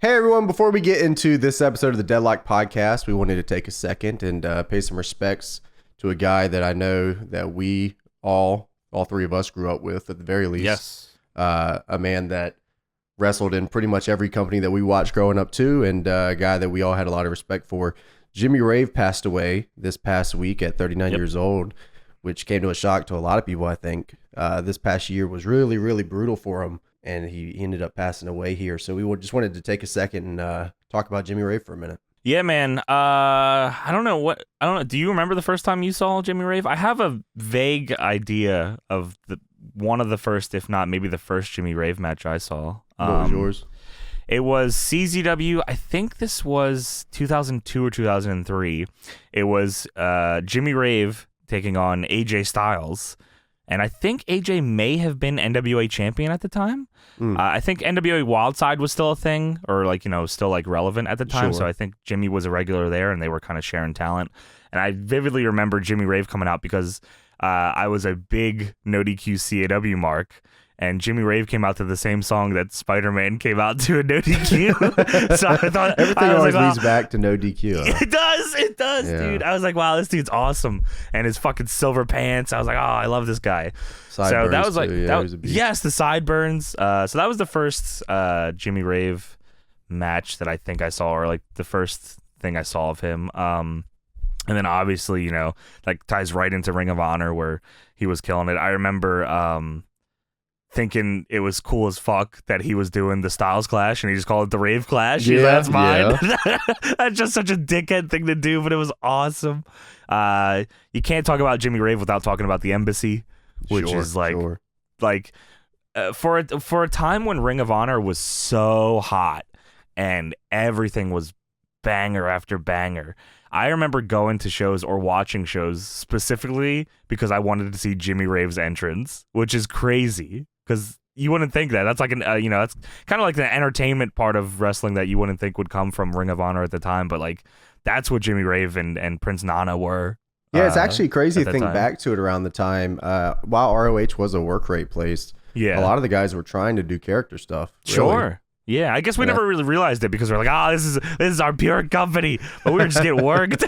Hey everyone, before we get into this episode of the Deadlock podcast, we wanted to take a second and pay some respects to a guy that I know that we all three of us grew up with at the very least. Yes. A man that wrestled in pretty much every company that we watched growing up too, and a guy that we all had a lot of respect for. Jimmy Rave passed away this past week at 39 years old, which came to a shock to a lot of people, I think. This past year was really, really brutal for him. And he ended up passing away here. So we just wanted to take a second and talk about Jimmy Rave for a minute. Yeah, man. I don't know. Do you remember the first time you saw Jimmy Rave? I have a vague idea of one of the first, if not maybe the first Jimmy Rave match I saw. What was yours? It was CZW. I think this was 2002 or 2003. It was Jimmy Rave taking on AJ Styles. And I think AJ may have been NWA champion at the time. I think NWA Wildside was still a thing, or still relevant at the time. Sure. So I think Jimmy was a regular there, and they were kind of sharing talent. And I vividly remember Jimmy Rave coming out because I was a big No DQ CAW mark, and Jimmy Rave came out to the same song that Spider-Man came out to in No DQ. So I thought everything always leads back to No DQ. It does, yeah. Dude. I was like, wow, this dude's awesome, and his fucking silver pants. I was like, oh, I love this guy. Sideburns so that was like, too. Yes, the sideburns. So that was the first Jimmy Rave match that I think I saw, or the first thing I saw of him. And then obviously, ties right into Ring of Honor where he was killing it. I remember thinking it was cool as fuck that he was doing the Styles Clash and he just called it the Rave Clash. Yeah, that's mine. Yeah. That's just such a dickhead thing to do, but it was awesome. You can't talk about Jimmy Rave without talking about the Embassy, which is for a time when Ring of Honor was so hot and everything was banger after banger. I remember going to shows or watching shows specifically because I wanted to see Jimmy Rave's entrance, which is crazy because you wouldn't think that. That's like that's kind of like the entertainment part of wrestling that you wouldn't think would come from Ring of Honor at the time, but that's what Jimmy Rave and Prince Nana were. Yeah, it's actually crazy to think back to it around the time. While ROH was a work rate place, a lot of the guys were trying to do character stuff. Really. Sure. Yeah, I guess we never really realized it because we're like, this is our pure company, but we were just getting worked.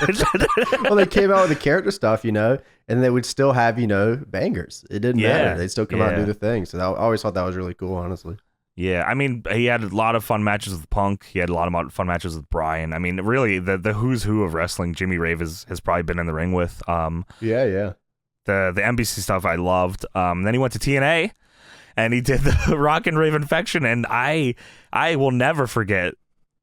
Well, they came out with the character stuff, and they would still have, bangers. It didn't matter. They'd still come out and do the thing. So I always thought that was really cool, honestly. Yeah, I mean, he had a lot of fun matches with Punk. He had a lot of fun matches with Bryan. I mean, really, the who's who of wrestling, Jimmy Rave has probably been in the ring with. Yeah. The NBC stuff I loved. Then he went to TNA. And he did the Rock and Rave Infection, and I will never forget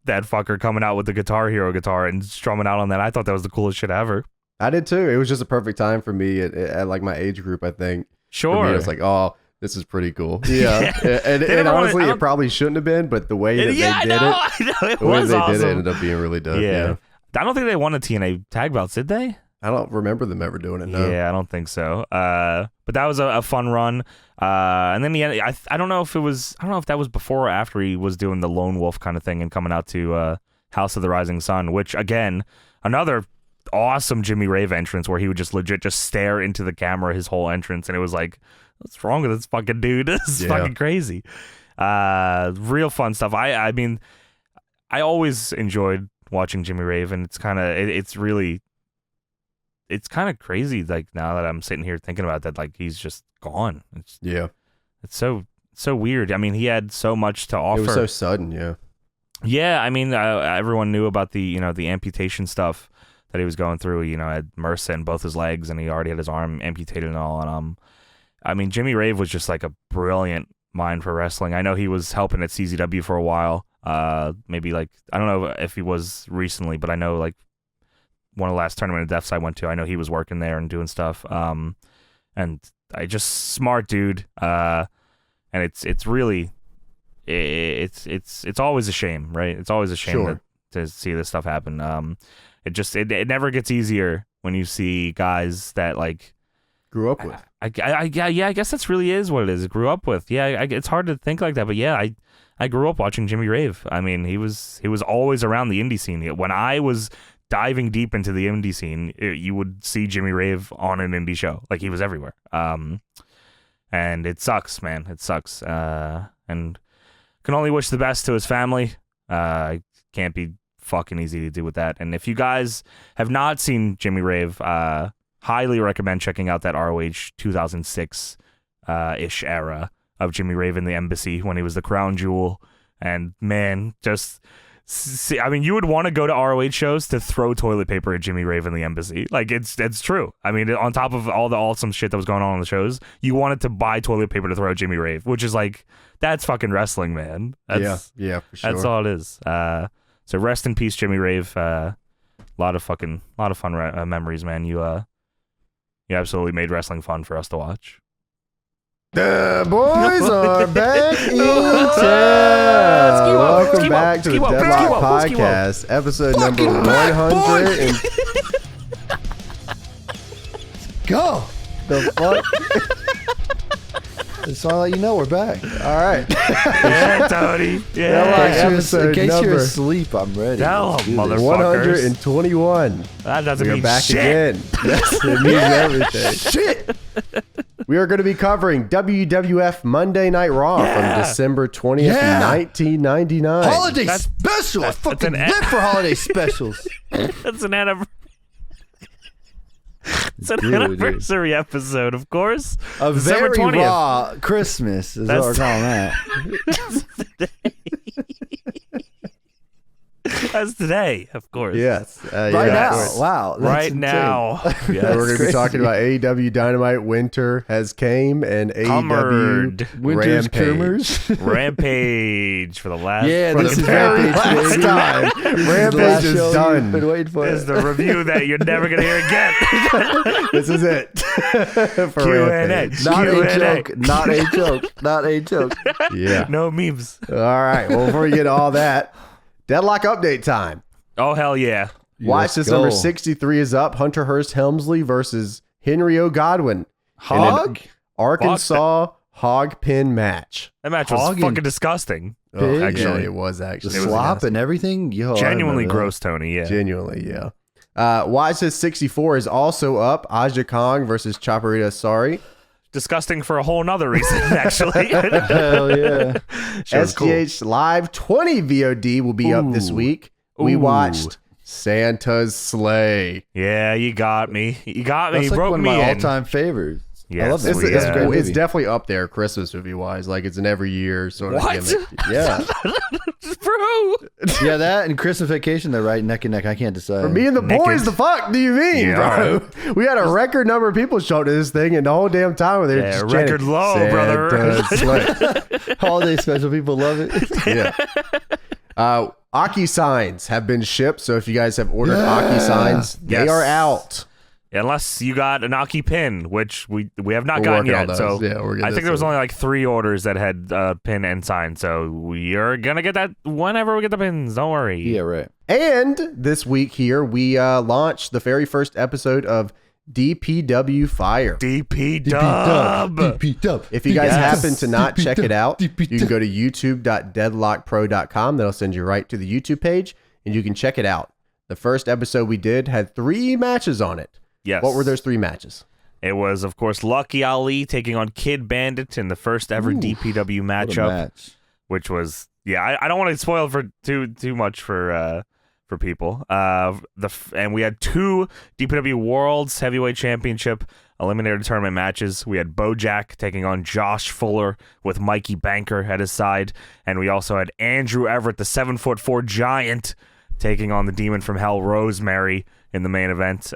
that fucker coming out with the Guitar Hero guitar and strumming out on that. I thought that was the coolest shit ever. I did too. It was just a perfect time for me at my age group, I think. Sure. For me, it's like, oh, this is pretty cool. Yeah. and honestly, it probably shouldn't have been, but the way that they did it ended up being really dope. Yeah. I don't think they won a TNA tag belts, did they? I don't remember them ever doing it. No. Yeah, I don't think so. But that was a fun run. And then I don't know if that was before or after he was doing the Lone Wolf kind of thing and coming out to House of the Rising Sun, which again, another awesome Jimmy Rave entrance where he would just legit just stare into the camera his whole entrance, and it was like, what's wrong with this fucking dude? This is fucking crazy. Real fun stuff. I mean, I always enjoyed watching Jimmy Rave, and it's kind of it's kind of crazy, now that I'm sitting here thinking about that, he's just gone. It's so weird. I mean, he had so much to offer. It was so sudden, yeah. Yeah, I mean, everyone knew about the amputation stuff that he was going through. Had MRSA in both his legs, and he already had his arm amputated and all. And I mean, Jimmy Rave was just a brilliant mind for wrestling. I know he was helping at CZW for a while. Maybe I don't know if he was recently, but I know one of the last Tournament of Deaths I went to, I know he was working there and doing stuff. And I just smart dude. And it's really, it's always a shame, right? It's always a shame to see this stuff happen. It never gets easier when you see guys that grew up with. I guess that's really is what it is. Grew up with. Yeah, it's hard to think like that, but yeah, I grew up watching Jimmy Rave. I mean, he was always around the indie scene. When I was diving deep into the indie scene, you would see Jimmy Rave on an indie show. He was everywhere. And it sucks, man. It sucks. And can only wish the best to his family. Can't be fucking easy to do with that. And if you guys have not seen Jimmy Rave, highly recommend checking out that ROH 2006 ish era of Jimmy Rave in the Embassy when he was the crown jewel. And man, just see, I mean, you would want to go to ROH shows to throw toilet paper at Jimmy Rave in the Embassy. Like, it's true. I mean, on top of all the awesome shit that was going on the shows, you wanted to buy toilet paper to throw at Jimmy Rave, which is like, that's fucking wrestling, man. That's, yeah, for sure. That's all it is. So rest in peace, Jimmy Rave. A lot of fun memories, man. You absolutely made wrestling fun for us to watch. The boys are back in town. Welcome back to the Deadlock Podcast, episode number 100. Go. The fuck? Just want to let you know we're back. All right. Yeah, Tony. Yeah. In case you're asleep, I'm ready. Tell Let's do them, this. motherfuckers. 121. That doesn't We are mean back shit. again. Yes, it means everything. Shit. We are going to be covering WWF Monday Night Raw from December 20th, 1999. Holiday special. I fucking live for holiday specials. That's an anniversary. It's an anniversary episode, of course. A December very 20th. raw Christmas is what we're calling that. That's today, of course. Yes. Right yeah, now. of course. Wow. That's Right insane. now. So we're going to be talking about AEW Dynamite Winter has came and Comered. AEW Winter's Rampage. Coomers. Rampage for the last. Yeah, For this the is very Rampage. last baby. time. This is the Rampage last is show you've done. been waiting for. Is the review that you're never gonna hear again. This is it. For Q&A. Rampage. Not a Q&A. joke. Not a joke. Not a joke. Yeah. No memes. All right. Well, before we get to all that, Deadlock update time. Oh hell yeah! Watch this. go. Number 63 is up. Hunter Hearst Helmsley versus Henry O. Godwin. Hog? Arkansas hog pin match. That match was Hog and fucking disgusting. pig? Yeah, Actually. it was The actually. slop and everything? Yo, I Genuinely remember that. gross, Tony. Yeah. Genuinely, yeah. Watch this 64 is also up. Aja Kong versus Chaparita Sari. Disgusting for a whole nother reason, actually. Hell yeah. Show's cool. SGH Live 20 VOD will be up this week. We Ooh. watched Santa's Sleigh. Yeah, you got me. You got me. That's like Broke one of me my in. all-time favorites. Yes, I love this. we- It's a great It's movie. definitely up there Christmas movie wise. Like it's an every year sort of What? gimmick. Yeah. For who? Yeah, that and Christmas Vacation, they're right neck and neck. I can't decide. For me and the Naked. boys, the fuck do you mean, Yeah. bro? We had a record number of people show up to this thing, and the whole damn time they're Yeah, just record chanting, low, brother. Santa's Sleigh. Holiday special, people love it. Yeah. Aki signs have been shipped, so if you guys have ordered Aki signs, they Yes. are out. Unless you got an Aki pin, which we have not We're gotten working on yet. those. So Yeah, we're getting I think this there was in. only like 3 orders that had pin and sign. So we are gonna get that whenever we get the pins. Don't worry. Yeah, right. And this week here, we launched the very first episode of DPW Fire. DP Dub. DP Dub. If you guys Yes. happen to not DP check Dub. it out, DP you can go to youtube.deadlockpro.com. That'll send you right to the YouTube page, and you can check it out. The first episode we did had 3 matches on it. Yes. What were those 3 matches? It was, of course, Lucky Ali taking on Kid Bandit in the first ever DPW What a matchup, match. which was I don't want to spoil for too much for people. And we had 2 DPW World's Heavyweight Championship Eliminator tournament matches. We had Bojack taking on Josh Fuller with Mikey Banker at his side, and we also had Andrew Everett, the 7'4" giant, taking on the Demon from Hell, Rosemary, in the main event.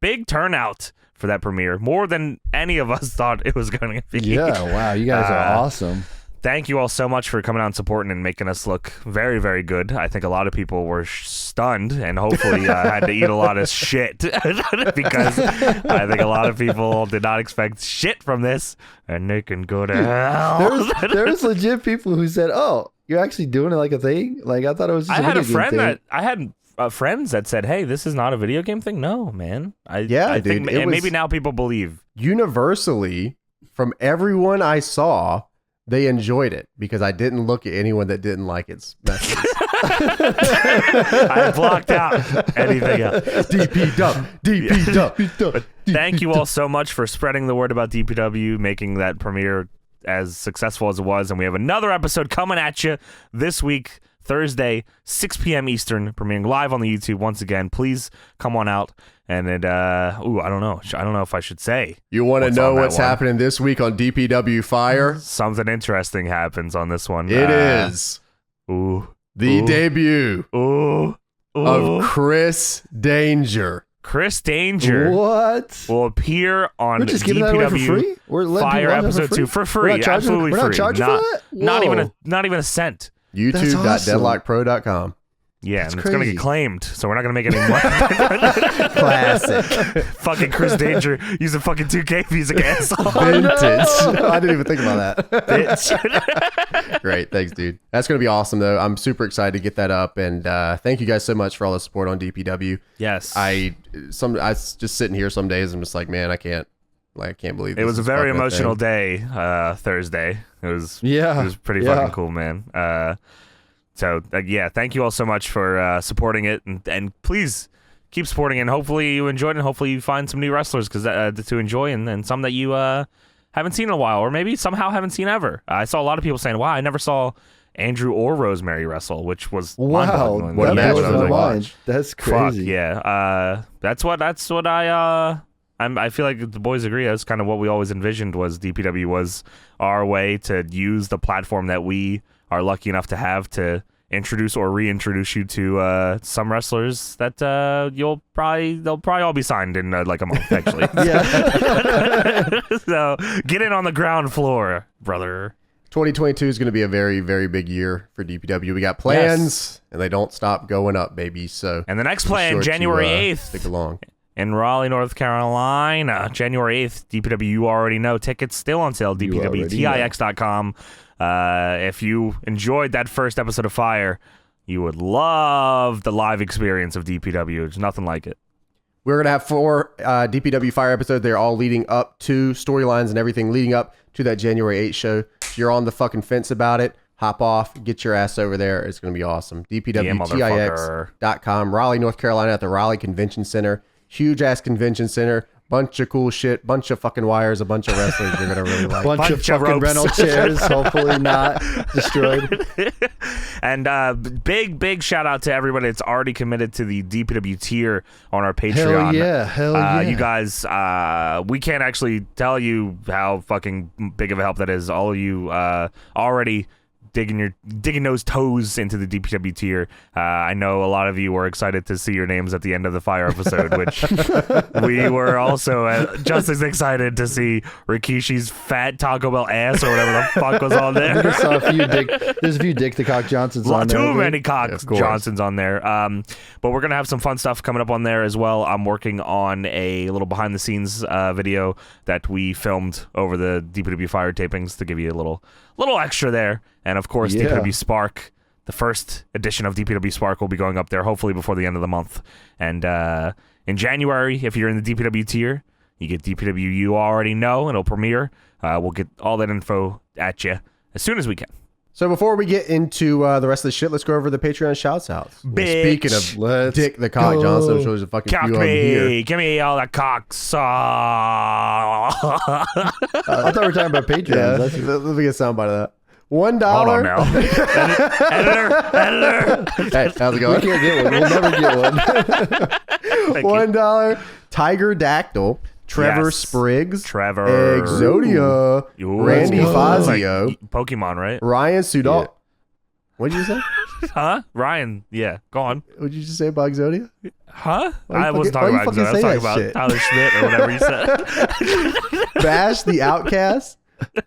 Big turnout for that premiere, more than any of us thought it was going to be. Yeah, wow. You guys are awesome. Thank you all so much for coming out and supporting and making us look very, very good. I think a lot of people were stunned and hopefully had to eat a lot of shit because I think a lot of people did not expect shit from this, and they can go to hell. There was legit people who said, "Oh, you're actually doing it like a thing." Like I thought it was just I had a video game friend thing. that I had friends that said, "Hey, this is not a video game thing." No, man. I dude, think, it and was- maybe now people believe. Universally, from everyone I saw, they enjoyed it because I didn't look at anyone that didn't like its messages. I blocked out anything else. DP Dub. Thank you all so much for spreading the word about DPW, making that premiere as successful as it was. And we have another episode coming at you this week, Thursday, 6 p.m. Eastern, premiering live on the YouTube once again. Please come on out. And it, I don't know. I don't know if I should say. You want to know what's happening this week on DPW Fire? Something interesting happens on this one. It is the debut of Chris Danger. Chris Danger. What? Will appear on We're just giving that away for free? Fire episode 2 for free. Absolutely free. We're not charging for that? Not even a cent. YouTube.deadlockpro.com. Yeah, That's and crazy. it's going to get claimed, so we're not going to make any money. Classic. Fucking Chris Danger using fucking 2K music asshole. Vintage. Oh, no. I didn't even think about that. Bitch. Great. Thanks, dude. That's going to be awesome, though. I'm super excited to get that up. And thank you guys so much for all the support on DPW. Yes. I was just sitting here some days and I'm just like, man, I can't believe this. It was a very emotional day, Thursday. It was pretty fucking cool, man. So, thank you all so much for supporting it. And please keep supporting it. And hopefully you enjoyed it. And hopefully you find some new wrestlers to enjoy and some that you haven't seen in a while or maybe somehow haven't seen ever. I saw a lot of people saying, wow, I never saw Andrew or Rosemary wrestle, which was mind-boggling. What a match was my mind. That's crazy. Fuck, yeah. That's what I feel like the boys agree. That's kind of what we always envisioned was DPW was our way to use the platform that we are lucky enough to have to introduce or reintroduce you to some wrestlers that they'll probably all be signed in like a month, actually. Yeah. So get in on the ground floor, brother. 2022 is going to be a very, very big year for DPW. We got plans, and they don't stop going up, baby. So, and the next plan, January 8th. Stick along. In Raleigh, North Carolina, January 8th, DPW, you already know. Tickets still on sale, dpwtix.com. If you enjoyed that first episode of Fire, you would love the live experience of DPW. There's nothing like it. We're going to have 4 DPW Fire episodes. They're all leading up to storylines and everything leading up to that January 8th show. If you're on the fucking fence about it, hop off, get your ass over there. It's going to be awesome. dpwtix.com, Raleigh, North Carolina at the Raleigh Convention Center. Huge ass convention center, bunch of cool shit, bunch of fucking wires, a bunch of wrestlers you're gonna really like. Bunch of fucking rental chairs, hopefully not destroyed. And big shout out to everybody that's already committed to the DPW tier on our Patreon. Hell yeah. You guys, we can't actually tell you how fucking big of a help that is. All of you already digging those toes into the DPW tier. I know a lot of you were excited to see your names at the end of the Fire episode, which we were also just as excited to see Rikishi's fat Taco Bell ass or whatever the fuck was on there. I think I saw there's a few Dick the Cock Johnsons on there. Too many Cock Johnsons on there. But we're going to have some fun stuff coming up on there as well. I'm working on a little behind the scenes video that we filmed over the DPW Fire tapings to give you a little extra there. And of course, DPW Spark, the first edition of DPW Spark will be going up there hopefully before the end of the month. And in January, if you're in the DPW tier, you get DPW You Already Know, and it'll premiere. We'll get all that info at you as soon as we can. So before we get into the rest of the shit, let's go over the Patreon shouts outs. Speaking of Dick the Cock Johnson, I'm sure there's a fucking few of them here. Give me all the cocks. I thought we were talking about Patreons. Yeah, let me get a soundbite of that. $1. Hold on now. Editor. Hey, how's it going? We can't get one. We'll never get one. $1. Tiger Dactyl. Trevor Spriggs. Trevor. Exodia. Randy Fazio. Like Pokemon, right? Ryan Sudol. Yeah. What did you say? Huh? Ryan. Yeah. Go on. What did you just say about Exodia? Huh? I wasn't talking about Exodia. I was talking about Tyler Schmidt or whatever you said. Bash the Outcast.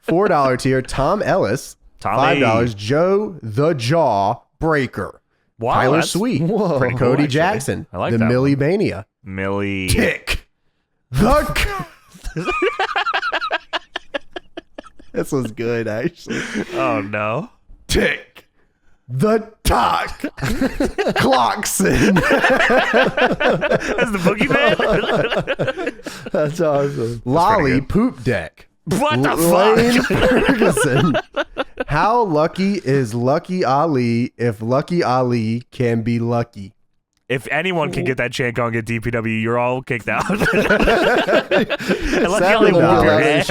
$4 tier. Tom Ellis. Tommy. $5. Joe the Jaw Breaker. Wow, Tyler Sweet. Whoa. pretty cool, Cody actually. Jackson. I like the that Millie one. Mania. Millie. Tick. The This was good, actually. Oh, no. Tick. The Talk. Clarkson. That's the boogeyman? That's awesome. Lolly Poop Deck. What the Lane fuck? Ferguson. How lucky is Lucky Ali if Lucky Ali can be lucky? If anyone can get that chant going at DPW, you're all kicked out. And Lucky Ali will whoop your ass.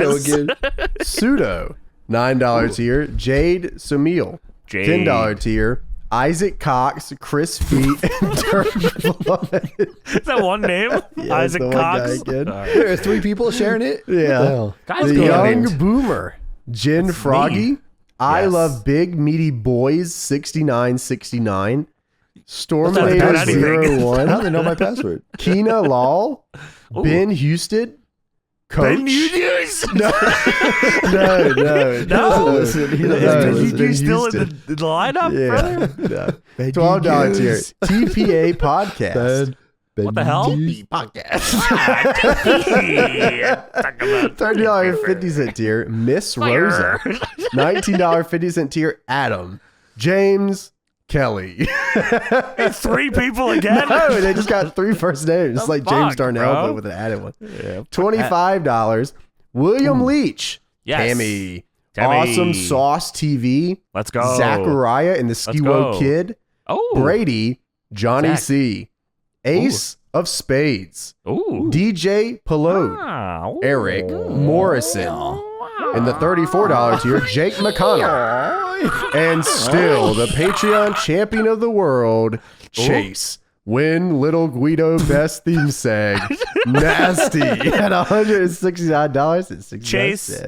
Pseudo. $9 tier. Jade Sumil. $10 tier. Isaac Cox, Chris Feet, and Dirk Flood. Is that one name? Yeah, Isaac that's the one Cox. guy again. There are 3 people sharing it. Yeah. Guys, The go Young ahead. Boomer, Jen Froggy, me. I Yes. Love Big Meaty Boys 6969, Storm That's Later not anything. 01, How do they know my password? Keena Lal, Ooh. Ben Houston, Coach. Ben Hughes. No, no, No? doesn't listen. He doesn't No, Is it's Ben Ben Hughes still in Houston. the lineup, brother? Yeah. Ben $12 tier. Hughes. TPA podcast. What the hell? Podcast. Talk about $30.50 tier. Miss Rosa. Fire. $19.50 tier. Adam. James Kelly. It's 3 people again. No, they just got 3 first names. It's The like James fuck, Darnell, bro? but with an added one. Yeah. $25. William Leach. Yes. Tammy. Tammy. Awesome Sauce TV. Let's go. Zachariah and the go. Skiwo Kid. Oh. Brady. Johnny Zach. C. Ace of Spades. Ooh. DJ Pelode. Wow. Eric Morrison. In the $34 tier, Jake McConnell. And still, the Patreon champion of the world, Chase. Win Little Guido Best Theme Sag. Nasty at $169.69. Chase,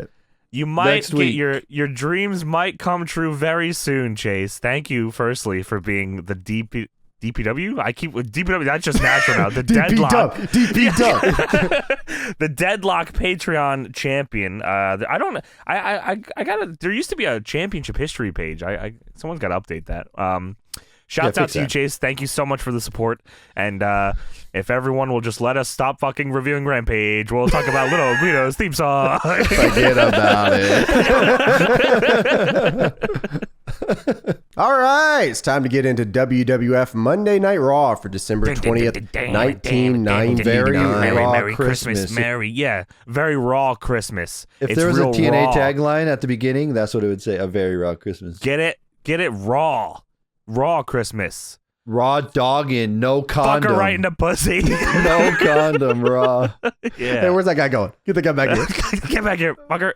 you might Next get week. your dreams might come true very soon, Chase. Thank you, firstly, for being the DPW. I keep with DPW. That's just natural now. The Deadlock. DP Dub. The Deadlock Patreon champion. I gotta. There used to be a championship history page. Someone's got to update that. Shouts out fix to you, that. Chase. Thank you so much for the support. And if everyone will just let us stop fucking reviewing Rampage, we'll talk about Little Guido's theme song. Forget about it. All right, it's time to get into WWF Monday Night Raw for December 20th, 1990. Very raw Merry Christmas. Very raw Christmas. If It's there was a real TNA raw. tagline at the beginning, that's what it would say. A very raw Christmas. Get it raw. Raw Christmas. Raw dogging, no Fuck condom. her right in the pussy. No condom, raw. Yeah. Hey, where's that guy going? Get the guy back here. Get back here, fucker.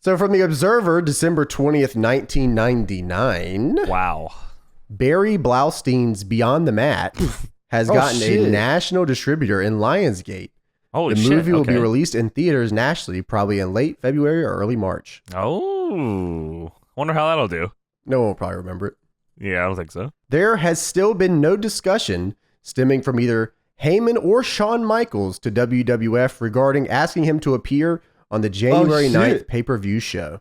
So from the Observer, December 20th, 1999, Wow. Barry Blaustein's Beyond the Mat has gotten a shit. national distributor in Lionsgate. Holy The shit. movie will be okay. released in theaters nationally probably in late February or early March. Oh. Wonder how that'll do. No one will probably remember it. Yeah, I don't think so. There has still been no discussion stemming from either Heyman or Shawn Michaels to WWF regarding asking him to appear on the January 9th pay-per-view show.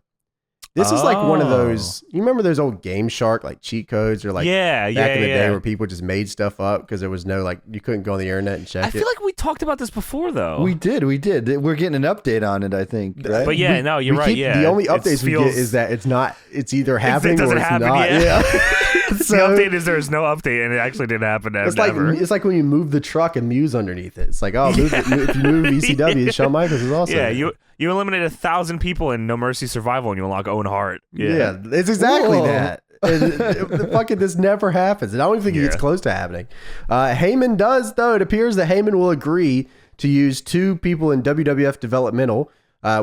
This is like one of those, you remember those old Game Shark like cheat codes or like back in the day where people just made stuff up because there was no like, you couldn't go on the internet and check I it. feel like we talked about this before, though. We did. We're getting an update on it, I think. Right? But yeah, no, you're We right. keep- Yeah, The only It updates we get feels- is that it's either happening doesn't or it's happen not. yet. Yeah. The So update is there's no update, and it actually didn't happen. it's like when you move the truck and Muse underneath it. It's like, oh, if you move ECW, Shawn Michaels is also yeah, there. you eliminate 1,000 people in No Mercy Survival, and you unlock Owen Hart. Yeah, it's exactly Whoa. that. Fucking this never happens. And I don't even think it gets close to happening. Heyman does, though. It appears that Heyman will agree to use 2 people in WWF developmental,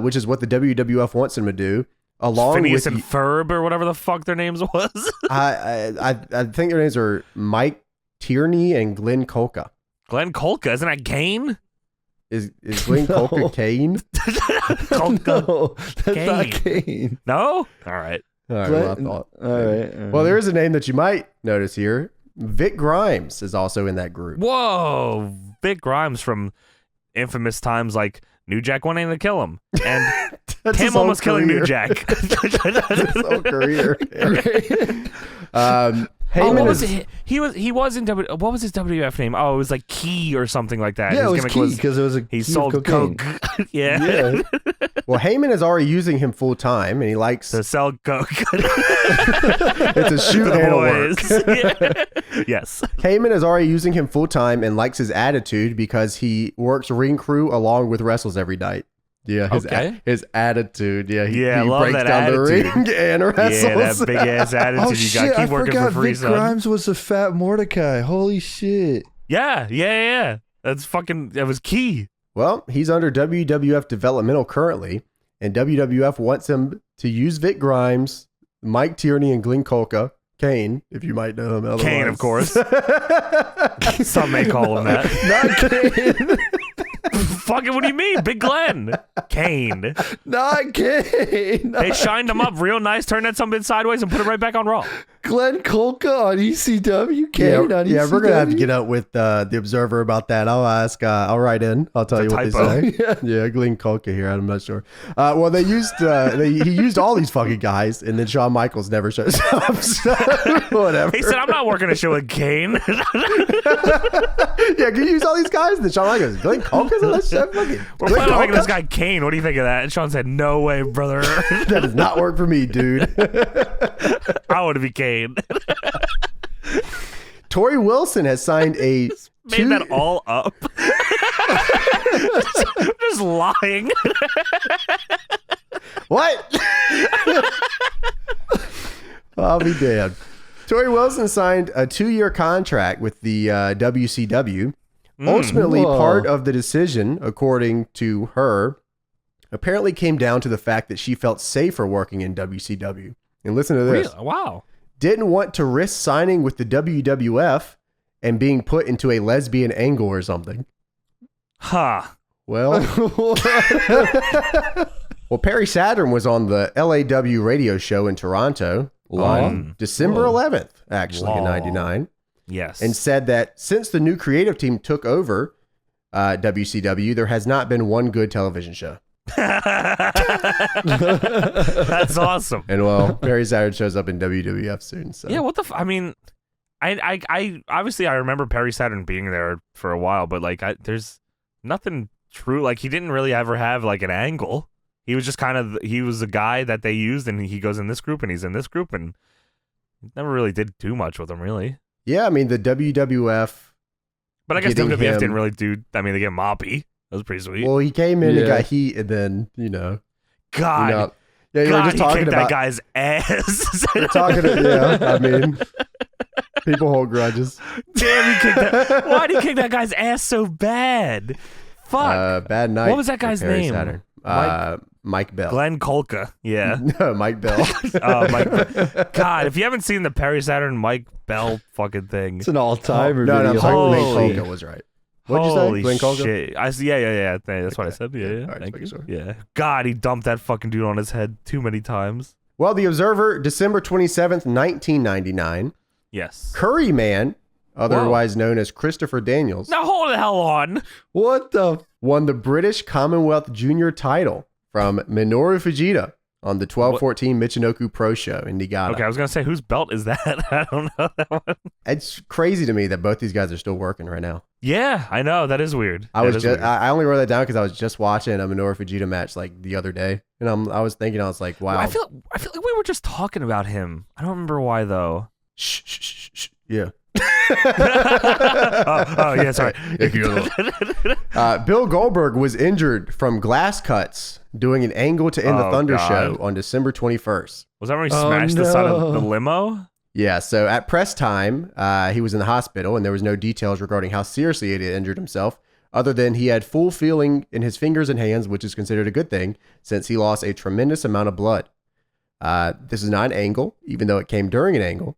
which is what the WWF wants him to do. Along Phineas with and Ferb or whatever the fuck their names was. I think their names are Mike Tierney and Glenn Kolka. Glenn Kolka, isn't that Kane? Is Glenn No. Kolka Kane? Kolka. No, that's not Kane. Kane. No? All right. All right, Glenn- well, I thought. All right. Well, there is a name that you might notice here. Vic Grimes is also in that group. Whoa. Vic Grimes from infamous times like New Jack wanting to kill him. And That's him his whole almost killing New career. Jack. That's his whole career. Oh, Heyman what was is- it? He was in what was his WWF name? Oh, it was like Key or something like that. Yeah, it His was gimmick key because it was a he key sold of cocaine. coke. yeah. Yeah. Well, Heyman is already using him full time, and he likes To sell coke it's a shoot to the and a work. boys. Yes. Heyman is already using him full time and likes his attitude because he works ring crew along with wrestles every night. Yeah, his attitude. Yeah, he love breaks that down attitude. the ring and wrestles. Yeah, that big ass attitude. Oh You shit! gotta I keep working forgot for free, Vic son. Grimes was a fat Mordecai. Holy shit! Yeah. That's fucking. That was Key. Well, he's under WWF developmental currently, and WWF wants him to use Vic Grimes, Mike Tierney, and Glenn Kolka Kane, if you might know him. Otherwise. Kane, of course. Some may call him that. Not Kane. Fucking, what do you mean? Big Glenn. Kane. Not Kane. They shined him up real nice, turned that something sideways, and put it right back on Raw. Glenn Kolka on ECW. Kane on ECW. Yeah, we're going to have to get up with the Observer about that. I'll ask, I'll write in. I'll tell you what typo. they say. Yeah, Glenn Kolka here. I'm not sure. Well, they used, he used all these fucking guys, and then Shawn Michaels never shows up. So, whatever. He said, I'm not working a show with Kane. Yeah, can you use all these guys? And then Shawn Michaels, Glenn Kolka's on that shit? We're planning on making this guy Kane. What do you think of that? And Sean said, no way, brother. That does not work for me, dude. I want to be Kane. Tori Wilson has signed a... Made that all up. Just lying. What? I'll be damned. Tori Wilson signed a 2-year contract with the WCW. Ultimately, part of the decision, according to her, apparently came down to the fact that she felt safer working in WCW. And listen to this. Really? Wow. Didn't want to risk signing with the WWF and being put into a lesbian angle or something. Huh. Well, Perry Saturn was on the LAW radio show in Toronto on December 11th, actually, in 99. Yes. And said that since the new creative team took over WCW, there has not been one good television show. That's awesome. And well, Perry Saturn shows up in WWF soon. So yeah, what the I mean, I obviously I remember Perry Saturn being there for a while, but like there's nothing true. Like he didn't really ever have like an angle. He was just he was a guy that they used, and he goes in this group and he's in this group, and never really did too much with him, really. Yeah, I mean the WWF. But I guess WWF didn't really do. I mean, they get Moppy. That was pretty sweet. Well, he came in and got heat, and then God, yeah, you were just talking kicked about that guy's ass. We're talking, I mean, people hold grudges. Damn, he kicked that. Why'd he kick that guy's ass so bad? Fuck. Bad night. What was that guy's name? Saturn. Mike Bell. Glenn Kolka. Yeah. No, Mike Bell. Mike Bell. God, if you haven't seen the Perry Saturn Mike Bell fucking thing, It's an all-timer No, video. Glenn Kolka was right. What'd you say? Holy Glenn Kolka? shit. Yeah. That's what I said. Yeah. All right, Thank you. sure. Yeah. God, he dumped that fucking dude on his head too many times. Well, the Observer, December 27th, 1999. Yes. Curry Man, otherwise known as Christopher Daniels, Now hold the hell on. What the? won the British Commonwealth Junior title from Minoru Fujita on the 12-14 Michinoku Pro Show in Niigata. Okay, I was gonna say, whose belt is that? I don't know that one. It's crazy to me that both these guys are still working right now. Yeah, I know, that is weird. I only wrote that down because I was just watching a Minoru Fujita match like the other day, and I was thinking, I was like, wow. I feel like we were just talking about him. I don't remember why though. Shh. Yeah. oh yeah, sorry. Bill Goldberg was injured from glass cuts doing an angle to end the Thunder show on December 21st. Was that when he smashed the side of the limo? Yeah, so at press time, he was in the hospital, and there was no details regarding how seriously he had injured himself, other than he had full feeling in his fingers and hands, which is considered a good thing, since he lost a tremendous amount of blood. This is not an angle, even though it came during an angle.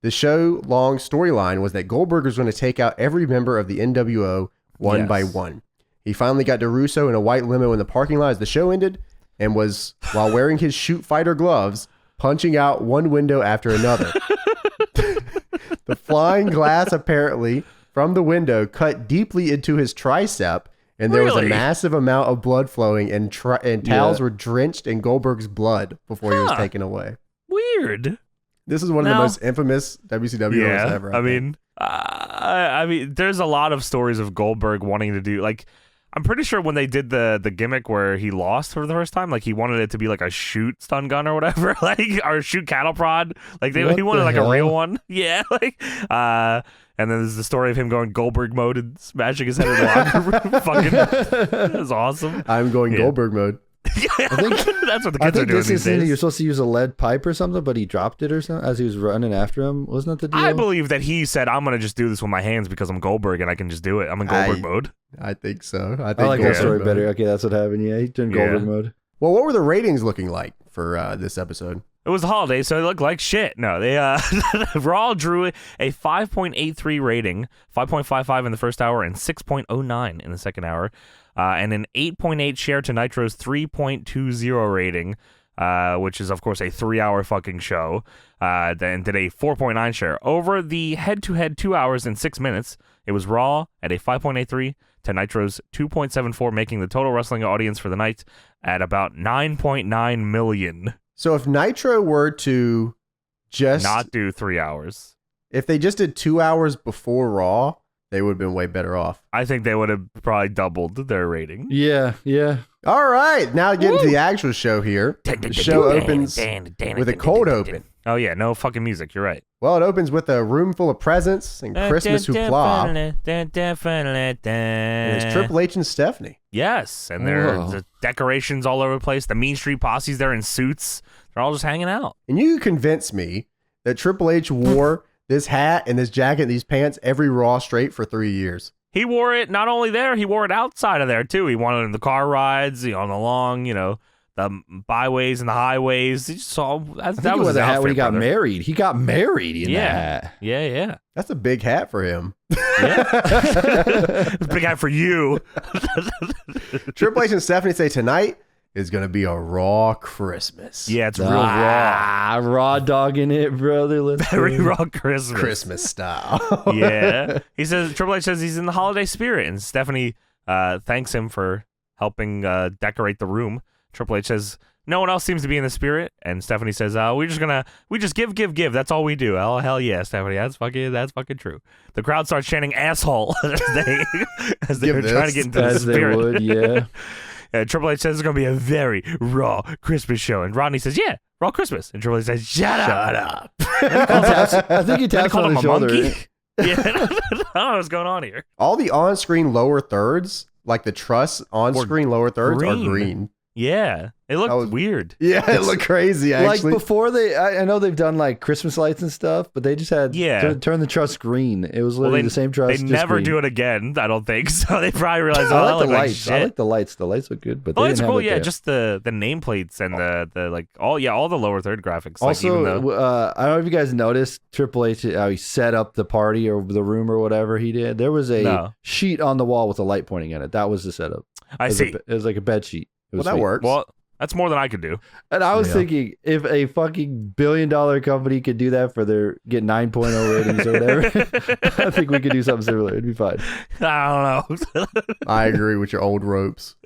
The show-long storyline was that Goldberg was going to take out every member of the NWO one by one. He finally got DeRusso in a white limo in the parking lot as the show ended, and was, while wearing his shoot fighter gloves, punching out one window after another. The flying glass apparently from the window cut deeply into his tricep, and there was a massive amount of blood flowing, and towels were drenched in Goldberg's blood before he was taken away. Weird. This is one of the most infamous WCW roles ever. I mean, there's a lot of stories of Goldberg wanting to do, like, I'm pretty sure when they did the gimmick where he lost for the first time, like he wanted it to be like a shoot stun gun or whatever, like, or shoot cattle prod. Like he wanted like a real one. Yeah. Like, and then there's the story of him going Goldberg mode and smashing his head in the locker room. Fucking, that was awesome. I'm going Goldberg mode. I think that's what the kids are doing these days. You're supposed to use a lead pipe or something, but he dropped it or something as he was running after him. Wasn't that the deal? I believe that he said, "I'm going to just do this with my hands because I'm Goldberg and I can just do it. I'm in Goldberg mode." I think so. I like that story better. Okay, that's what happened. Yeah, he turned Goldberg mode. Well, what were the ratings looking like for this episode. It was the holiday, so it looked like shit. No, they Raw drew a 5.83 rating, 5.55 in the first hour, and 6.09 in the second hour, and an 8.8 share to Nitro's 3.20 rating, which is of course a 3-hour fucking show. Then did a 4.9 share over the head-to-head 2 hours and 6 minutes. It was Raw at a 5.83 to Nitro's 2.74, making the total wrestling audience for the night at about 9.9 million. So if Nitro were to just not do 3 hours, if they just did 2 hours before Raw, they would have been way better off. I think they would have probably doubled their rating. Yeah. All right, now getting to the actual show here. The show opens with a cold open. Oh yeah, no fucking music. You're right. Well, it opens with a room full of presents and Christmas hoopla. And it's Triple H and Stephanie. Yes, and the decorations all over the place. The Mean Street Posse's there in suits. They're all just hanging out. And you convinced me that Triple H wore this hat and this jacket and these pants every Raw straight for 3 years. He wore it not only there, he wore it outside of there too. He wanted it in the car rides, on the long, the byways and the highways. He just saw that was his the hat outfit when he got brother. married. He got married in that hat. Yeah. That's a big hat for him. Yeah. Big hat for you. Triple H and Stephanie say tonight is going to be a Raw Christmas. Yeah, it's real raw. Raw dogging it, brother. Let's Very raw Christmas. Christmas style. Yeah. Triple H says he's in the holiday spirit, and Stephanie thanks him for helping decorate the room. Triple H says no one else seems to be in the spirit, and Stephanie says, we just give. That's all we do. Oh, hell yeah, Stephanie. That's fucking true. The crowd starts chanting asshole as they were trying to get into the spirit. They would, yeah. Triple H says it's going to be a very raw Christmas show. And Rodney says, yeah, raw Christmas. And Triple H says, shut up. I think he taps on his shoulder. Yeah. I don't know what's going on here. All the on-screen lower thirds, like the truss on-screen lower thirds, are green. Yeah. It looked weird. Yeah, it looked crazy, actually. Like before I know they've done like Christmas lights and stuff, but they just had turn the truss green. It was literally the same truss. They never do it again, I don't think. So they probably realized, I like the lights. Like shit. I like the lights. The lights look good, but the lights are cool. Yeah, just the nameplates and the like all the lower third graphics. Also, like, even I don't know if you guys noticed Triple H how he set up the party or the room or whatever he did. There was a sheet on the wall with a light pointing at it. That was the setup. I see. It was like a bed sheet. Well, that works. Well, that's more than I could do. And I was thinking, if a fucking $1 billion company could do that for their get 9.0 ratings or whatever, I think we could do something similar. It'd be fine. I don't know. I agree with your old ropes.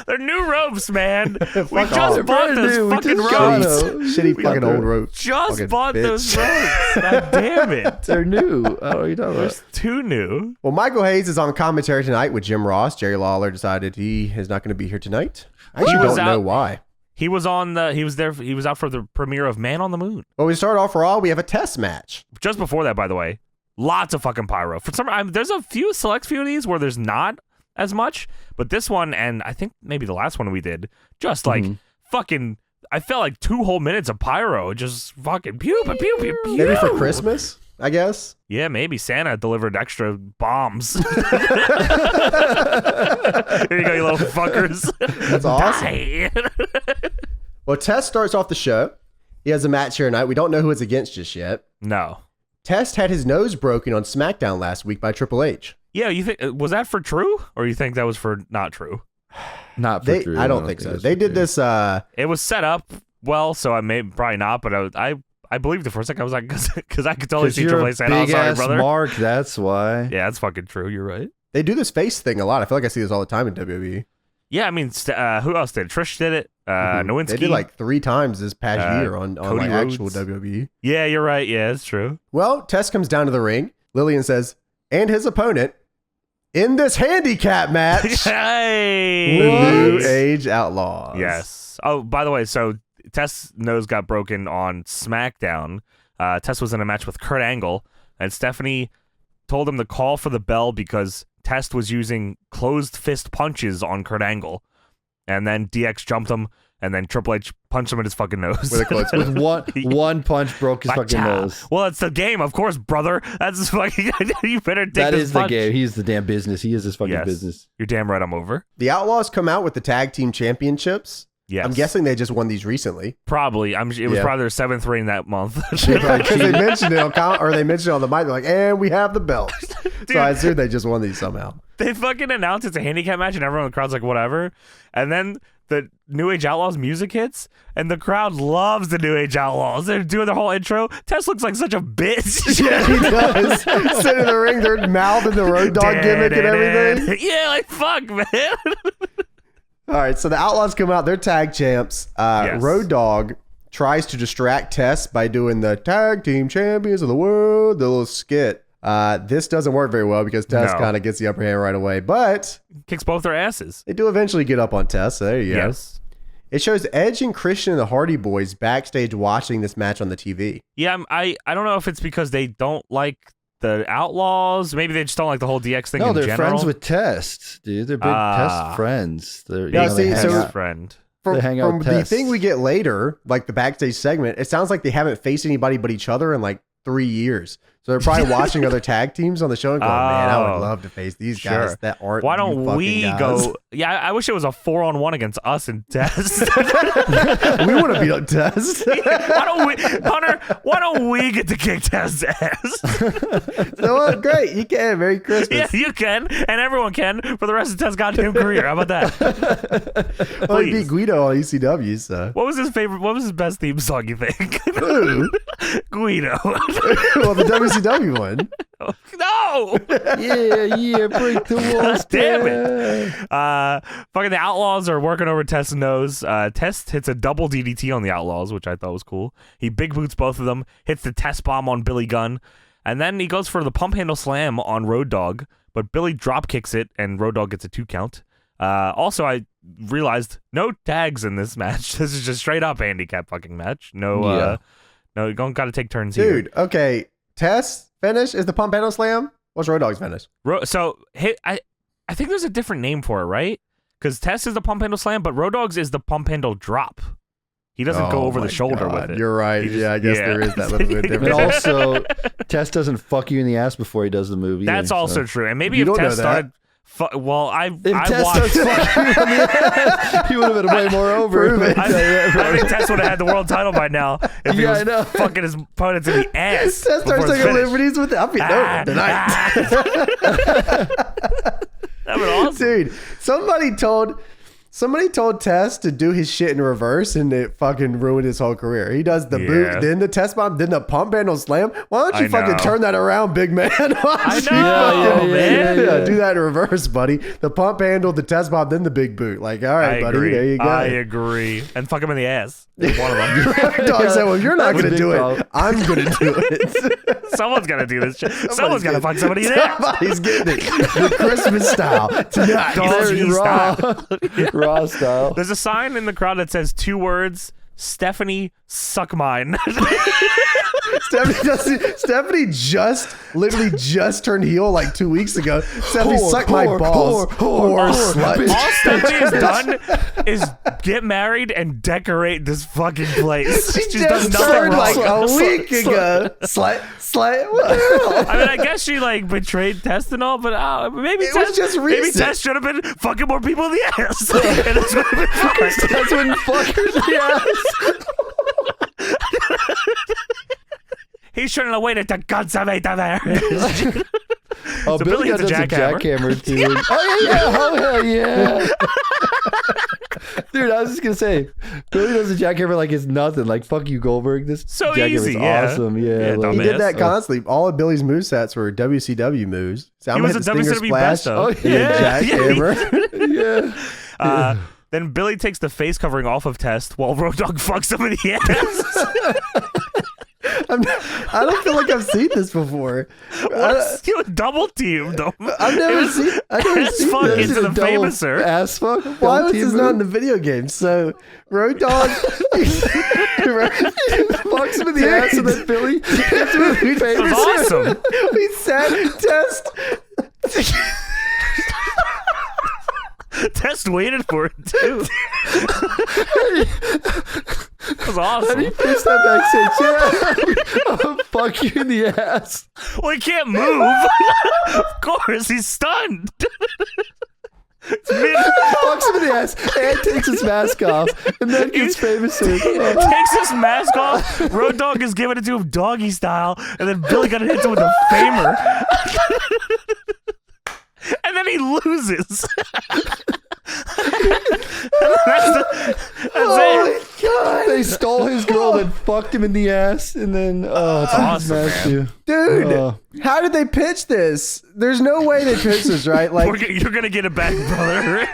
They're new ropes, man. We Fuck just off. bought those fucking ropes. Shitty fucking old ropes. Just Fucking bought bitch. those ropes. God damn it. They're new. I don't know what you're talking about. Too new. Well, Michael Hayes is on commentary tonight with Jim Ross. Jerry Lawler decided he is not going to be here tonight. I actually don't know why. He was out for the premiere of Man on the Moon. Well, we start off Raw. We have a test match. Just before that, by the way, lots of fucking pyro. For some, there's a select few of these where there's not as much, but this one, and I think maybe the last one we did, just like fucking, I felt like 2 whole minutes of pyro, just fucking pew, pew, pew, pew, pew. Maybe for Christmas, I guess. Yeah, maybe Santa delivered extra bombs. Here you go, you little fuckers. That's awesome. Well, Test starts off the show. He has a match here tonight. We don't know who it's against just yet. No. Test had his nose broken on SmackDown last week by Triple H. Yeah, you think was that for true, or you think that was for not true? Not for true. I don't think so. They did this. It was set up well, so I may probably not, but I believed it for a second. I was like, because I could totally see Triple H saying, "Oh, sorry, brother." Mark, that's why. Yeah, that's fucking true. You're right. They do this face thing a lot. I feel like I see this all the time in WWE. Yeah, I mean, who else did it? Trish did it. Nowinski. They did like 3 times this past year on like Rhodes. actual WWE. Yeah, you're right. Yeah, it's true. Well, Test comes down to the ring. Lillian says, and his opponent in this handicap match, hey, the New Age Outlaws. Yes. Oh, by the way, so Test's nose got broken on SmackDown. Test was in a match with Kurt Angle, and Stephanie told him to call for the bell because Test was using closed fist punches on Kurt Angle. And then DX jumped him And then Triple H punched him in his fucking nose. With one punch broke his fucking nose. Well, it's the game, of course, brother. That's fucking. You better take that this is punch. The game. He's the damn business. He is his fucking business. You're damn right. I'm over. The Outlaws come out with the tag team championships. Yes. I'm guessing they just won these recently. Probably. It was probably their 7th reign that month. Because they mentioned it on the mic. They're like, and we have the belt. So I assume they just won these somehow. They fucking announced it's a handicap match, and everyone in the crowd's like, whatever. And then the New Age Outlaws music hits, and the crowd loves the New Age Outlaws. They're doing their whole intro. Tess looks like such a bitch. Yeah, he does. Sitting in the ring, they're mouthing the Road Dogg gimmick and everything. Yeah, like, fuck, man. All right, so the Outlaws come out. They're tag champs. Road Dogg tries to distract Tess by doing the tag team champions of the world, the little skit. This doesn't work very well because Tess kind of gets the upper hand right away, but kicks both their asses. They do eventually get up on Tess. So there you go. Yes. It shows Edge and Christian and the Hardy Boys backstage watching this match on the TV. Yeah, I don't know if it's because they don't like the Outlaws. Maybe they just don't like the whole DX thing in general. No, they're friends with Test, dude. They're big Test friends. Friend. From the thing we get later, like the backstage segment, it sounds like they haven't faced anybody but each other in like 3 years. So they're probably watching other tag teams on the show and going, man, I would love to face these guys that aren't. Why don't we go? Yeah, I wish it was a 4-on-1 against us and Test. We want to beat up Test. Why don't we, Hunter? Why don't we get to kick Test's ass? So great, you can. Merry Christmas. Yeah, you can, and everyone can for the rest of Test's goddamn career. How about that? Well, he beat Guido on ECW. So what was his favorite? What was his best theme song? You think? Who? Guido. Well, the WCW one. No. Yeah, break the walls. Damn it. Fucking the Outlaws are working over Test's nose. Test hits a double DDT on the Outlaws, which I thought was cool. He big boots both of them, hits the Test bomb on Billy Gunn, and then he goes for the pump handle slam on Road Dogg, but Billy drop kicks it, and Road Dogg gets a 2 count. Also, I realized no tags in this match. This is just straight up handicap fucking match. No, you don't got to take turns here. Dude, okay. Test finish is the pump handle slam. What's Road Dogg's finish? I think there's a different name for it, right? Because Test is the pump handle slam, but Road Dogg's is the pump handle drop. He doesn't go over the shoulder with it. You're right. I guess there is that little bit different. And also, Test doesn't fuck you in the ass before he does the move. That's also true. And maybe if Test started... I watched. He would have been way more over. I think Test would have had the world title by now if he was fucking his opponents in the ass. Test starts taking liberties with it. I'll be over tonight. That would awesome. Dude, somebody told Test to do his shit in reverse, and it fucking ruined his whole career. He does the boot, then the Test bomb, then the pump handle slam. Why don't you fucking turn that around, big man? Man. Do that in reverse, buddy. The pump handle, the Test bomb, then the big boot. Like, all right, buddy, there you go. I agree. And fuck him in the ass. One of them. Dog said, well, you're not going to do it. I'm going to do it. Someone's got to do this shit. Someone's got to fuck somebody in the ass. Somebody's getting it. The Christmas style. Tonight. Raw style. There's a sign in the crowd that says 2 words, Stephanie, suck mine. Stephanie literally just turned heel like 2 weeks ago. Stephanie, suck my balls. Whore, slut. All Stephanie has done is get married and decorate this fucking place. She's done nothing wrong. Like a week ago. Slut. I mean, I guess she like betrayed Test and all, but maybe it was just recent. Maybe Test should have been fucking more people in the ass. And that's what Test wouldn't fuck her in the ass. He shouldn't have waited to consummate the marriage. Oh, so Billy does a jackhammer too. Yeah. Oh hell yeah. Dude, I was just gonna say, Billy does a jackhammer like it's nothing. Like, fuck you, Goldberg. This so jackhammer easy, is awesome. Yeah, he did that constantly. All of Billy's movesets were WCW moves. So he was a WCW best though. Jackhammer. Yeah. Then Billy takes the face covering off of Test while Road Dogg fucks him in the ass. I don't feel like I've seen this before. You double teamed them. I've never seen fuck this. into the famouser. Ass fuck. Why was this not in the video game? So Road Dogg fucks him in the ass, and then Billy hits him with the famouser. Awesome. We sat Test. Test waited for it too. That was awesome. And he faced that backstage. I'll fuck you in the ass. Well, he can't move. Of course, he's stunned. Fucks him in the ass and takes his mask off, and then gets famous. Takes his mask off. Road Dogg is giving it to him doggy style, and then Billy got to hit him with a famer. And then he loses. That's it. God. They stole his girl and fucked him in the ass, and then it's awesome, man. Dude, how did they pitch this? There's no way they pitched this, right? Like, you're gonna get it back, brother.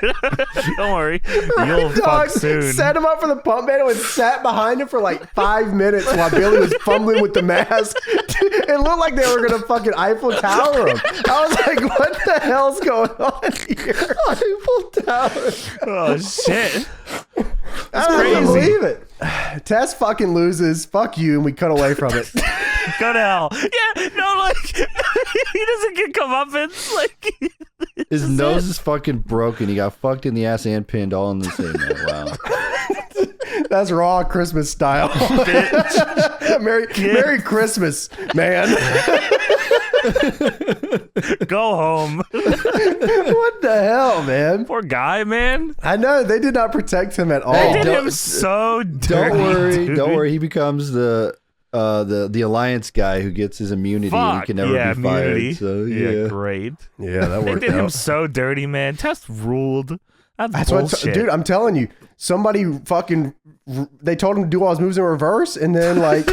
Don't worry, you'll fuck soon. Set him up for the pump man and sat behind him for like 5 minutes while Billy was fumbling with the mask. It looked like they were gonna fucking Eiffel Tower him. I was like, what the hell's going on here? Eiffel Tower. Oh shit. I don't believe it. Tess fucking loses. Fuck you, and we cut away from it. Go to hell. Yeah, no, like he doesn't get comeuppance. Like his nose is fucking broken. He got fucked in the ass and pinned all in the same night. Wow. That's Raw Christmas style. Merry Christmas, man. Go home. What the hell, man? Poor guy, man. I know they did not protect him at all. They did him so dirty. Don't worry. He becomes the alliance guy who gets his immunity and he can never be immunity. fired. So yeah, great. Yeah, that worked. They did out. him so dirty, man. Test ruled. That's bullshit. Dude, I'm telling you, somebody fucking, they told him to do all his moves in reverse, and then like,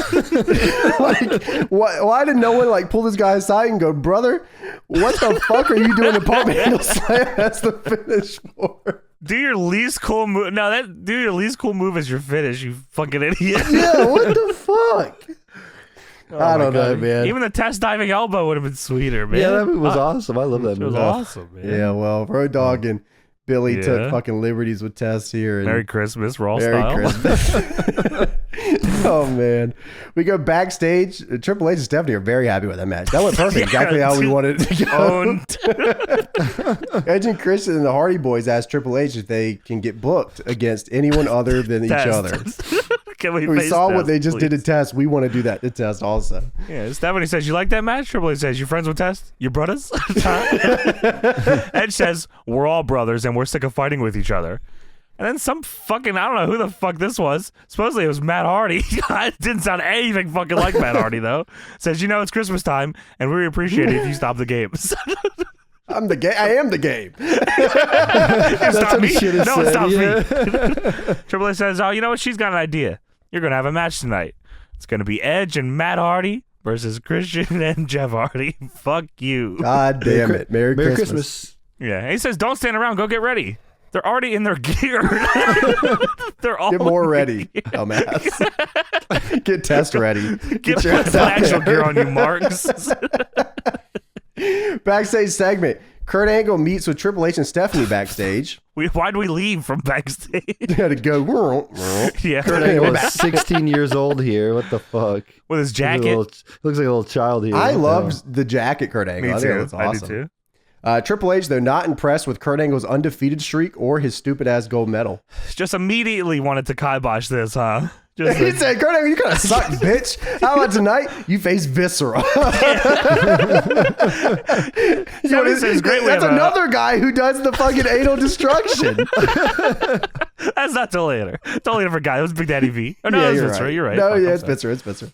why did no one like pull this guy aside and go, brother, what the fuck are you doing to pump handle slam? That's the finish for. Do your least cool move. No, do your least cool move as your finish, you fucking idiot. Yeah, what the fuck? I don't know, man. Even the test diving elbow would have been sweeter, man. Yeah, that move was awesome. I love that move. It was awesome, man. Yeah, well, Road Dogg and Billy took fucking liberties with Tess here. And Merry Christmas, Raw Merry style. Christmas. Oh, man. We go backstage. Triple H and Stephanie are very happy with that match. That went perfect. Exactly how we wanted it to go. Edge and Christian and the Hardy Boys asked Triple H if they can get booked against anyone other than each other. Can we saw Test, what they just please? did to Tess. We want to do that to Tess also. Yeah, Stephanie says, you like that match? Triple H says, you friends with Tess? You brothers? Edge says, we're all brothers and we're sick of fighting with each other. And then some fucking, I don't know who the fuck this was. Supposedly it was Matt Hardy. It didn't sound anything fucking like Matt Hardy, though. Says, you know, it's Christmas time and we appreciate it if you stop the games. I'm the game. I am the game. Stop me. No one stops me. Triple H says, oh, you know what? She's got an idea. You're going to have a match tonight. It's going to be Edge and Matt Hardy versus Christian and Jeff Hardy. Fuck you. God damn it. Merry Christmas. Yeah. And he says, don't stand around. Go get ready. They're already in their gear. They're all Get more ready, dumbass. Get Test ready. Get your actual gear on you, Marks. Backstage segment. Kurt Angle meets with Triple H and Stephanie backstage. Why'd we leave from backstage? You had to go. Yeah. Kurt Angle was 16 years old here. What the fuck? With his jacket. Looks like a little child here. I loved the jacket Kurt Angle. Me I think too. it was awesome. I do too. Triple H, though, not impressed with Kurt Angle's undefeated streak or his stupid-ass gold medal. Just immediately wanted to kibosh this, huh? He said, Kurt Angle, you kind of suck, bitch. How about tonight? You face Viscera. That's another guy who does the fucking anal destruction. That's not totally a different guy. It was Big Daddy V. Oh, no, yeah, it's Viscera. You're right. No, yeah, it's Viscera. It's Viscera.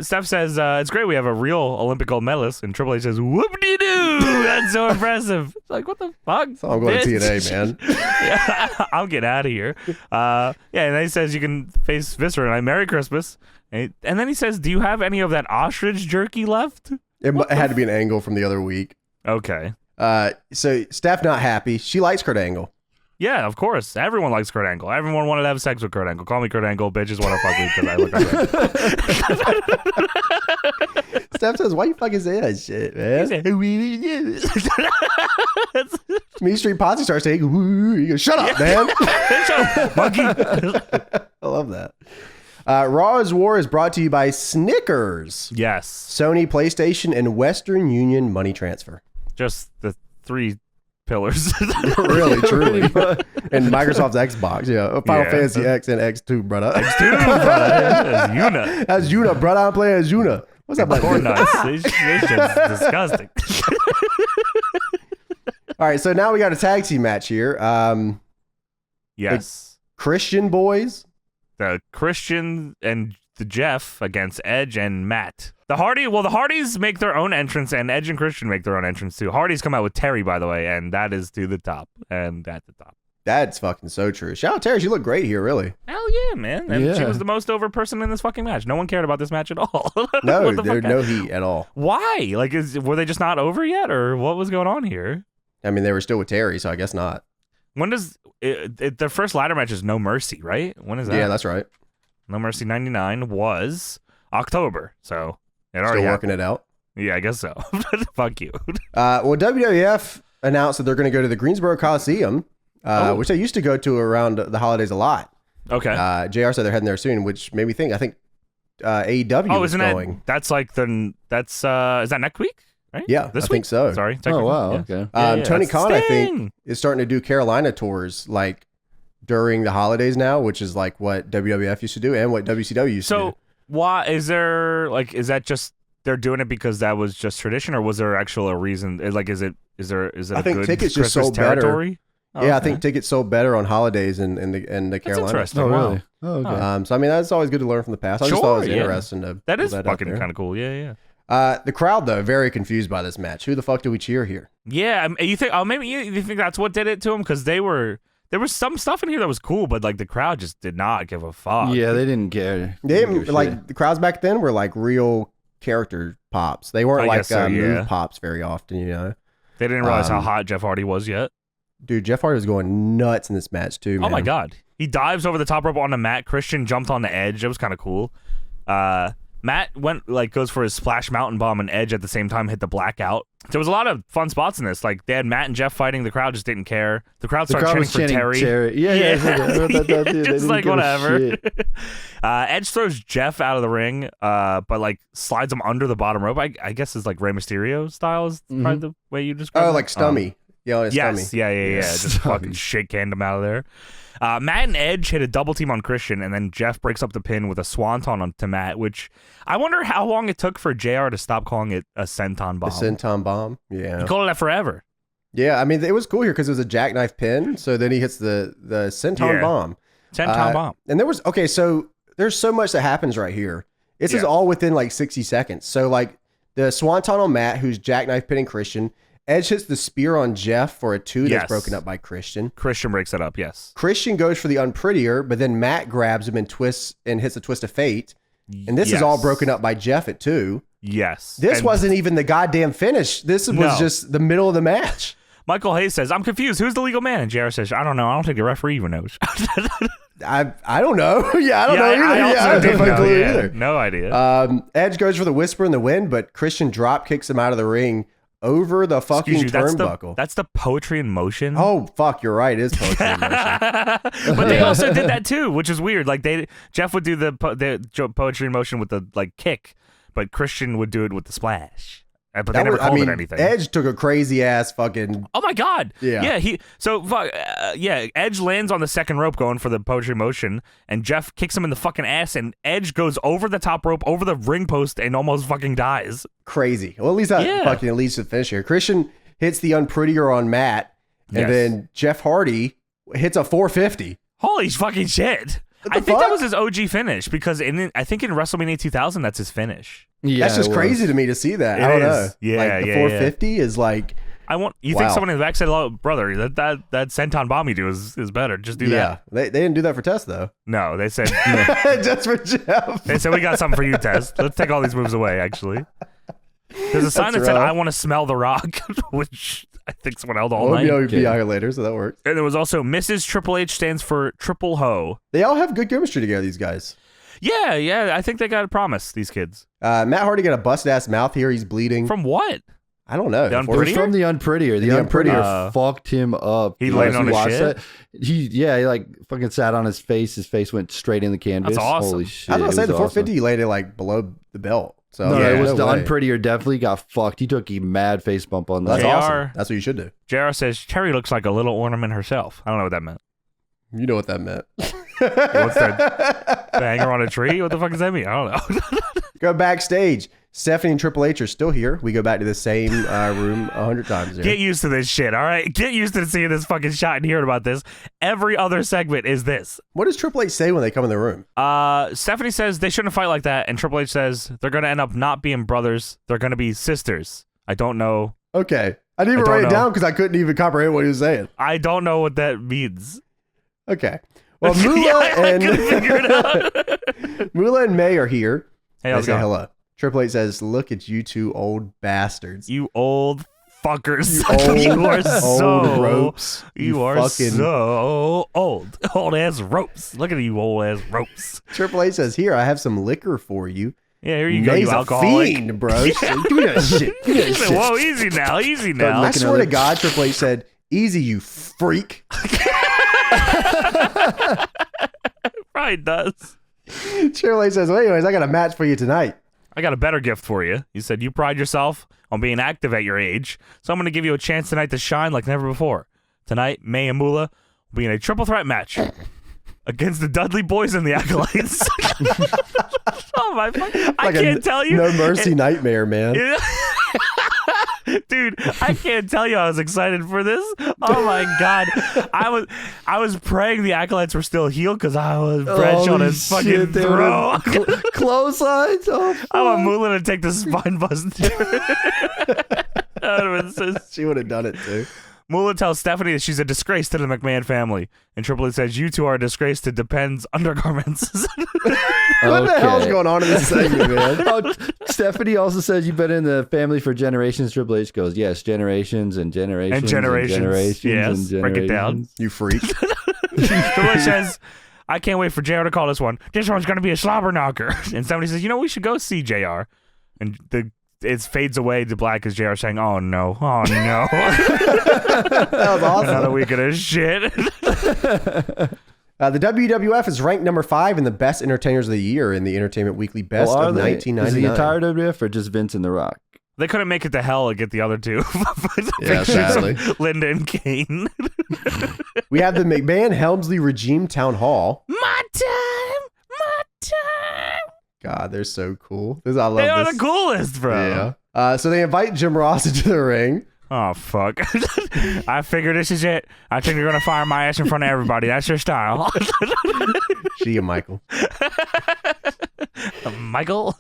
Steph says, it's great we have a real Olympic gold medalist. And Triple H says, whoop-de-doo. That's so impressive. It's like, what the fuck? So I'm going to TNA, man. Yeah, I'm getting out of here. And then he says you can face Viscera tonight. Merry Christmas. And then he says, do you have any of that ostrich jerky left? It had to be an angle from the other week. Okay. So Steph not happy. She likes Kurt Angle. Yeah, of course. Everyone likes Kurt Angle. Everyone wanted to have sex with Kurt Angle. Call me Kurt Angle. Bitches want to fuck me because I look like that. Steph says, why you fucking say that shit, man? Mean Street Posse starts saying, you go, shut up, man. Shut up, monkey. I love that. Raw's War is brought to you by Snickers. Yes. Sony, PlayStation, and Western Union money transfer. Just the three pillars. Really, truly. And Microsoft's Xbox, Final Fantasy X and X2, brother. X2, brother. As Yuna. As Yuna, brother. I'm playing as Yuna. What's up, corn nuts? It's just disgusting. All right, so now we got a tag team match here. Yes. The Christian boys. The Christian and the Jeff against Edge and Matt. The Hardys make their own entrance, and Edge and Christian make their own entrance too. Hardys come out with Terry, by the way, and that is to the top, and at the top. That's fucking so true. Shout out Terry, she looked great here, really. Hell yeah, man. And she was the most over person in this fucking match. No one cared about this match at all. No, there's no heat at all. Why? Like, were they just not over yet, or what was going on here? I mean, they were still with Terry, so I guess not. When does their first ladder match is No Mercy, right? When is that? Yeah, that's right. No Mercy 99 was October, so it already still working happened. it out. Yeah, I guess so. Fuck you. Well, WWF announced that they're going to go to the Greensboro Coliseum, which they used to go to around the holidays a lot. Okay. JR said they're heading there soon, which made me think. I think AEW is going. That's like is that next week? Right? Yeah, this I week? think so. Sorry. Oh wow. Yeah. Okay. Tony Khan, I think, is starting to do Carolina tours like during the holidays now, which is like what WWF used to do and what WCW used to do. So why is there is that just they're doing it because that was just tradition, or was there actual a reason? Like, is it I a think good tickets Christmas just sold territory? better. Yeah, I think tickets sold better on holidays in the Carolina. Interesting. Oh Wow. really? Oh okay. So I mean, that's always good to learn from the past. I just thought it was interesting to that pull is out fucking there. kind of cool. Yeah. The crowd though, very confused by this match. Who the fuck do we cheer here? Yeah, you think? Oh, maybe you think that's what did it to them, because there was some stuff in here that was cool, but like the crowd just did not give a fuck. Yeah, they didn't care. They didn't, like the crowds back then were like real character pops. They weren't like move pops very often, you know. They didn't realize how hot Jeff Hardy was yet. Dude, Jeff Hardy was going nuts in this match too, man. Oh my god. He dives over the top rope onto Matt. Christian jumped on the Edge. It was kind of cool. Matt goes for his splash mountain bomb, and Edge at the same time hit the blackout. There was a lot of fun spots in this. Like, they had Matt and Jeff fighting. The crowd just didn't care. The crowd started chanting for Terry. Yeah. Just like, whatever. Edge throws Jeff out of the ring, but like slides him under the bottom rope. I guess is like Rey Mysterio style is probably the way you describe it. Oh, like Stummy. Yes, Stummy. Yeah. Just fucking shake hand him out of there. Matt and Edge hit a double team on Christian, and then Jeff breaks up the pin with a swanton to Matt, which I wonder how long it took for JR to stop calling it a senton bomb. A senton bomb, yeah. He called it that forever. Yeah, I mean, it was cool here because it was a jackknife pin, so then he hits the senton bomb. Senton bomb. And so there's so much that happens right here. This is all within like 60 seconds. So like the swanton on Matt, who's jackknife pinning Christian. Edge hits the spear on Jeff for a 2 that's broken up by Christian. Christian breaks it up, yes. Christian goes for the unprettier, but then Matt grabs him and twists and hits a twist of fate. And this is all broken up by Jeff at 2. Yes. This wasn't even the goddamn finish. This was just the middle of the match. Michael Hayes says, I'm confused. Who's the legal man? And JR says, I don't know. I don't think the referee even knows. I don't know. I don't know either. I also don't have a clue either. No idea. Edge goes for the whisper in the wind, but Christian drop kicks him out of the ring over the fucking turnbuckle. That's the poetry in motion. Oh fuck, you're right. It is poetry in motion. But they also did that too, which is weird. Like Jeff would do the poetry in motion with the like kick, but Christian would do it with the splash. But they never called it anything. Edge took a crazy ass fucking. Oh my god! Yeah. Edge lands on the second rope going for the poetry motion, and Jeff kicks him in the fucking ass, and Edge goes over the top rope, over the ring post, and almost fucking dies. Crazy. Well, at least that fucking leads to the finish here. Christian hits the unprettier on Matt, and then Jeff Hardy hits a 450. Holy fucking shit! I think that was his OG finish because I think in WrestleMania 2000 that's his finish. Yeah, that's just crazy to me to see that. I don't know. Yeah, like the 450 is like. Think someone in the back said, "Oh, brother, that senton bomb you do is better. Just do that." Yeah, they didn't do that for Test though. No, they said just for Jeff. They said we got something for you, Test. Let's take all these moves away. Actually, there's a sign that said, "I want to smell the Rock," which I think someone held all night. We'll be out here later, so that works. And there was also Mrs. Triple H stands for Triple Ho. They all have good chemistry together. These guys. Yeah. I think they got a promise. These kids. Matt Hardy got a busted ass mouth here. He's bleeding from what? I don't know. It was from the unprettier. The unprettier fucked him up. He laid on his shit? He like fucking sat on his face. His face went straight in the canvas. That's awesome. Holy shit. I was going to say the 450 he laid it like below the belt. So no, it was no the way. unprettier. Definitely got fucked. He took a mad face bump on that. That's JR awesome. That's what you should do. JR says Cherry looks like a little ornament herself. I don't know what that meant. You know what that meant. What's that? The hanger on a tree? What the fuck does that mean? I don't know. Go backstage. Stephanie and Triple H are still here. We go back to the same room 100 times. Here. Get used to this shit, all right? Get used to seeing this fucking shot and hearing about this. Every other segment is this. What does Triple H say when they come in the room? Stephanie says they shouldn't fight like that, and Triple H says they're going to end up not being brothers. They're going to be sisters. I don't know. Okay. I didn't even write it down because I couldn't even comprehend what he was saying. I don't know what that means. Okay. Well, Moolah I couldn't figure it out. Moolah and May are here. Hey, how's it going? Hello. Triple H says, "Look at you two old bastards. You old fuckers. You are so old ropes. You are fucking so old. Old ass ropes. Look at you old ass ropes. Triple H says, "Here, I have some liquor for you." Yeah, here you go, May's you a alcoholic. fiend, bro. Give me that shit. Give me that shit. Whoa, easy now. Easy now. I swear to God, Triple H said, "Easy, you freak." Probably does. Triple H says, "Well, anyways, I got a match for you tonight." I got a better gift for you. You said you pride yourself on being active at your age, so I'm going to give you a chance tonight to shine like never before. Tonight, May and Moolah will be in a triple threat match against the Dudley Boyz and the Acolytes. Oh my fuck. I can't tell you. No Mercy nightmare, man. Dude, I can't tell you I was excited for this. Oh my God. I was praying the Acolytes were still healed because I was fresh on his fucking throat. Clotheslines? Oh, I want Moolah to take the spine buster. She would have done it too. Moolah tells Stephanie that she's a disgrace to the McMahon family. And Triple H says, you two are a disgrace to Depends undergarments. What the hell's going on in this segment, man? Stephanie also says you've been in the family for generations. Triple H goes, yes, generations and generations. And generations. And generations yes, and generations. break it down. You freak. Triple H says, I can't wait for JR to call this one. This one's going to be a slobber knocker. And somebody says, we should go see JR. And it fades away to black as JR saying, oh no. That was awesome. Another week of this shit. The WWF is ranked number 5 in the best entertainers of the year in the Entertainment Weekly Best of 1999. Is the entire WWF or just Vince and The Rock? They couldn't make it to hell and get the other two. Yeah, sadly. Linda and Kane. We have the McMahon-Helmsley Regime Town Hall. My time. God, they're so cool. I love They are this. the coolest, bro. Yeah. So they invite Jim Ross into the ring. Oh, fuck. I figure this is it. I think you're going to fire my ass in front of everybody. That's your style. She and Michael. Michael?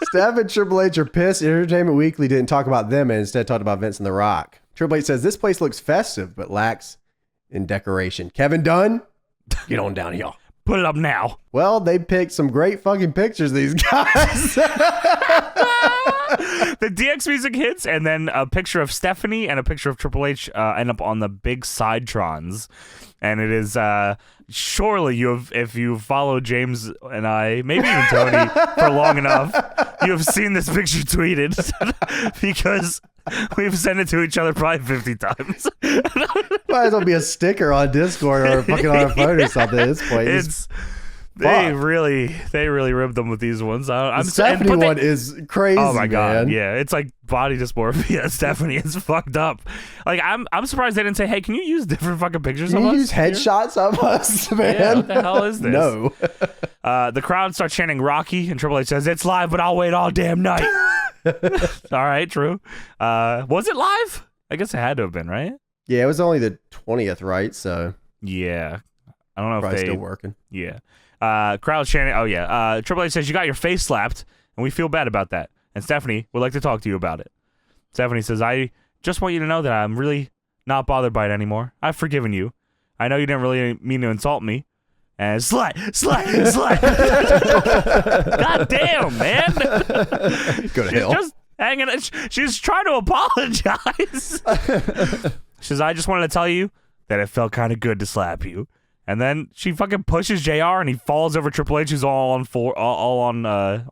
Steph and Triple H are pissed. Entertainment Weekly didn't talk about them and instead talked about Vince and The Rock. Triple H says, this place looks festive, but lacks in decoration. Kevin Dunn, get on down here. Put it up now. Well, they picked some great fucking pictures, these guys. The DX music hits, and then a picture of Stephanie and a picture of Triple H end up on the big Sidetrons. And it is, surely if you follow James and I, maybe even Tony, for long enough, you have seen this picture tweeted because we've sent it to each other probably 50 times. Might as well be a sticker on Discord or fucking on a phone or something at this point. They really ribbed them with these ones. The Stephanie one is crazy. Oh my God, man. yeah, it's like body dysmorphia. Stephanie is fucked up. Like I'm surprised they didn't say, hey, can you use different fucking pictures Can of you us? use headshots of us, man? Yeah, what the hell is this? No. The crowd starts chanting Rocky, and Triple H says, it's live, but I'll wait all damn night. All right, true. Was it live? I guess it had to have been, right? Yeah, it was only the 20th, right? So yeah, I don't know probably if they still working. Yeah. Crowd chanting. Oh yeah. Triple H says you got your face slapped, and we feel bad about that. And Stephanie would like to talk to you about it. Stephanie says, I just want you to know that I'm really not bothered by it anymore. I've forgiven you. I know you didn't really mean to insult me. And slap. God damn, man. Go to hell. Just hanging. She's trying to apologize. She says, I just wanted to tell you that it felt kind of good to slap you. And then she fucking pushes JR and he falls over Triple H, who's all on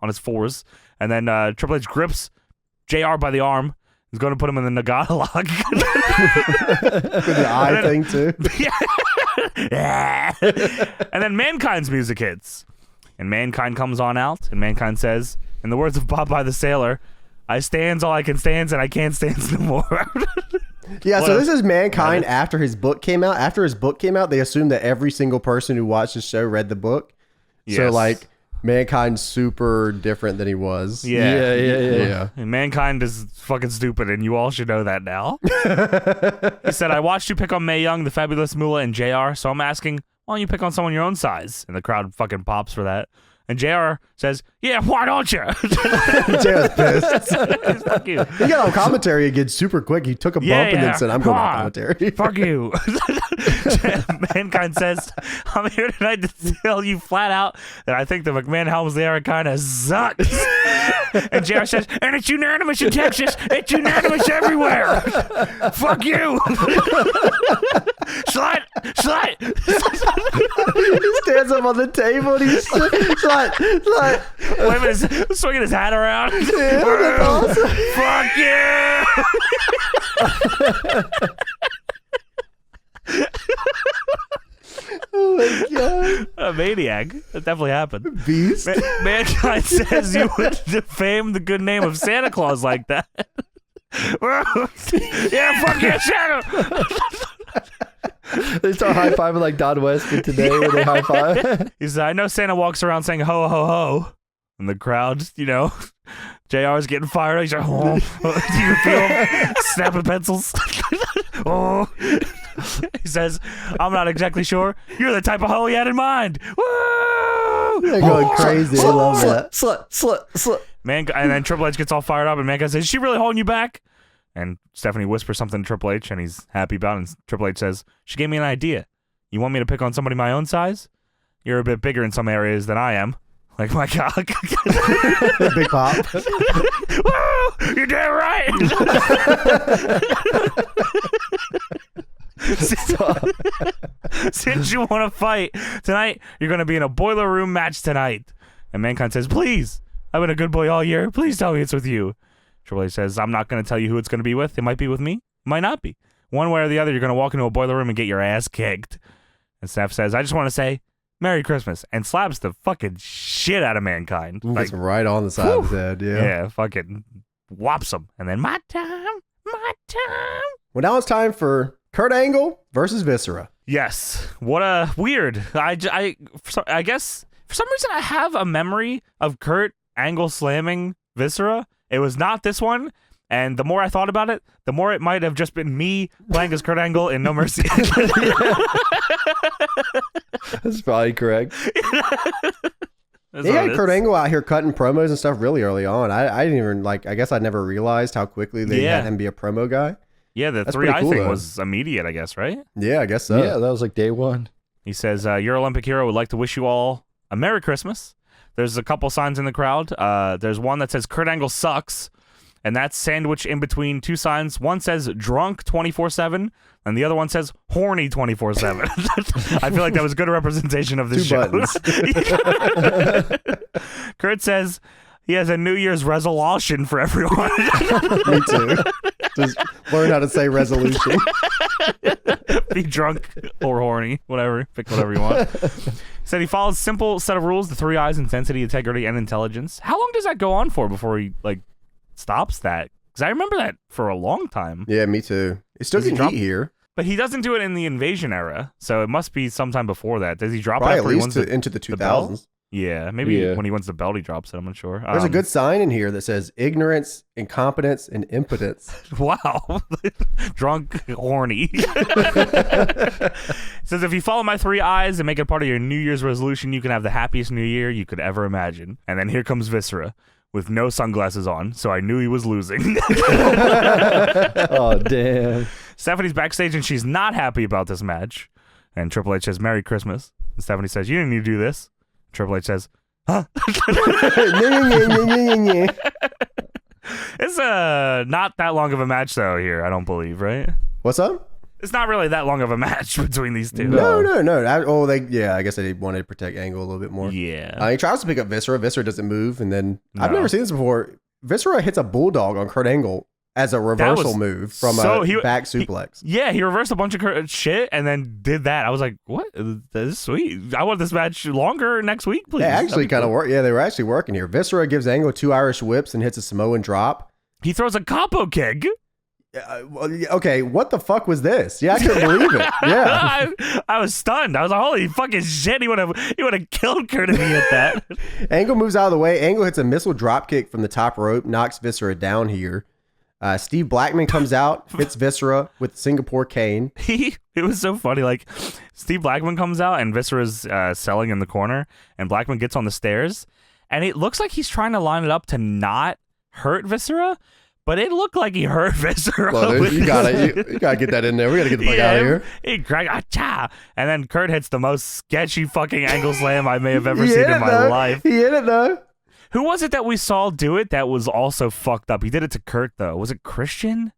his fours. And then Triple H grips JR by the arm. He's going to put him in the Nagata lock. With the eye thing too. And then Mankind's music hits. And Mankind comes on out, and Mankind says, In the words of Popeye the Sailor, I stands all I can stands and I can't stands no more. Yeah, so this is Mankind after his book came out. After his book came out, they assumed that every single person who watched the show read the book. Yes. So, like, Mankind's super different than he was. Yeah. And Mankind is fucking stupid, and you all should know that now. He said, I watched you pick on Mae Young, the Fabulous Moolah, and JR, so I'm asking, why don't you pick on someone your own size? And the crowd fucking pops for that. And JR says, yeah, why don't you? JR's pissed. Fuck you. He got on commentary again super quick. He took a bump and then said, I'm going on commentary. Fuck you. Mankind says, I'm here tonight to tell you flat out that I think the McMahon-Helmsley era kind of sucks. And JR says, and it's unanimous in Texas. It's unanimous everywhere. Fuck you. Slut. He stands up on the table and he's slut. Wait a minute, he's swinging his hat around. Yeah, that's awesome. Fuck you. Oh my god. A maniac. That definitely happened. Beast. Mankind says you would defame the good name of Santa Claus like that. Yeah, fuck yeah, Santa. They start high-fiving like Don Westman today when they high-five. He said, I know Santa walks around saying ho, ho, ho. And the crowd, JR's getting fired. He's like, oh. You can feel him snapping pencils. Oh. He says, I'm not exactly sure. You're the type of hoe he had in mind. Woo! They're going crazy. I love that. Slut. And then Triple H gets all fired up, and Mankind says, is she really holding you back? And Stephanie whispers something to Triple H, and he's happy about it. And Triple H says, she gave me an idea. You want me to pick on somebody my own size? You're a bit bigger in some areas than I am. Like my cock. Big pop. Woo! You're damn right. Since you want to fight tonight, you're going to be in a boiler room match tonight. And Mankind says, please, I've been a good boy all year. Please tell me it's with you. Triple H says, I'm not going to tell you who it's going to be with. It might be with me. It might not be. One way or the other, you're going to walk into a boiler room and get your ass kicked. And Steph says, I just want to say, Merry Christmas, and slaps the fucking shit out of Mankind. Like, right on the side of his head, yeah. Yeah, fucking whops him. And then, my time. Well, now it's time for Kurt Angle versus Viscera. Yes. What a weird. I guess, for some reason, I have a memory of Kurt Angle slamming Viscera. It was not this one. And the more I thought about it, the more it might have just been me playing as Kurt Angle in No Mercy. That's probably correct. They had Kurt Angle out here cutting promos and stuff really early on. I didn't even I guess I never realized how quickly they had him be a promo guy. Yeah, the 3-eye thing was immediate, I guess, right? Yeah, I guess so. Yeah, that was like day one. He says, your Olympic hero would like to wish you all a Merry Christmas. There's a couple signs in the crowd. There's one that says Kurt Angle sucks. And that's sandwiched in between two signs. One says drunk 24/7, and the other one says horny 24/7. I feel like that was good representation of this show. Kurt says he has a New Year's resolution for everyone. Me too. Just learn how to say resolution. Be drunk or horny, whatever. Pick whatever you want. He said he follows a simple set of rules: the 3 eyes, intensity, integrity, and intelligence. How long does that go on for before he stops that? Because I remember that for a long time. Yeah, me too. It's still getting heat here. But he doesn't do it in the Invasion era, so it must be sometime before that. Does he drop Probably it after at least he wins into the 2000s? The yeah, maybe when he wins the belt, he drops it. I'm not sure. There's a good sign in here that says ignorance, incompetence, and impotence. Wow. Drunk, horny. It says, if you follow my 3 eyes and make it part of your New Year's resolution, you can have the happiest New Year you could ever imagine. And then here comes Viscera with no sunglasses on, so I knew he was losing. Oh, damn. Stephanie's backstage, and she's not happy about this match. And Triple H says, Merry Christmas. And Stephanie says, you didn't need to do this. Triple H says, huh? It's not that long of a match, though, here, I don't believe, right? What's up? It's not really that long of a match between these two. No. I guess they wanted to protect Angle a little bit more. Yeah. He tries to pick up Viscera. Viscera doesn't move, and then I've never seen this before. Viscera hits a bulldog on Kurt Angle as a reversal move from a back suplex. He reversed a bunch of shit and then did that. I was like, what? That is sweet. I want this match longer next week, please. They actually kind of work. Yeah, they were actually working here. Viscera gives Angle 2 Irish whips and hits a Samoan drop. He throws a capo kick. Okay, what the fuck was this? Yeah, I couldn't believe it. Yeah, I was stunned. I was like, holy fucking shit! He would have killed Kurt if he hit that. Angle moves out of the way. Angle hits a missile drop kick from the top rope, knocks Viscera down here. Steve Blackman comes out, hits Viscera with Singapore cane. It was so funny. Like, Steve Blackman comes out and Viscera's selling in the corner, and Blackman gets on the stairs, and it looks like he's trying to line it up to not hurt Viscera. But it looked like he hurt Viscera. Well, dude, you gotta get that in there. We gotta get the fuck out of here. He cracked, and then Kurt hits the most sketchy fucking angle slam I may have ever seen in my life. He hit it though. Who was it that we saw do it that was also fucked up? He did it to Kurt though. Was it Christian?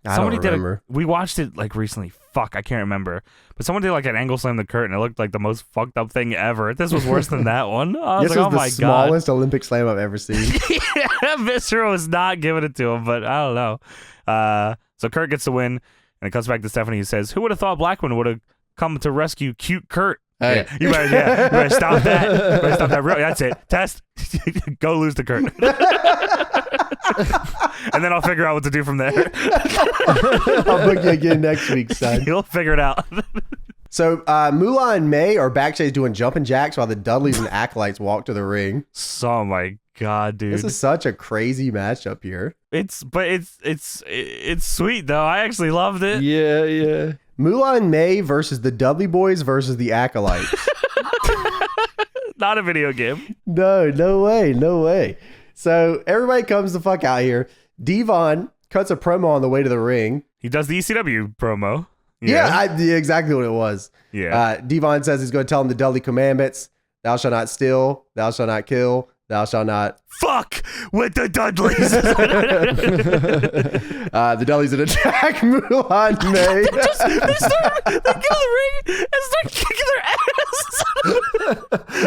I don't remember. We watched it like recently. Fuck, I can't remember. But someone did like an angle slam to Kurt, and it looked like the most fucked up thing ever. This was worse than that one. I was this like, was the smallest Olympic slam I've ever seen. Yeah, Viscera was not giving it to him, but I don't know. So Kurt gets the win, and it comes back to Stephanie, who says, "Who would have thought Blackman would have come to rescue cute Kurt?" Hey. Yeah, you better stop that. You better stop that. That's it. Test. Go lose to Kurt. And then I'll figure out what to do from there. I'll book you again next week, son. You'll figure it out. So Moolah and May are backstage doing jumping jacks while the Dudleys and Acolytes walk to the ring. Oh my god, dude! This is such a crazy matchup here. It's sweet though. I actually loved it. Yeah. Moolah and May versus the Dudley Boyz versus the Acolytes. Not a video game. No way. So everybody comes the fuck out here. Devon cuts a promo on the way to the ring. He does the ECW promo. Yeah, exactly what it was. Yeah. Devon says he's going to tell him the Dudley commandments. Thou shalt not steal. Thou shalt not kill. Thou shalt not fuck with the Dudleys. The Dudleys would attack Moolah and May. They get in the ring and start kicking their ass.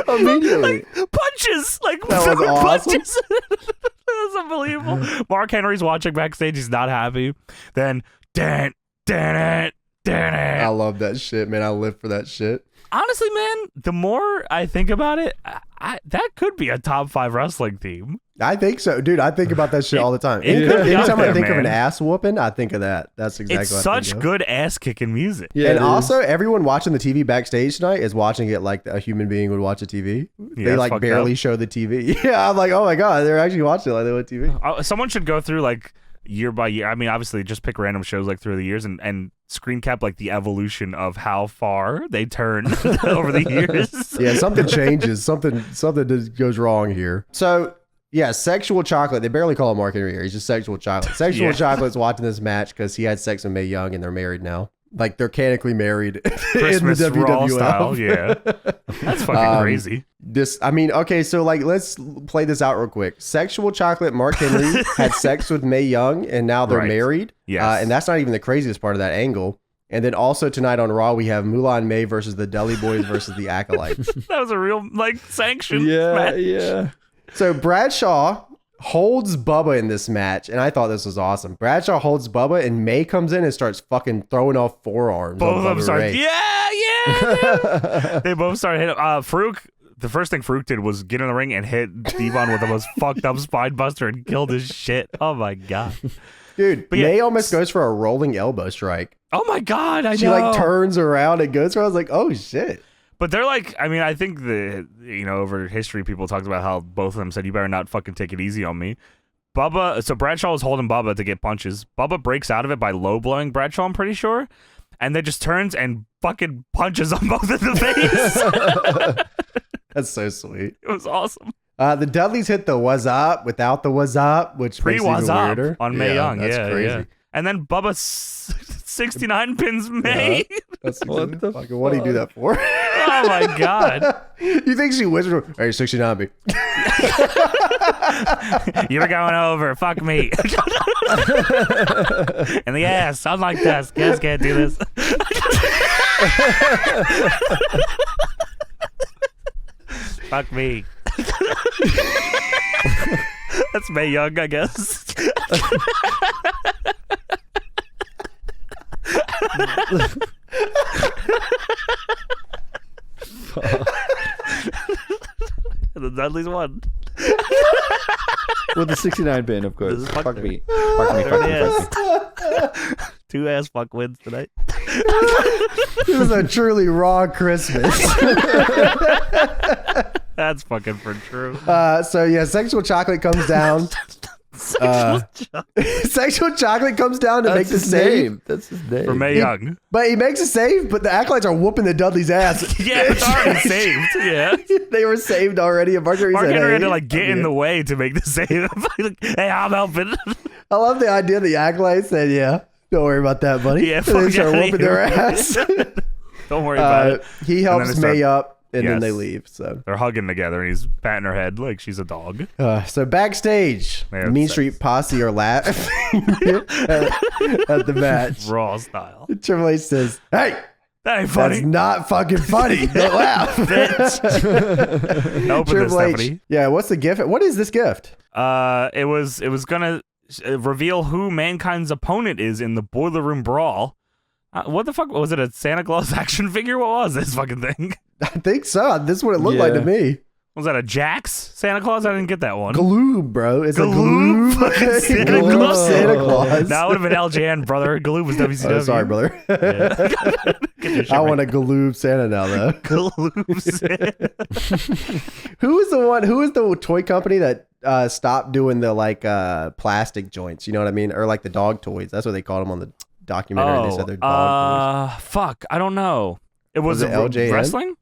Immediately. Like, punches. Like, that was awesome. Punches. That was unbelievable. Mark Henry's watching backstage. He's not happy. Then, damn it. I love that shit, man. I live for that shit. Honestly, man, the more I think about it, that could be a top 5 wrestling theme. I think so, dude. I think about that shit all the time. Anytime I think of an ass whooping, I think of that. That's exactly it's what I think such of. good ass kicking music. Yeah, and also, everyone watching the TV backstage tonight is watching it like a human being would watch a TV. Yeah, they like barely show the TV. Yeah, I'm like, oh my god, they're actually watching it like they would TV. Someone should go through like year by year. I mean, obviously, just pick random shows like through the years and screen cap like the evolution of how far they turn over the years. Yeah, something changes. Something goes wrong here. So yeah, Sexual Chocolate. They barely call him Mark Henry here. He's just Sexual Chocolate. Sexual Chocolate's watching this match because he had sex with Mae Young and they're married now. Like they're canonically married Christmas in the WWF Raw style. Yeah, that's fucking crazy. Okay, so like let's play this out real quick. Sexual Chocolate, Mark Henry had sex with Mae Young and now they're married. Yes. And that's not even the craziest part of that angle. And then also tonight on Raw, we have Moolah and May versus the Dudley Boyz versus the Acolytes. That was a real like sanctioned match. Yeah. So Bradshaw holds Bubba in this match, and I thought this was awesome. Bradshaw holds Bubba, and May comes in and starts fucking throwing off forearms. Both of them start, yeah. They both started hitting. Farouk, the first thing Farouk did was get in the ring and hit Devon with the most fucked up spine buster and killed his shit. Oh my god, dude! But May almost goes for a rolling elbow strike. Oh my god, she like turns around and goes for it. I was like, oh shit. But they're like, I mean, I think over history, people talked about how both of them said, you better not fucking take it easy on me. So Bradshaw was holding Bubba to get punches. Bubba breaks out of it by low blowing Bradshaw, I'm pretty sure. And then just turns and fucking punches them both in the face. That's so sweet. It was awesome. The Dudleys hit the was up without the was up, which makes it even weirder. On Mae Young. That's crazy. Yeah. And then Bubba 69 pins May. That's what the fuck? What do you do that for? Oh my god! You think she whispered, "Hey, 69 B"? You're going over. Fuck me. In the ass. Unlike this. Guys can't do this. Fuck me. That's Mae Young, I guess. The Dudleys won. With the 69 pin, of course. Fuck me. Two ass fuck wins tonight. It was a truly raw Christmas. That's fucking for true. So yeah, Sexual Chocolate comes down. Sexual Chocolate comes down to make the save. That's his name. For Mae Young. But he makes a save, but the Acolytes are whooping the Dudleys' ass. Yeah, it's already saved. Yeah. They were saved already. And Mark Henry had to like get in the way to make the save. Like, hey, I'm helping. I love the idea the Acolytes said, yeah, don't worry about that, buddy. Yeah, and they start whooping their ass. Don't worry about it. He helps Mae up, and then they leave. So they're hugging together, and he's patting her head like she's a dog. So backstage, Mean Street Posse are laughing at the match. Raw style. Triple H says, hey, that ain't funny. That's not fucking funny. Don't laugh. Open this, Stephanie. Yeah, what's the gift? What is this gift? It was gonna reveal who Mankind's opponent is in the Boiler Room Brawl. What the fuck? Was it a Santa Claus action figure? What was this fucking thing? I think so. This is what it looked like to me. Was that a Jax Santa Claus? I didn't get that one. Gloob, bro. It's Gloob? a Gloob Santa Claus. Santa Claus. That would have been LJN, brother. Gloob was WCW. Oh, sorry, brother. Yeah. I want a Gloob Santa now, though. Gloob Santa. Who is the toy company that stopped doing the like plastic joints? You know what I mean? Or like the dog toys. That's what they called them on the documentary. They said they're dog toys. Fuck. I don't know. Was it LJN? Wrestling?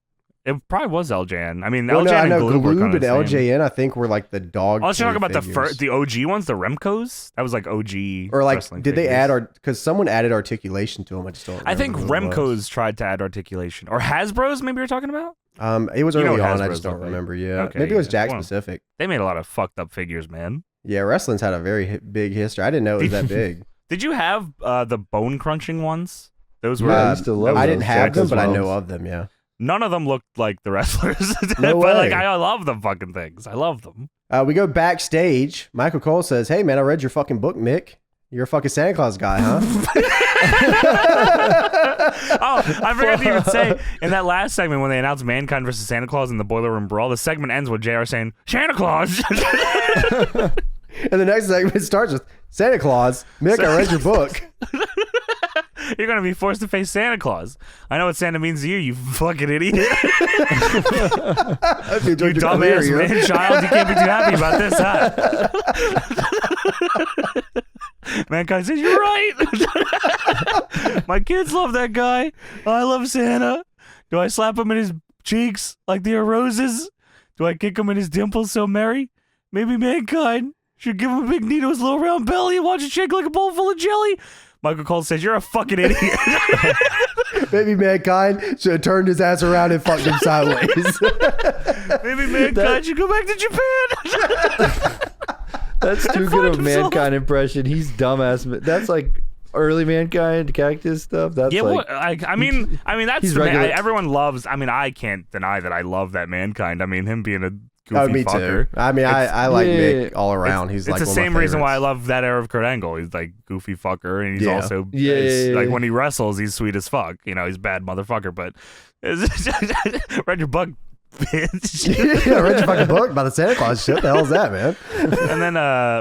It probably was LJN. I mean, well, LJN I know and Gloob and LJN, I think, were like the dog. I was talking about figures. the OG ones, the Remcos. That was like OG. Or like, wrestling did figures. they add because someone added articulation to them? I just don't. I think Remcos tried to add articulation, or Hasbro's. Maybe you're talking about. It was early on. I Hasbro's just don't remember. Yeah, okay, maybe it was Jack specific. They made a lot of fucked up figures, man. Yeah, wrestling's had a very big history. I didn't know it was that big. Did you have the bone crunching ones? Those were. I used to love I those. didn't have them, but I Jack's know of them. Yeah. None of them looked like the wrestlers. No but way. like I love them fucking things. I love them. We go backstage. Michael Cole says, "Hey man, I read your fucking book, Mick. You're a fucking Santa Claus guy, huh?" Oh, I forgot to even say in that last segment when they announced Mankind versus Santa Claus in the Boiler Room Brawl, the segment ends with JR saying Santa Claus. And the next segment starts with Santa Claus. Mick, I read your book. You're going to be forced to face Santa Claus. I know what Santa means to you, you fucking idiot. You dumbass man child. You can't be too happy about this, huh? Mankind says, you're right. My kids love that guy. I love Santa. Do I slap him in his cheeks like they are roses? Do I kick him in his dimples so merry? Maybe Mankind should give him a big knee to his little round belly and watch it shake like a bowl full of jelly. Michael Cole says, you're a fucking idiot. Maybe Mankind should have turned his ass around and fucked him sideways. Maybe Mankind should go back to Japan. That's too good of a Mankind impression. He's dumbass. That's like early Mankind cactus stuff. That's yeah, like, well, I mean that's everyone loves. I mean, I can't deny that I love that Mankind. I mean, him being a goofy me fucker. Too. I mean, I like Mick all around. He's like it's the same reason why I love that era of Kurt Angle. He's like goofy fucker, and he's also like when he wrestles, he's sweet as fuck. You know, he's bad motherfucker. But read your book, bitch. Yeah, read your fucking book about the Santa Claus shit. The hell is that, man? And then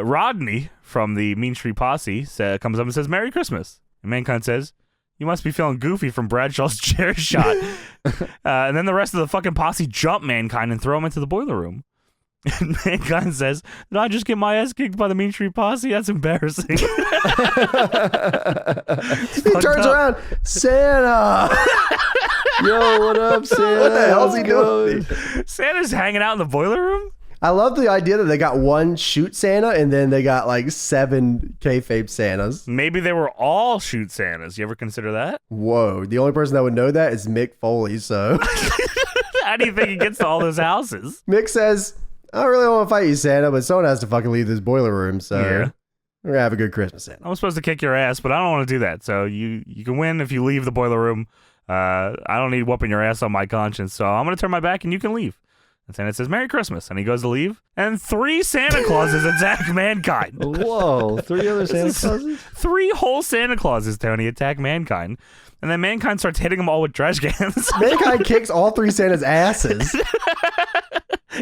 Rodney from the Mean Street Posse comes up and says, "Merry Christmas." And Mankind says, "You must be feeling goofy from Bradshaw's chair shot." And then the rest of the fucking posse jump Mankind and throw him into the boiler room. And Mankind says, "Did I just get my ass kicked by the Mean Street Posse? That's embarrassing." He turns around, Santa. Yo, what up, Santa? What the hell's he doing? Santa's hanging out in the boiler room? I love the idea that they got one shoot Santa and then they got like 7 kayfabe Santas. Maybe they were all shoot Santas. You ever consider that? Whoa. The only person that would know that is Mick Foley, so. How do you think he gets to all those houses? Mick says, "I really don't want to fight you, Santa, but someone has to fucking leave this boiler room, so we're going to have a good Christmas, Santa." I'm supposed to kick your ass, but I don't want to do that. So you can win if you leave the boiler room. I don't need whooping your ass on my conscience, so I'm going to turn my back and you can leave. And Santa says, Merry Christmas. And he goes to leave. And 3 Santa Clauses attack Mankind. Whoa, 3 other Santa Clauses? 3 whole Santa Clauses, Tony, attack Mankind. And then Mankind starts hitting them all with trash cans. Mankind kicks all 3 Santa's asses.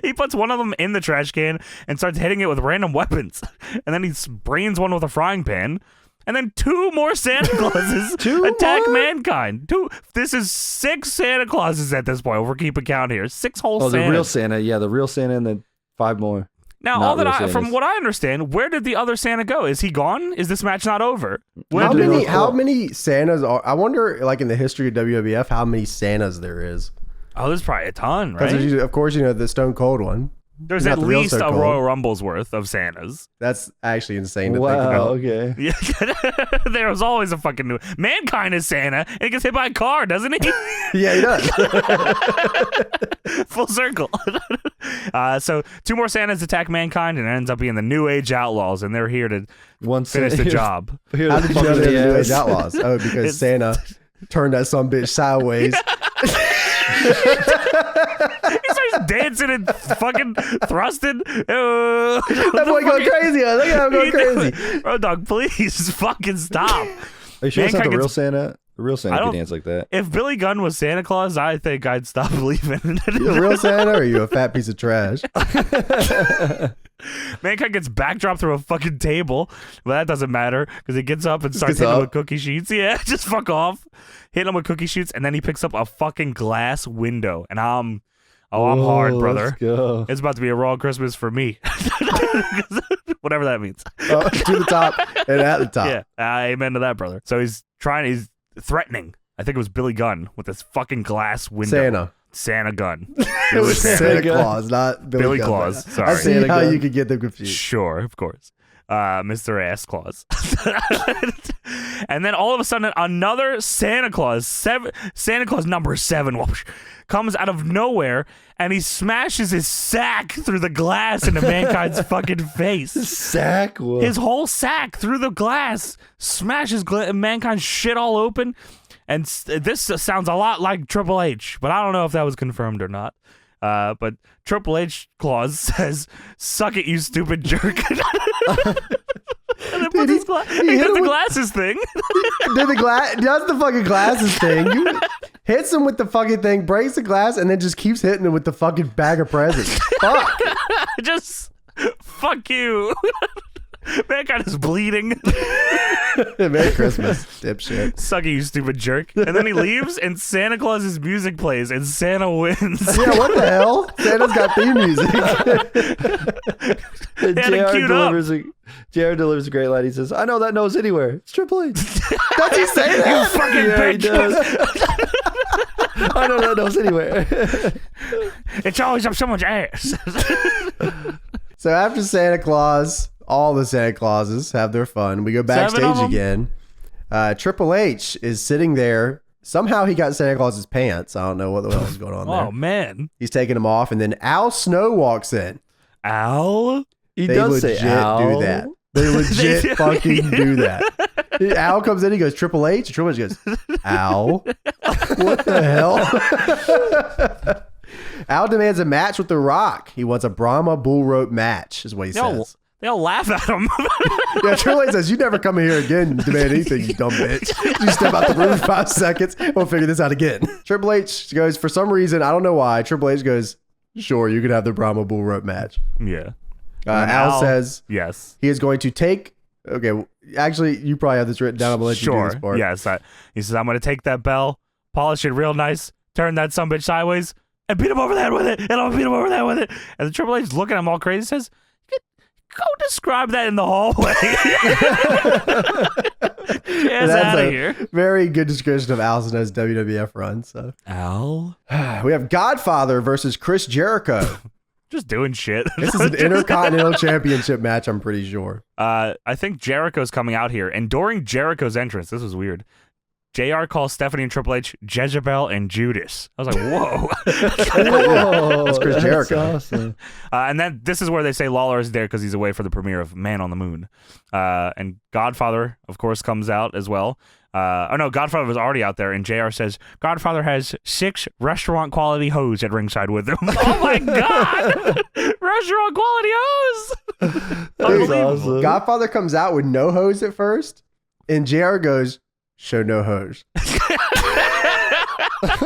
He puts one of them in the trash can and starts hitting it with random weapons. And then he brains one with a frying pan. And then 2 more Santa Clauses attack Mankind. This is 6 Santa Clauses at this point. We're keeping count here. 6 whole Santas. The real Santa. Yeah, the real Santa and then 5 more. Now, from what I understand, where did the other Santa go? Is he gone? Is this match not over? How many Santas are? I wonder, like in the history of WWF, how many Santas there is. Oh, there's probably a ton, right? Because of course, the Stone Cold one. There's at least a Royal Rumble's worth of Santas. That's actually insane to think about. Okay. Yeah. There was always a fucking new... Mankind is Santa, and he gets hit by a car, doesn't he? Yeah, he does. Full circle. So 2 more Santas attack Mankind, and it ends up being the New Age Outlaws, and they're here to finish the job. How did you know they're the New Age Outlaws? Oh, because Santa turned that sumbitch sideways. He starts dancing and fucking thrusting. That boy going crazy. Look at him going crazy. Road Dogg, please fucking stop. Are you sure it's not the real Santa? The real Santa can dance like that. If Billy Gunn was Santa Claus, I think I'd stop believing. You a real Santa, or are you a fat piece of trash? Mankind gets backdropped through a fucking table, but that doesn't matter because he gets up and starts hitting him with cookie sheets. Yeah, just fuck off. Hit him with cookie sheets, and then he picks up a fucking glass window, and I'm hard, brother. Let's go. It's about to be a Raw Christmas for me. Whatever that means. To the top and at the top. Yeah, amen to that, brother. So he's threatening. I think it was Billy Gunn with this fucking glass window. Santa Gunn. It was Santa Claus, not Billy Claus. Sorry. I see how you could get them confused. Sure, of course. Mr. Ass Claus. And then all of a sudden, another Santa Claus, Santa Claus number 7, whoosh, comes out of nowhere, and he smashes his sack through the glass into Mankind's fucking face. Sack? What? His whole sack through the glass, smashes Mankind's shit all open. And this sounds a lot like Triple H, but I don't know if that was confirmed or not. But Triple H Claus says, "Suck it, you stupid jerk." And then puts he does the glasses thing. Does the fucking glasses thing. Hits him with the fucking thing, breaks the glass, and then just keeps hitting him with the fucking bag of presents. Fuck. Just fuck you. Mankind is bleeding. Merry Christmas, dipshit. Suck it, you stupid jerk. And then he leaves, and Santa Claus's music plays, and Santa wins. Yeah, what the hell? Santa's got theme music. JR delivers a great line. He says, "I know that nose anywhere. It's Triple H." Does he say that? You fucking bitch. He does. I know that nose anywhere. It's always up someone's ass. So after Santa Claus, all the Santa Clauses have their fun. We go backstage again. Triple H is sitting there. Somehow he got Santa Claus's pants. I don't know what the hell is going on there. Oh, man. He's taking them off, and then Al Snow walks in. Al? He does say Al. Do that. They legit fucking do that. Al comes in, he goes, Triple H? Triple H goes, Al? What the hell? Al demands a match with The Rock. He wants a Brahma bull rope match, is what he says. They all laugh at him. Yeah, Triple H says, "You never come in here again and demand anything, you dumb bitch. You step out the room for 5 seconds, we'll figure this out again." Triple H goes, for some reason, I don't know why, Triple H goes, "Sure, you can have the Brahma bull rope match." Yeah. Al says, yes, he is going to take, okay, actually, you probably have this written down. I'm going to let you do this part. Yes. He says, "I'm going to take that bell, polish it real nice, turn that sumbitch sideways, and beat him over the head with it, and I'll beat him over the head with it." And the Triple H looking at him all crazy, says, "Go describe that in the hallway." Get out of here. Very good description of Al Snow's WWF run. So Al? We have Godfather versus Chris Jericho. Just doing shit. This is an Intercontinental Championship match, I'm pretty sure. I think Jericho's coming out here, and during Jericho's entrance, this was weird. JR calls Stephanie and Triple H Jezebel and Judas. I was like, whoa. Whoa, That's Chris Jericho. Awesome. And then this is where they say Lawler is there because he's away for the premiere of Man on the Moon. And Godfather, of course, comes out as well. Godfather was already out there, and JR says Godfather has 6 restaurant-quality hoes at ringside with him. Oh, my God! Restaurant-quality hoes! Awesome. Godfather comes out with no hose at first, and JR goes, show no hose. But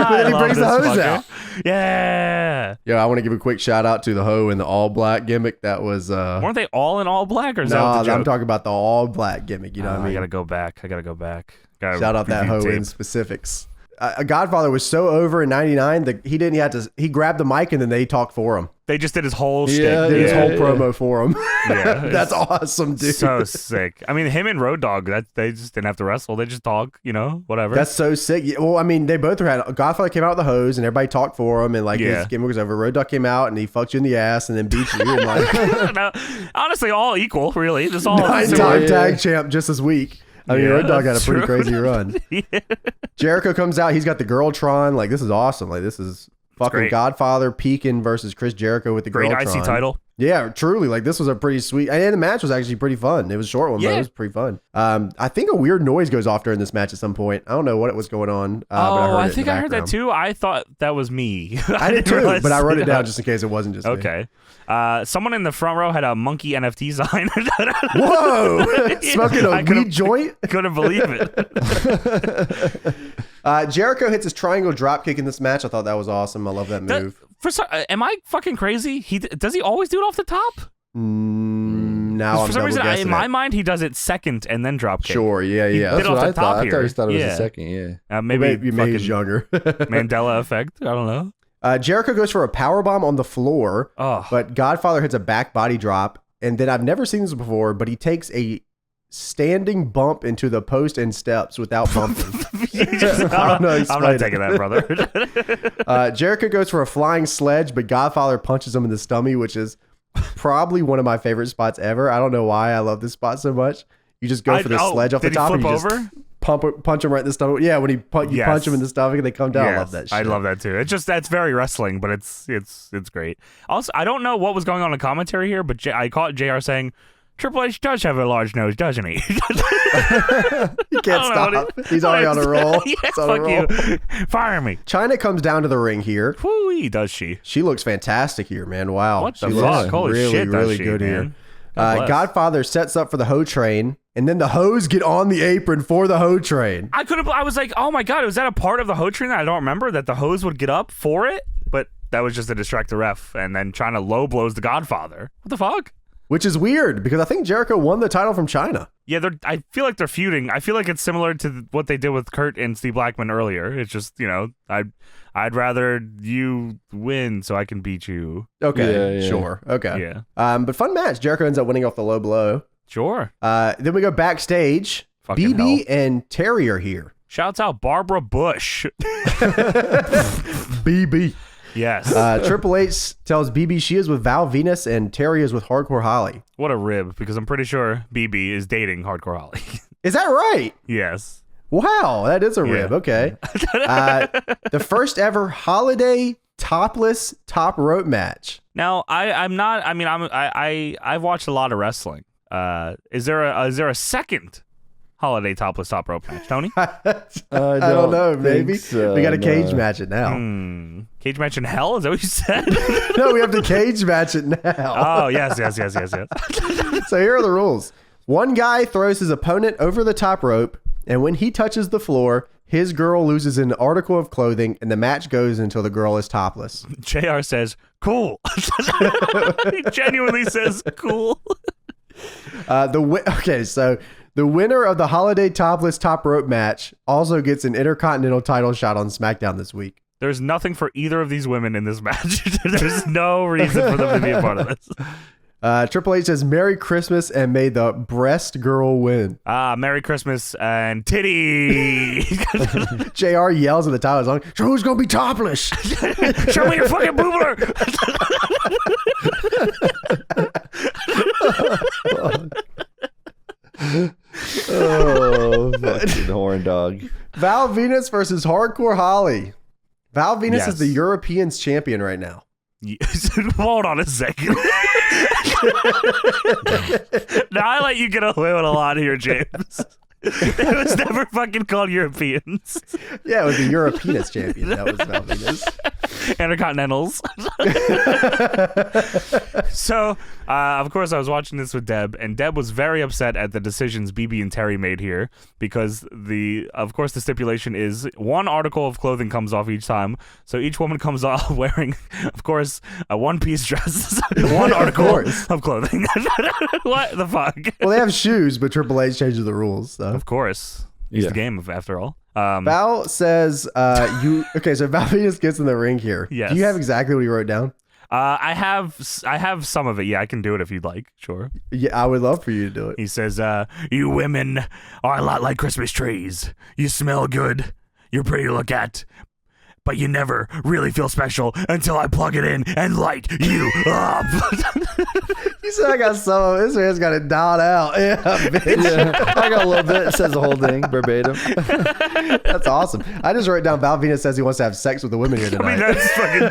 then he brings the hose out. Yeah. Yo, I want to give a quick shout out to the hoe in the all black gimmick. That was Weren't they all in all black, or is that no, the joke? I'm talking about the all black gimmick. You know what I mean? I gotta go back. Gotta Shout out that hoe review in tape. specifics. Godfather was so over in '99 that he grabbed the mic and then they talked for him. They just did his whole Yeah, shtick. Did his yeah, whole yeah. promo for him. Yeah, That's awesome, dude. So sick. I mean, him and Road Dogg, they just didn't have to wrestle. They just talk, whatever. That's so sick. Yeah, well, I mean, they both had Godfather came out with the hose and everybody talked for him and like Yeah. his gimmick was over. Road Dogg came out and he fucked you in the ass and then beat you. And like No, honestly, all equal, really. Just all 9-time Yeah. tag champ just this week. I mean, Yeah, Road Dogg had a that's pretty true. crazy run. Yeah. Jericho comes out. He's got the Girltron. Like, this is awesome. Like, this is fucking great. Godfather peeking versus Chris Jericho with the Great Girltron. IC title. Yeah, truly. Like, this was a pretty sweet. And the match was actually pretty fun. It was a short one, but Yeah. it was pretty fun. I think a weird noise goes off during this match at some point. I don't know what was going on. But I heard it in the I heard that background. too. I thought that was me. I did didn't too, realize- but I wrote it down just in case it wasn't just me. Okay. Someone in the front row had a monkey NFT sign. Whoa! Smoking I a couldn't- weed joint? Couldn't believe it. Jericho hits his triangle dropkick in this match. I thought that was awesome. I love that move. Am I fucking crazy? Does he always do it off the top? Now I'm For some reason, double guessing in my it. mind, he does it second and then drop kick. Sure, yeah. did That's it off what the I top thought. I here. thought it was Yeah. a second. Yeah. Maybe Maybe he's younger. Mandela effect. I don't know. Jericho goes for a powerbomb on the floor, Oh, but Godfather hits a back body drop. And then I've never seen this before, but he takes a standing bump into the post and steps without bumping. I'm not taking that, brother. Jericho goes for a flying sledge, but Godfather punches him in the stomach, which is probably one of my favorite spots ever. I don't know why I love this spot so much. You just go for the sledge off the did top he and flip you just over? punch him right in the stomach. Yeah, when you Yes. punch him in the stomach and they come down. I Yes, love that shit. I love that too. That's very wrestling, but it's great. Also, I don't know what was going on in commentary here, but I caught JR saying Triple H does have a large nose, doesn't he? He can't stop. He's already on a roll. Yeah, He's on a roll. fuck you. Fire me. Chyna comes down to the ring here. Whoo, does she? She looks fantastic here, man. Wow. What the she fuck? looks Holy really, shit, does really she, good man? here. God bless. Godfather sets up for the hoe train, and then the hoes get on the apron for the hoe train. I was like, oh my god, was that a part of the hoe train that I don't remember, that the hose would get up for it? But that was just to distract the ref, and then Chyna low blows the Godfather. What the fuck? Which is weird because I think Jericho won the title from Chyna. Yeah, I feel like they're feuding. I feel like it's similar to what they did with Kurt and Steve Blackman earlier. It's just, I'd rather you win so I can beat you. Okay, Yeah. sure. Okay. Yeah. But fun match. Jericho ends up winning off the low blow. Sure. Then we go backstage. Fucking BB hell. and Terry are here. Shouts out Barbara Bush. BB. Yes. Triple H tells BB she is with Val Venus and Terry is with Hardcore Holly. What a rib, because I'm pretty sure BB is dating Hardcore Holly. Is that right? Yes. Wow, that is a Yeah. rib. Okay. The first ever holiday topless top rope match. Now, I've watched a lot of wrestling. Is there a second holiday topless top rope match, Tony? I don't know. Maybe so, we got a cage no. match it now. Cage match in hell? Is that what you said? No, we have the cage match it now. Oh, yes. So here are the rules. One guy throws his opponent over the top rope, and when he touches the floor, his girl loses an article of clothing, and the match goes until the girl is topless. JR says, cool. He genuinely says, cool. So the winner of the holiday topless top rope match also gets an Intercontinental title shot on SmackDown this week. There's nothing for either of these women in this match. There's no reason for them to be a part of this. Triple H says, Merry Christmas and may the breast girl win. Merry Christmas and titty. JR yells at the title song, so who's going to be topless? Show me your fucking boobler. Oh, fuck. The horn dog. Val Venus versus Hardcore Holly. Val Venus is the Europeans champion right now. Hold on a second. Now I let you get away with a lot here, James. It was never fucking called Europeans. Yeah, it was the Europeans champion. That was Val Venus. Intercontinentals. So, of course, I was watching this with Deb, and Deb was very upset at the decisions BB and Terry made here because, of course, the stipulation is one article of clothing comes off each time. So each woman comes off wearing, of course, a one-piece dress, one article of clothing. What the fuck? Well, they have shoes, but Triple H changes the rules. So. Of course. It's the game, after all. Val says, okay, so Val Venus gets in the ring here. Yes. Do you have exactly what he wrote down? I have some of it. Yeah, I can do it if you'd like. Sure. Yeah, I would love for you to do it. He says, you women are a lot like Christmas trees. You smell good. You're pretty to look at. But you never really feel special until I plug it in and light you up. You said I got some of it. This man's got it dialed out. Yeah, bitch. Yeah, I got a little bit. It says the whole thing verbatim. That's awesome. I just wrote down Val Venus says he wants to have sex with the women here tonight. I mean, that's fucking...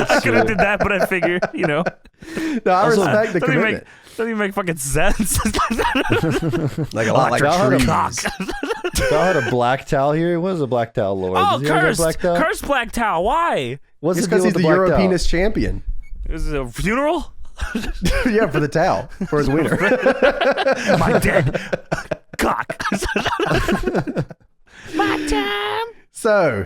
I could have did that, but I figure, No, I respect the commitment. Doesn't even make fucking sense. Like a lot like trees. Val had a black towel here. What is a black towel, Lord? Oh, cursed black towel. Why? What's it's the deal because he's with the Europeanist towel? champion. Is it a funeral? Yeah, for the towel. For his wiener. My dead cock. My time. So,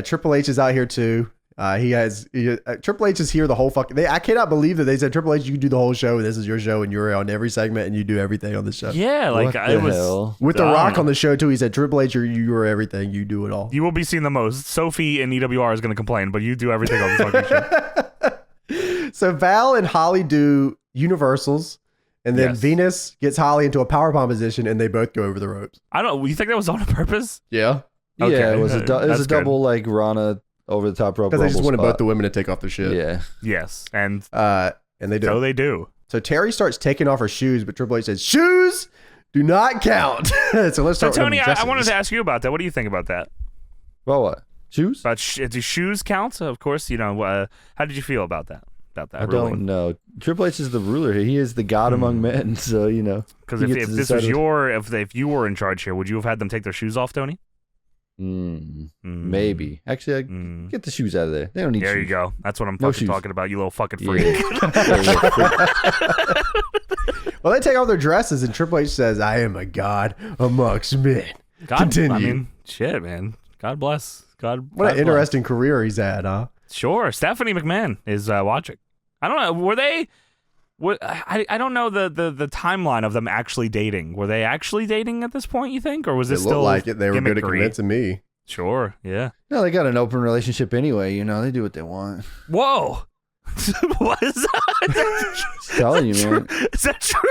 Triple H is out here too. Triple H is here the whole fucking. I cannot believe that they said Triple H, you can do the whole show. This is your show, and you're on every segment, and you do everything on the show. Yeah, like it was hell? With The Rock on the show too. He said Triple H, you are everything. You do it all. You will be seen the most. Sophie in EWR is going to complain, but you do everything on the fucking show. So Val and Holly do universals, and then Venus gets Holly into a powerbomb position, and they both go over the ropes. I don't. You think that was on purpose? Yeah. Okay. Yeah, it was a double like Rana over the top rope. Because they just wanted both the women to take off their shit. Yeah. Yes, and they do. So they do. So Terry starts taking off her shoes, but Triple H says shoes do not count. So let's start. So Tony, I wanted to ask you about that. What do you think about that? Well, what? Shoes? About do shoes count? Of course, how did you feel about that? I don't know. Triple H is the ruler here. He is the god among men. So because if this was if you were in charge here, would you have had them take their shoes off, Tony? Maybe. Actually, get the shoes out of there. They don't need shoes. There you go. That's what I'm fucking talking about, you little fucking freak. Yeah. Well, they take off their dresses, and Triple H says, I am a god amongst men. Continue. I mean, shit, man. God bless. What an interesting career he's had, huh? Sure. Stephanie McMahon is watching. I don't know. Were they... I don't know the timeline of them actually dating. Were they actually dating at this point, you think? Or was this still like it? They were good at gimmickry? convincing me. Sure, yeah. No, they got an open relationship anyway. They do what they want. Whoa. What is that? Telling you, man. Is that true?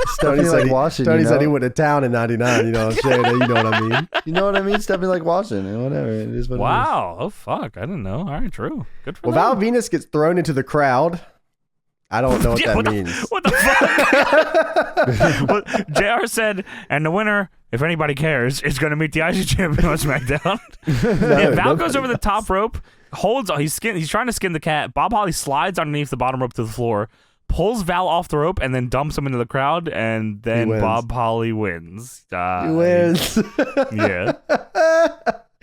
Stephanie like watching. Tony said he went to town in '99. You know what I'm saying? You know what I mean? You know what I mean? Stephanie like watching. Whatever. It is what wow. Oh, fuck. I didn't know. All right, true. Good for them. Val Venus gets thrown into the crowd. I don't know what that means. What the fuck? Well, JR said, and the winner, if anybody cares, is going to meet the IC champion on SmackDown. Val goes over the top rope, he's trying to skin the cat. Bob Holly slides underneath the bottom rope to the floor, pulls Val off the rope, and then dumps him into the crowd, and then Bob Holly wins. He wins. Yeah.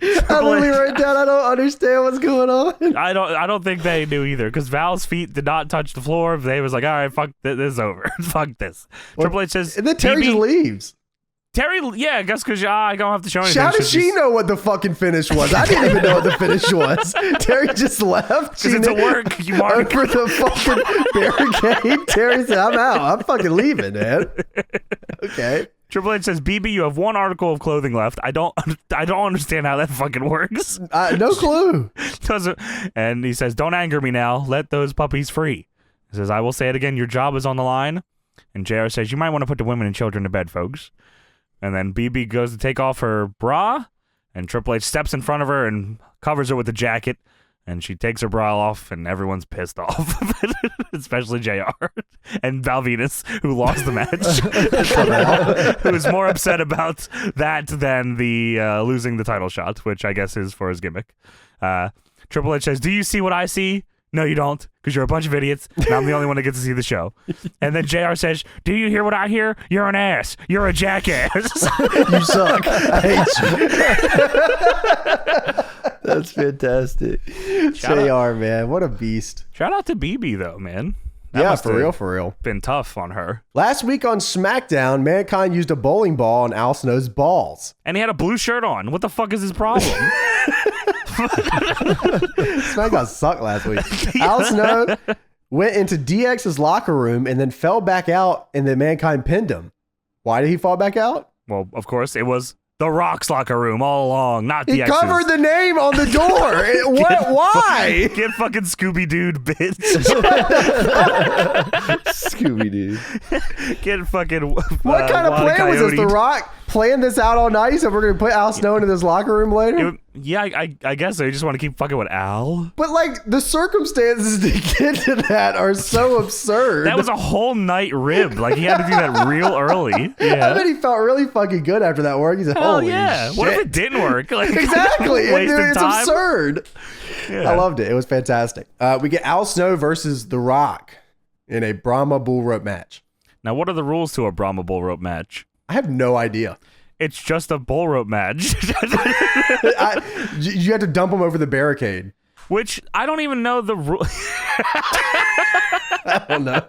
I literally wrote down, I don't understand what's going on. I don't think they knew either, because Val's feet did not touch the floor. They was like, all right, fuck this is over. Fuck this. Well, Triple H says, and then Terry just leaves. Terry, yeah, I guess because I don't have to show anything. How did she know what the fucking finish was? I didn't even know what the finish was. Terry just left. Because it's a work. You mark over the fucking barricade. Terry said, I'm out. I'm fucking leaving, man. Okay. Triple H says, BB, you have one article of clothing left. I don't understand how that fucking works. No clue. And he says, don't anger me now. Let those puppies free. He says, I will say it again. Your job is on the line. And JR says, you might want to put the women and children to bed, folks. And then BB goes to take off her bra. And Triple H steps in front of her and covers her with the jacket. And she takes her bra off, and everyone's pissed off, especially JR and Val Venus, who lost the match, who is more upset about that than the losing the title shot, which I guess is for his gimmick. Triple H says, "Do you see what I see? No, you don't, because you're a bunch of idiots, and I'm the only one that gets to see the show." And then JR says, "Do you hear what I hear? You're an ass. You're a jackass." You suck. I hate you. That's fantastic. JR, man, what a beast. Shout out to BB, though, man. That Yeah, must for have real. Been tough on her. Last week on SmackDown, Mankind used a bowling ball on Al Snow's balls. And he had a blue shirt on. What the fuck is his problem? SmackDown sucked last week. Al Snow went into DX's locker room and then fell back out, and then Mankind pinned him. Why did he fall back out? Well, of course, it was The Rock's locker room all along, not He DX's. covered the name on the door. Why? Get fucking Scooby-Doo, bitch. Scooby-Doo. Get fucking What kind of Wile plan was this? The Coyote. Rock planned this out all night, so we're going to put Al Snow into this locker room later? Yeah, I guess so. You just want to keep fucking with Al? But, like, the circumstances to get to that are so absurd. That was a whole night rib. Like, he had to do that real early. Yeah. I bet he felt really fucking good after that work. He said, Hell holy yeah. shit. What if it didn't work? Like, Exactly. wasted It's time? absurd. Yeah. I loved it. It was fantastic. We get Al Snow versus The Rock in a Brahma bull rope match. Now, what are the rules to a Brahma bull rope match? I have no idea. It's just a bull rope match. You had to dump him over the barricade. Which I don't even know the rule. I don't know.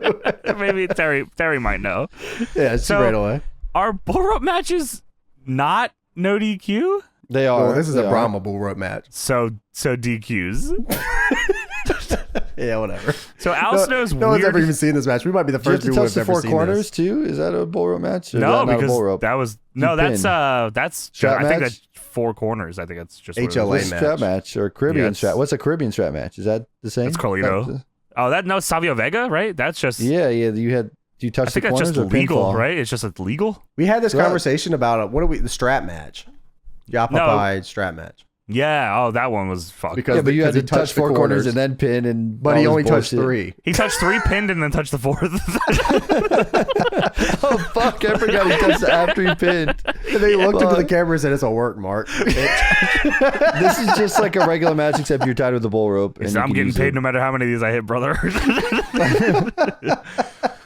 Maybe Terry might know. Yeah, it's right away. Are bull rope matches not no DQ? They are. Well, this is a They are. Brahma bull rope match. So DQs. Yeah, whatever. So Al Snow's no weird. one's ever even seen this match. We might be the Do you have first to people touch who've the ever four seen corners this. too? Is that a bull rope match? Or is No, that not a because bull rope? that was You that's pin. strap. I think match? that's four corners. I think that's just what it is. HLA What's match. strap match or Caribbean Yeah, strap? What's a Caribbean strap match? Is that the same? That's Carlito. No, Savio Vega, right? That's just. Yeah. Do you touch I think the that's corners just or legal, pinfall? right? It's just legal. We had this Right. conversation about the strap match. Yapapai strap match. Yeah. Oh, that one was fucked. Because Yeah, but you had to he touch touched the four corners and then pin, and but all he this only touched bullshit. 3. He touched 3, pinned, and then touched the 4th. Oh fuck! I forgot he touched after he pinned. And then he looked into the camera and said, "It's a work, Mark." This is just like a regular match, except you're tied with the bull rope. He said, I'm getting paid no matter how many of these I hit, brother.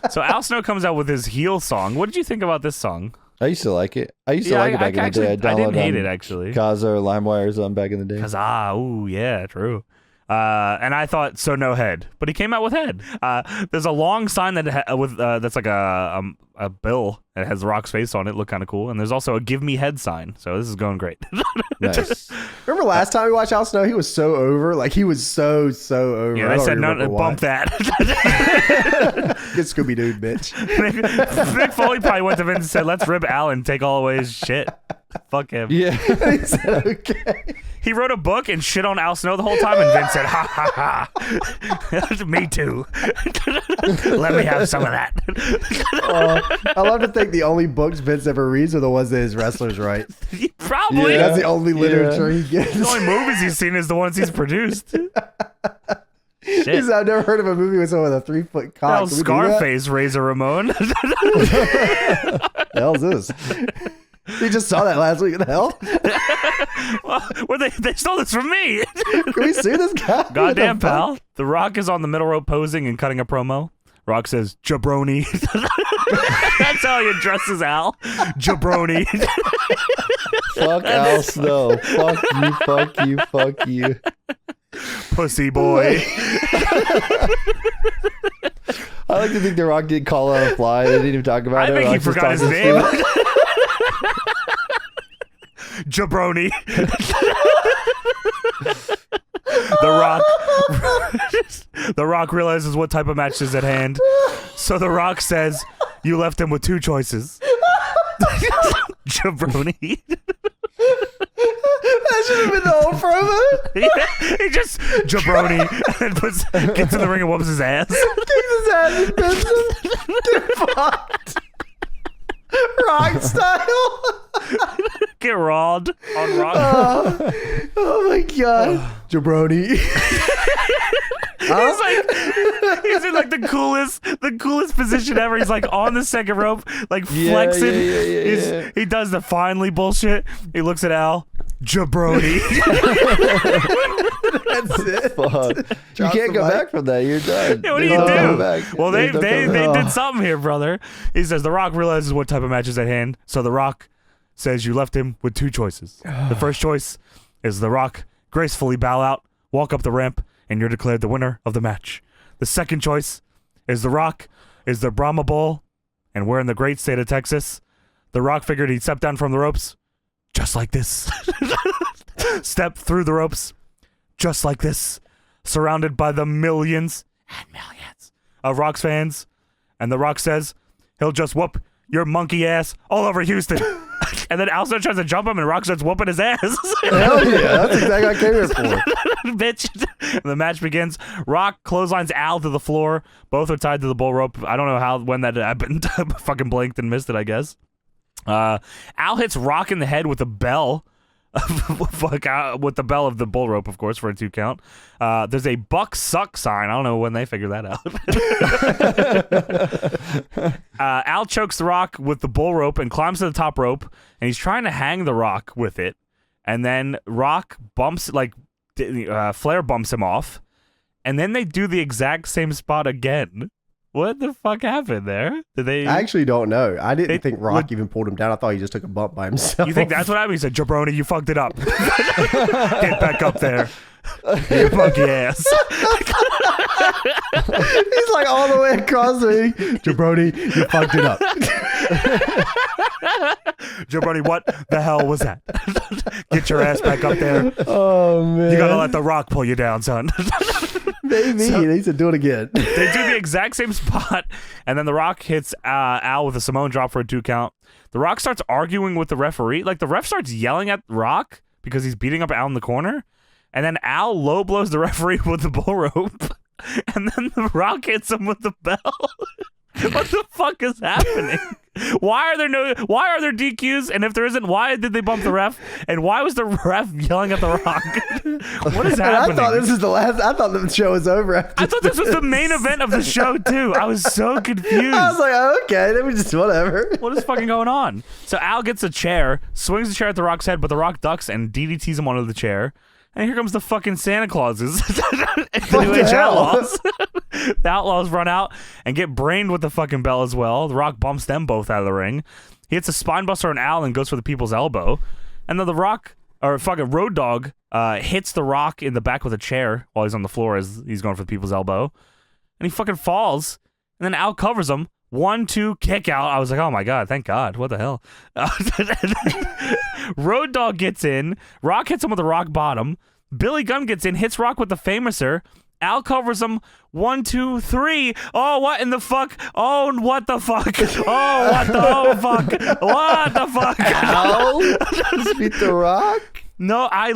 So Al Snow comes out with his heel song. What did you think about this song? I used to like it. I used to like it back in the day. I didn't hate downloaded it, actually. Kaza or LimeWire or something back in the day. Yeah, true. And I thought, so no head, but he came out with head. There's a long sign that's like a bill that has The Rock's face on it. Looked kind of cool. And there's also a "Give Me Head" sign. So this is going great. Nice. Remember last time we watched Al Snow? He was so over. Like, he was so over. Yeah, I they don't said no, remember why. bump that. Get Scooby-Doo, bitch. Mick Foley probably went to Vince and said, "Let's rip Al and take all away his shit." Fuck him. Yeah. He said, okay. He wrote a book and shit on Al Snow the whole time, and Vince said, "Ha ha ha, me too. Let me have some of that." I love to think the only books Vince ever reads are the ones that his wrestlers write. Probably. Yeah. That's the only literature he gets. The only movies he's seen is the ones he's produced. Shit. I've never heard of a movie with someone with a 3-foot cock. Hell, Can we do that? Scarface, Razor Ramon. The hell's this? We just saw that last week. What the hell? Well, they stole this from me. Can we sue this guy? Goddamn, What the fuck? pal. The Rock is on the middle rope posing and cutting a promo. Rock says, "Jabroni." That's how he addresses Al. Jabroni. Fuck Al Snow. Fuck you. Fuck you. Fuck you. Pussy boy. I like to think The Rock did call out a fly. They didn't even talk about I it. think he Rock just forgot his talked name. shit. Jabroni. The Rock realizes what type of match is at hand. So The Rock says, "You left him with 2 choices." Jabroni. That should have been the whole promo. He just jabroni and gets in the ring and whoops his ass. Kicks his ass and bends him. Get fucked. Rock style. Get rawed on Rock. Oh my god. Jabroni. He's in like the coolest position ever. He's like on the second rope, like flexing. Yeah. He does the finally bullshit. He looks at Al. Jabroni. That's it. Fuck. You can't go back from that. You're done. Yeah, what do you do? Well, they did something here, brother. He says The Rock realizes what type of match is at hand. So The Rock says you left him with two choices. The first choice is The Rock gracefully bow out, walk up the ramp, and you're declared the winner of the match. The second choice is The Rock is the Brahma Bull, and we're in the great state of Texas. The Rock figured he'd step down from the ropes just like this. Step through the ropes just like this, surrounded by the millions and millions of Rock's fans. And The Rock says he'll just whoop your monkey ass all over Houston. And then Al tries to jump him, and Rock starts whooping his ass. Hell yeah, that's exactly what I came here for. Bitch. And the match begins. Rock clotheslines Al to the floor. Both are tied to the bull rope. I don't know when that happened. Fucking blinked and missed it, I guess. Al hits Rock in the head with a bell. With the bell of the bull rope, of course, for a 2 count. There's a buck suck sign. I don't know when they figured that out. Al chokes the Rock with the bull rope and climbs to the top rope, and he's trying to hang the Rock with it. And then Rock bumps, Flair bumps him off, and then they do the exact same spot again. What the fuck happened there? Did they? I actually don't know. I didn't think Rock even pulled him down. I thought he just took a bump by himself. You think that's what happened? He said, Jabroni, you fucked it up. Get back up there. You monkey ass. He's like all the way across the ring. Jabroni, you fucked it up. Jabroni, what the hell was that? Get your ass back up there. Oh, man. You gotta let The Rock pull you down, son. Maybe. He needs to do it again. They do the exact same spot, and then The Rock hits Al with a Samoan drop for a 2 count. The Rock starts arguing with the referee. Like, the ref starts yelling at Rock because he's beating up Al in the corner, and then Al low blows the referee with the bull rope, and then The Rock hits him with the bell. What the fuck is happening? Why are there DQs? And if there isn't, why did they bump the ref? And why was the ref yelling at The Rock? What is happening? I thought this is the last. I thought the show was over after I thought this was the main event of the show too. I was so confused. I was like, oh, okay, then we just whatever. What is fucking going on? So Al gets a chair, swings the chair at The Rock's head, but The Rock ducks and DDTs him onto the chair. And here comes the fucking Santa Clauses. The New Age Outlaws. The Outlaws run out and get brained with the fucking bell as well. The Rock bumps them both out of the ring. He hits a spine buster on Al and goes for the people's elbow. And then Road Dogg hits The Rock in the back with a chair while he's on the floor as he's going for the people's elbow. And he fucking falls. And then Al covers him. 1-2 kick out. I was like, oh my God, thank God. What the hell? Road Dogg gets in. Rock hits him with a rock bottom. Billy Gunn gets in, hits Rock with the Famouser. Al covers him. 1, 2, 3. Oh, what in the fuck? Oh, what the fuck? Oh, what the fuck? What the fuck? Al beat The Rock? No, I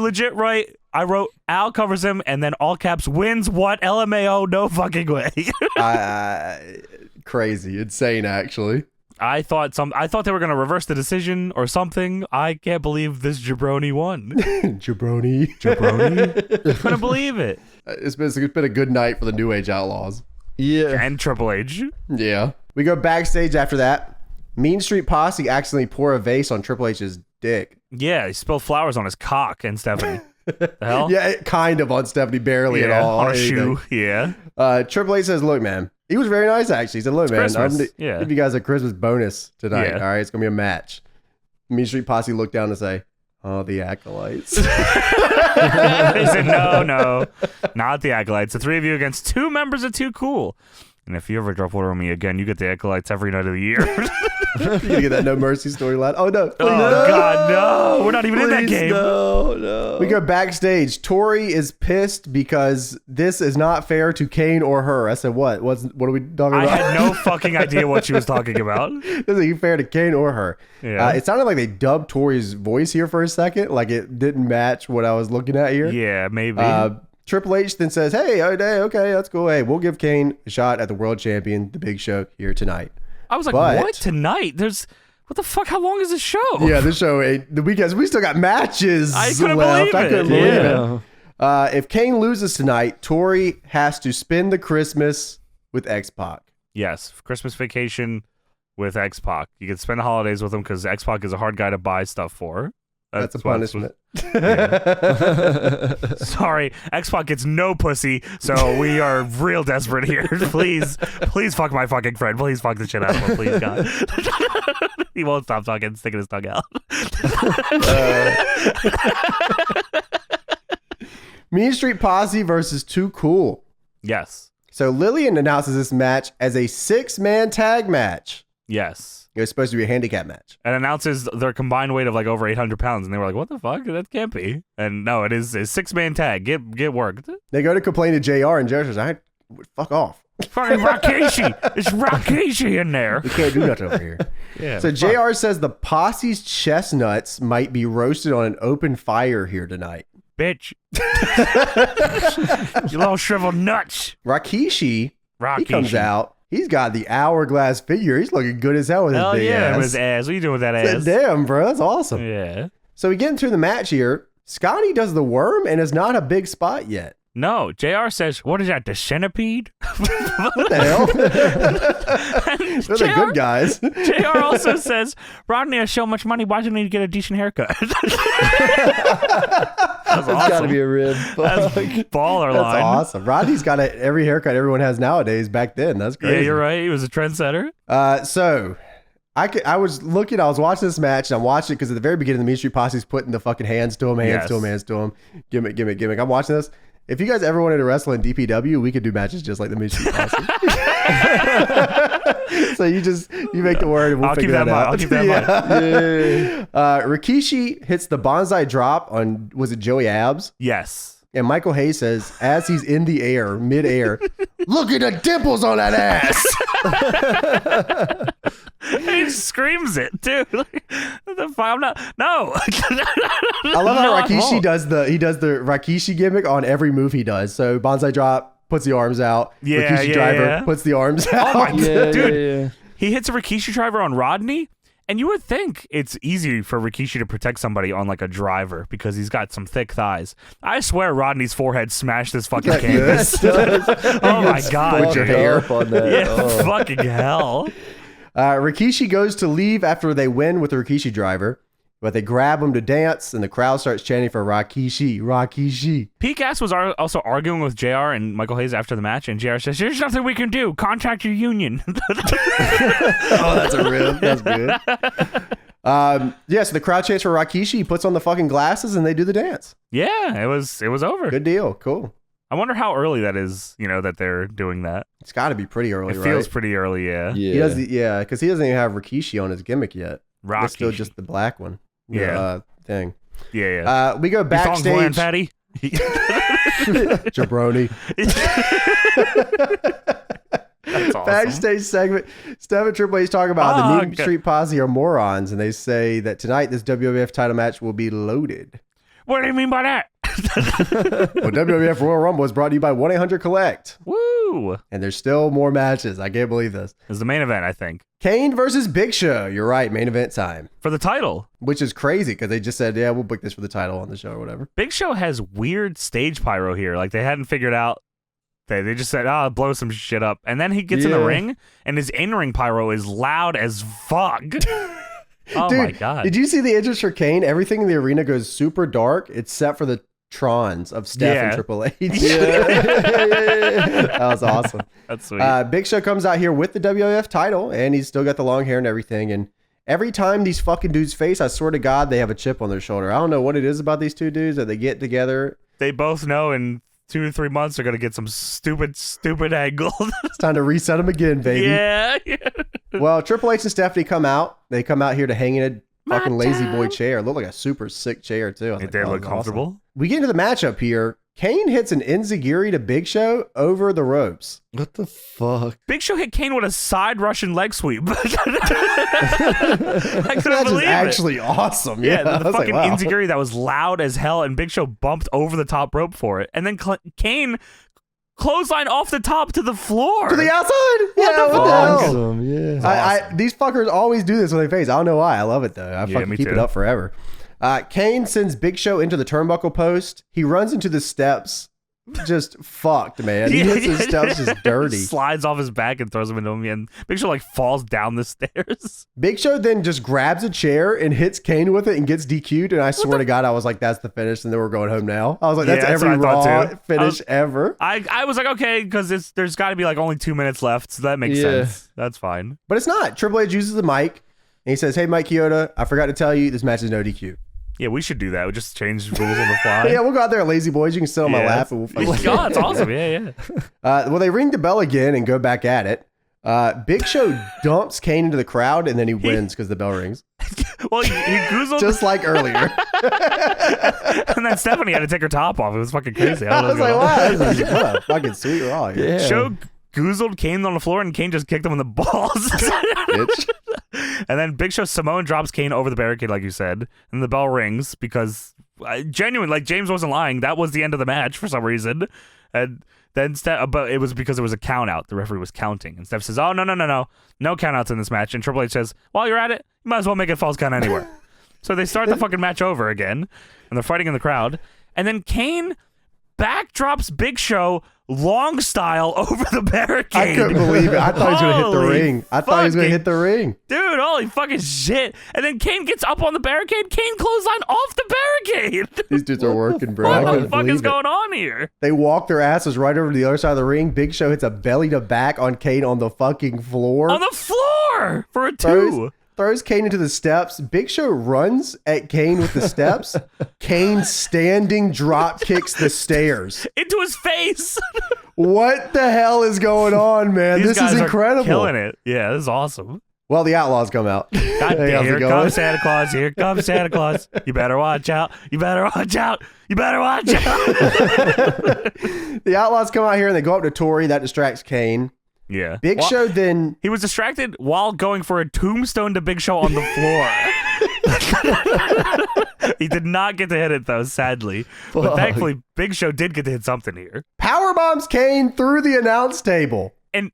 wrote Al covers him and then all caps wins what? LMAO, no fucking way. Crazy, insane, actually. I thought they were gonna reverse the decision or something. I can't believe this jabroni won. Jabroni. Couldn't believe it. It's been a good night for the New Age Outlaws. Yeah, and Triple H. Yeah, we go backstage after that. Mean Street Posse accidentally pour a vase on Triple H's dick. Yeah, he spilled flowers on his cock and Stephanie. The hell? Yeah, kind of on Stephanie, barely at all. On a shoe. Yeah. Triple H says, "Look, man." He was very nice, actually. He said, "Look, man, I'm give you guys a Christmas bonus tonight. Yeah. All right, it's gonna be a match." Mean Street Posse looked down and say, "Oh, the Acolytes." He said, "No, not the Acolytes. The three of you against two members of Too Cool. And if you ever drop water on me again, you get the Acolytes every night of the year." You gonna get that No Mercy storyline? Oh no! Please, no. God, no! We're not even in that game. No. We go backstage. Tori is pissed because this is not fair to Kane or her. I said, "What? What are we talking about?" I had no fucking idea what she was talking about. This isn't fair to Kane or her. Yeah. It sounded like they dubbed Tori's voice here for a second, like it didn't match what I was looking at here. Yeah, maybe. Triple H then says, "Hey, okay, that's cool. Hey, we'll give Kane a shot at the world champion, the Big Show, here tonight." I was like, what? Tonight? What the fuck? How long is this show? Yeah, this show, the weekends, we still got matches I couldn't left. believe it. I couldn't believe it. If Kane loses tonight, Tori has to spend the Christmas with X-Pac. Yes, Christmas vacation with X-Pac. You can spend the holidays with him because X-Pac is a hard guy to buy stuff for. That's a punishment. Sorry, X-Pac gets no pussy, so we are real desperate here. Please fuck my fucking friend. Please fuck the shit out of him, please, God. He won't stop talking, sticking his tongue out. Mean Street Posse versus Too Cool. Yes. So Lillian announces this match as a 6-man tag match. Yes. It was supposed to be a handicap match. And announces their combined weight of like over 800 pounds. And they were like, what the fuck? That can't be. And no, it is a 6-man tag. Get worked. They go to complain to JR, and JR says, fuck off. Fucking Rakishi. It's Rakishi in there. We can't do nothing over here. Yeah. So JR says the posse's chestnuts might be roasted on an open fire here tonight. Bitch. You little shriveled nuts. Rikishi, he comes out. He's got the hourglass figure. He's looking good as hell with his big ass. With his ass. What are you doing with that ass? Damn, bro. That's awesome. Yeah. So we get into the match here. Scotty does the worm, and it's not a big spot yet. No. JR says, what is that, the centipede? What the hell? They're the good guys. JR also says, Rodney has so much money, why does he need to get a decent haircut? That's awesome. Got to be a rib. That's baller That's line. awesome. Rodney's got every haircut everyone has nowadays back then. That's crazy. Yeah, you're right. He was a trendsetter. So I was watching this match, and I'm watching it because at the very beginning, the Mean Street Posse's putting the fucking hands to him. Gimmick. I'm watching this. If you guys ever wanted to wrestle in DPW, we could do matches just like the Mean Street Posse. So you make the word, and we'll figure that out. I'll keep that in mind. Yeah. Rikishi hits the bonsai drop on, was it Joey Abs? Yes. And Michael Hayes says, as he's in the air, midair, look at the dimples on that ass. He screams it too. I'm not. No. I love how Rikishi does the Rikishi gimmick on every move he does. So bonsai drop, puts the arms out. Rikishi driver puts the arms out. Oh my dude. He hits a Rikishi driver on Rodney. And you would think it's easy for Rikishi to protect somebody on like a driver because he's got some thick thighs. I swear Rodney's forehead smashed this fucking canvas. Oh my God. With your hair on that. Yeah, fucking hell. Rikishi goes to leave after they win with the Rikishi driver, but they grab him to dance and the crowd starts chanting for Rikishi. Pete Gas was also arguing with JR and Michael Hayes after the match, and JR says, there's nothing we can do. Contact your union. Oh, that's a rib. That's good. So the crowd chants for Rikishi. He puts on the fucking glasses and they do the dance. Yeah, it was over. Good deal. Cool. I wonder how early that is, that they're doing that. It's got to be pretty early, right? It feels pretty early, yeah. He does, because he doesn't even have Rikishi on his gimmick yet. Rikishi. It's still just the black one. Thing. Yeah. We go backstage. Patty. Jabroni. That's awesome. Backstage segment. Steph and Triple H talk about the Mean Street Posse are morons, and they say that tonight this WWF title match will be loaded. What do you mean by that? Well, WWF Royal Rumble is brought to you by 1-800-COLLECT. Woo! And there's still more matches. I can't believe this. It's the main event, I think. Kane versus Big Show. You're right. Main event time. For the title. Which is crazy because they just said, yeah, we'll book this for the title on the show or whatever. Big Show has weird stage pyro here. Like they hadn't figured out. They just said, blow some shit up. And then he gets in the ring and his in-ring pyro is loud as fuck. Oh, dude, my God. Did you see the entrance for Kane? Everything in the arena goes super dark except for the Trons of Steph and Triple H. That was awesome. That's sweet. Big Show comes out here with the WWF title, and he's still got the long hair and everything. And every time these fucking dudes face, I swear to God, they have a chip on their shoulder. I don't know what it is about these two dudes that they get together. They both know in 2 to 3 months they're going to get some stupid angle. It's time to reset them again, baby. Yeah. Well, Triple H and Stephanie come out. They come out here to hang in a fucking lazy boy chair. It looked like a super sick chair, too. It did look comfortable. Awesome. We get into the matchup here. Kane hits an enziguri to Big Show over the ropes. What the fuck? Big Show hit Kane with a side Russian leg sweep. I couldn't believe it. Actually awesome. Yeah, the fucking enziguri that was loud as hell, and Big Show bumped over the top rope for it. And then Kane clothesline off the top to the floor. To the outside? What the fuck? Awesome, yeah. These fuckers always do this when they face. I don't know why. I love it, though. I fucking keep it up forever. Kane sends Big Show into the turnbuckle post. He runs into the steps. Just fucked, man. He hits his steps just dirty. Slides off his back and throws him into him, and Big Show like falls down the stairs. Big Show then just grabs a chair and hits Kane with it and gets DQ'd. And I swear to God, I was like, that's the finish, and then we're going home now. I was like, that's every Raw finish ever. I was like, okay, because there's got to be like only 2 minutes left, so that makes sense. That's fine. But it's not. Triple H uses the mic, and he says, hey, Mike Chioda, I forgot to tell you, this match is no DQ. Yeah, we should do that. We just change rules on the fly. Yeah, we'll go out there, lazy boys. You can sit on my lap, and we'll fucking. God, it's awesome. Yeah. Well, they ring the bell again and go back at it. Big Show dumps Kane into the crowd, and then he wins because the bell rings. Well, he goozled just like earlier. And then Stephanie had to take her top off. It was fucking crazy. I was like, wow, this is what a fucking sweet Raw. Yeah. Show goozled Kane on the floor, and Kane just kicked him in the balls. And then Big Show Samoan drops Kane over the barricade, like you said, and the bell rings because genuine, like James wasn't lying. That was the end of the match for some reason. And then but it was because it was a count out. The referee was counting, and Steph says, "Oh no count outs in this match." And Triple H says, "While you're at it, you might as well make it false count anywhere." So they start the fucking match over again, and they're fighting in the crowd, and then Kane backdrops Big Show long style over the barricade. I couldn't believe it. I thought he was going to hit the ring. I thought he was going to hit the ring. Dude, holy fucking shit. And then Kane gets up on the barricade. Kane clothesline off the barricade. These dudes are working, bro. What the fuck is going on here? They walk their asses right over to the other side of the ring. Big Show hits a belly to back on Kane on the fucking floor. On the floor for a 2. Throws Kane into the steps. Big Show runs at Kane with the steps. Kane standing drop kicks the stairs. Into his face. What the hell is going on, man? This is incredible. Killing it. Yeah, this is awesome. Well, the Outlaws come out. God damn, here comes Santa Claus. Here comes Santa Claus. You better watch out. You better watch out. You better watch out. The Outlaws come out here and they go up to Tori. That distracts Kane. Yeah. Big Show then... He was distracted while going for a tombstone to Big Show on the floor. He did not get to hit it, though, sadly. But thankfully, Big Show did get to hit something here. Powerbombs Kane through the announce table. And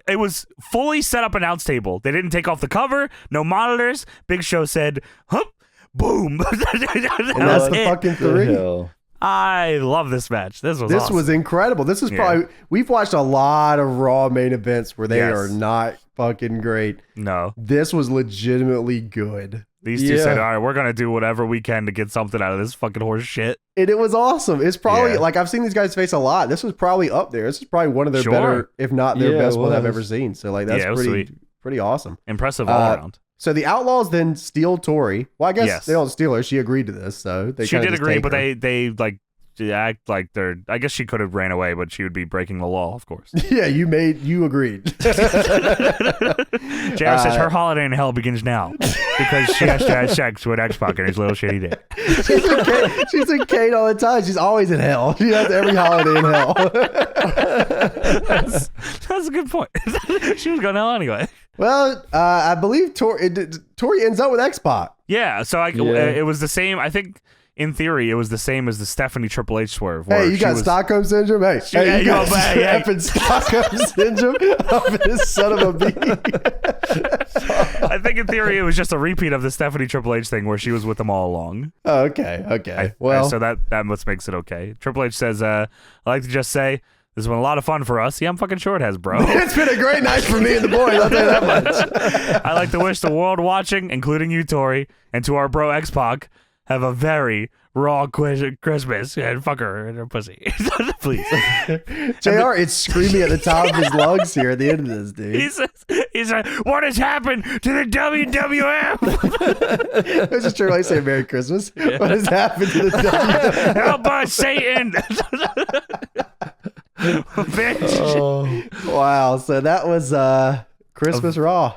it was fully set up announce table. They didn't take off the cover, no monitors. Big Show said, hup, boom. And that's the fucking 3. I love this match. This was awesome. Was incredible. This is probably we've watched a lot of Raw main events where they are not fucking great. No. This was legitimately good. These two said, all right, we're going to do whatever we can to get something out of this fucking horse shit. And it was awesome. It's probably, like, I've seen these guys face a lot. This was probably up there. This is probably one of their better, if not their best one I've ever seen. So, like, that's pretty awesome. Impressive all around. So the Outlaws then steal Tori. Well, I guess they don't steal her. She agreed to this, so they. She did agree, but they like act like they're. I guess she could have ran away, but she would be breaking the law, of course. Yeah, you agreed. JR says her holiday in hell begins now because she has to have sex with X-Pac and his little shitty dick. She's in Kane all the time. She's always in hell. She has every holiday in hell. That's a good point. She was going to hell anyway. Well, I believe Tori ends up with X-Pac. Yeah, so it was the same. I think in theory it was the same as the Stephanie Triple H swerve. Hey, you got Stockholm syndrome. Hey, you got effing Stockholm syndrome of this son of a bee. I think in theory it was just a repeat of the Stephanie Triple H thing where she was with them all along. Oh, okay. So that what makes it okay. Triple H says, I like to just say, this has been a lot of fun for us. Yeah, I'm fucking sure it has, bro. It's been a great night for me and the boys, I'll tell you that much. I'd like to wish the world watching, including you, Tori, and to our bro X-Pac, have a very raw Christmas and fuck her and her pussy. Please. JR, it's screaming at the top of his lungs here at the end of this, dude. He said, what has happened to the WWF? It's just Triple H saying Merry Christmas. Yeah. What has happened to the WWF? Help us, Satan! Bitch. Oh, wow. So that was Christmas Raw.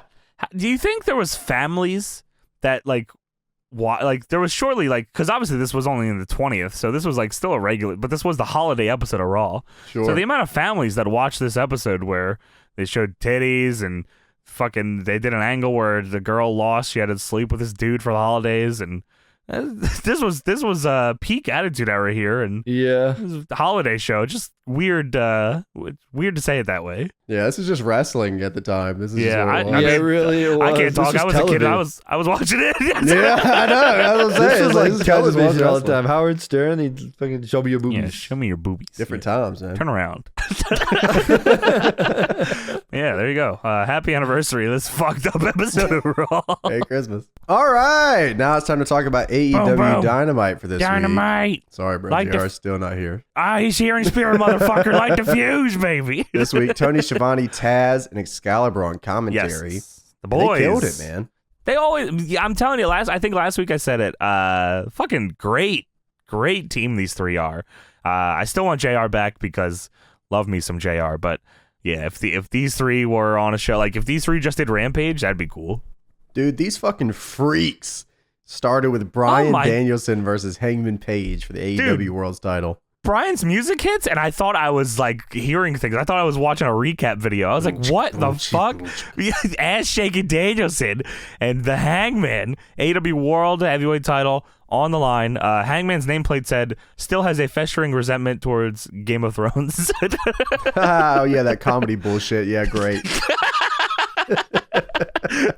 Do you think there was families that there was shortly because obviously this was only in the 20th, so this was still a regular, but this was the holiday episode of Raw. Sure. So the amount of families that watched this episode where they showed titties and fucking they did an angle where the girl lost, she had to sleep with this dude for the holidays, and This was peak Attitude Era here, and Yeah. it was a holiday show. Just weird to say it that way. Yeah, this is just wrestling at the time. This is Yeah, just what it was. I mean, really. It was. I can't talk. This I was a kid. television. I was watching it. Yeah, I know. I was saying, This was like this guy just watched television all the wrestling. time. Howard Stern, he'd fucking show me your boobies. Yeah, show me your boobies. Different times, man. Turn around. Yeah, there you go. Happy anniversary of this fucked up episode of Raw. Merry Christmas. All right, now it's time to talk about AEW boom. Dynamite for this week. Dynamite. Sorry, bro. Like JR's still not here. He's here in spirit, motherfucker. Like the fuse, baby. This week, Tony Schiavone, Taz, and Excalibur on commentary. Yes. The And boys. they killed it, man. They always, yeah, I'm telling you, I think last week I said it. Fucking great team these three are. I still want JR back because love me some JR, but yeah, if these three were on a show, like if these three just did Rampage, that'd be cool. Dude, these fucking freaks started with Bryan Danielson versus Hangman Page for the AEW World's title. Brian's music hits, and I thought I was like hearing things. I thought I was watching a recap video. I was like, what the fuck? Ass shaking Danielson and the Hangman, AEW World Heavyweight title on the line. Hangman's nameplate said, still has a festering resentment towards Game of Thrones. Oh, yeah, that comedy bullshit. Yeah, great.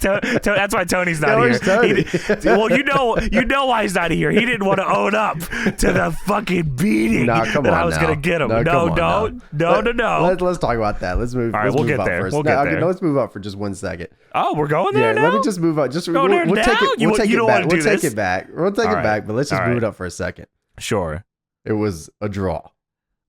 That's why Tony's not here. Well, you know why he's not here. He didn't want to own up to the fucking beating that I was gonna get him. No. Let's talk about that. Let's move. All right, let's we'll move get up there. First. We'll get there. Okay, let's move up for just 1 second. Oh, we're going there now? Let me just move up. Just Go there we'll take now? it. We'll take You it don't back. wanna do We'll take this? it back. We'll take All it back. But let's just All move right. it up for a second. Sure. It was a draw.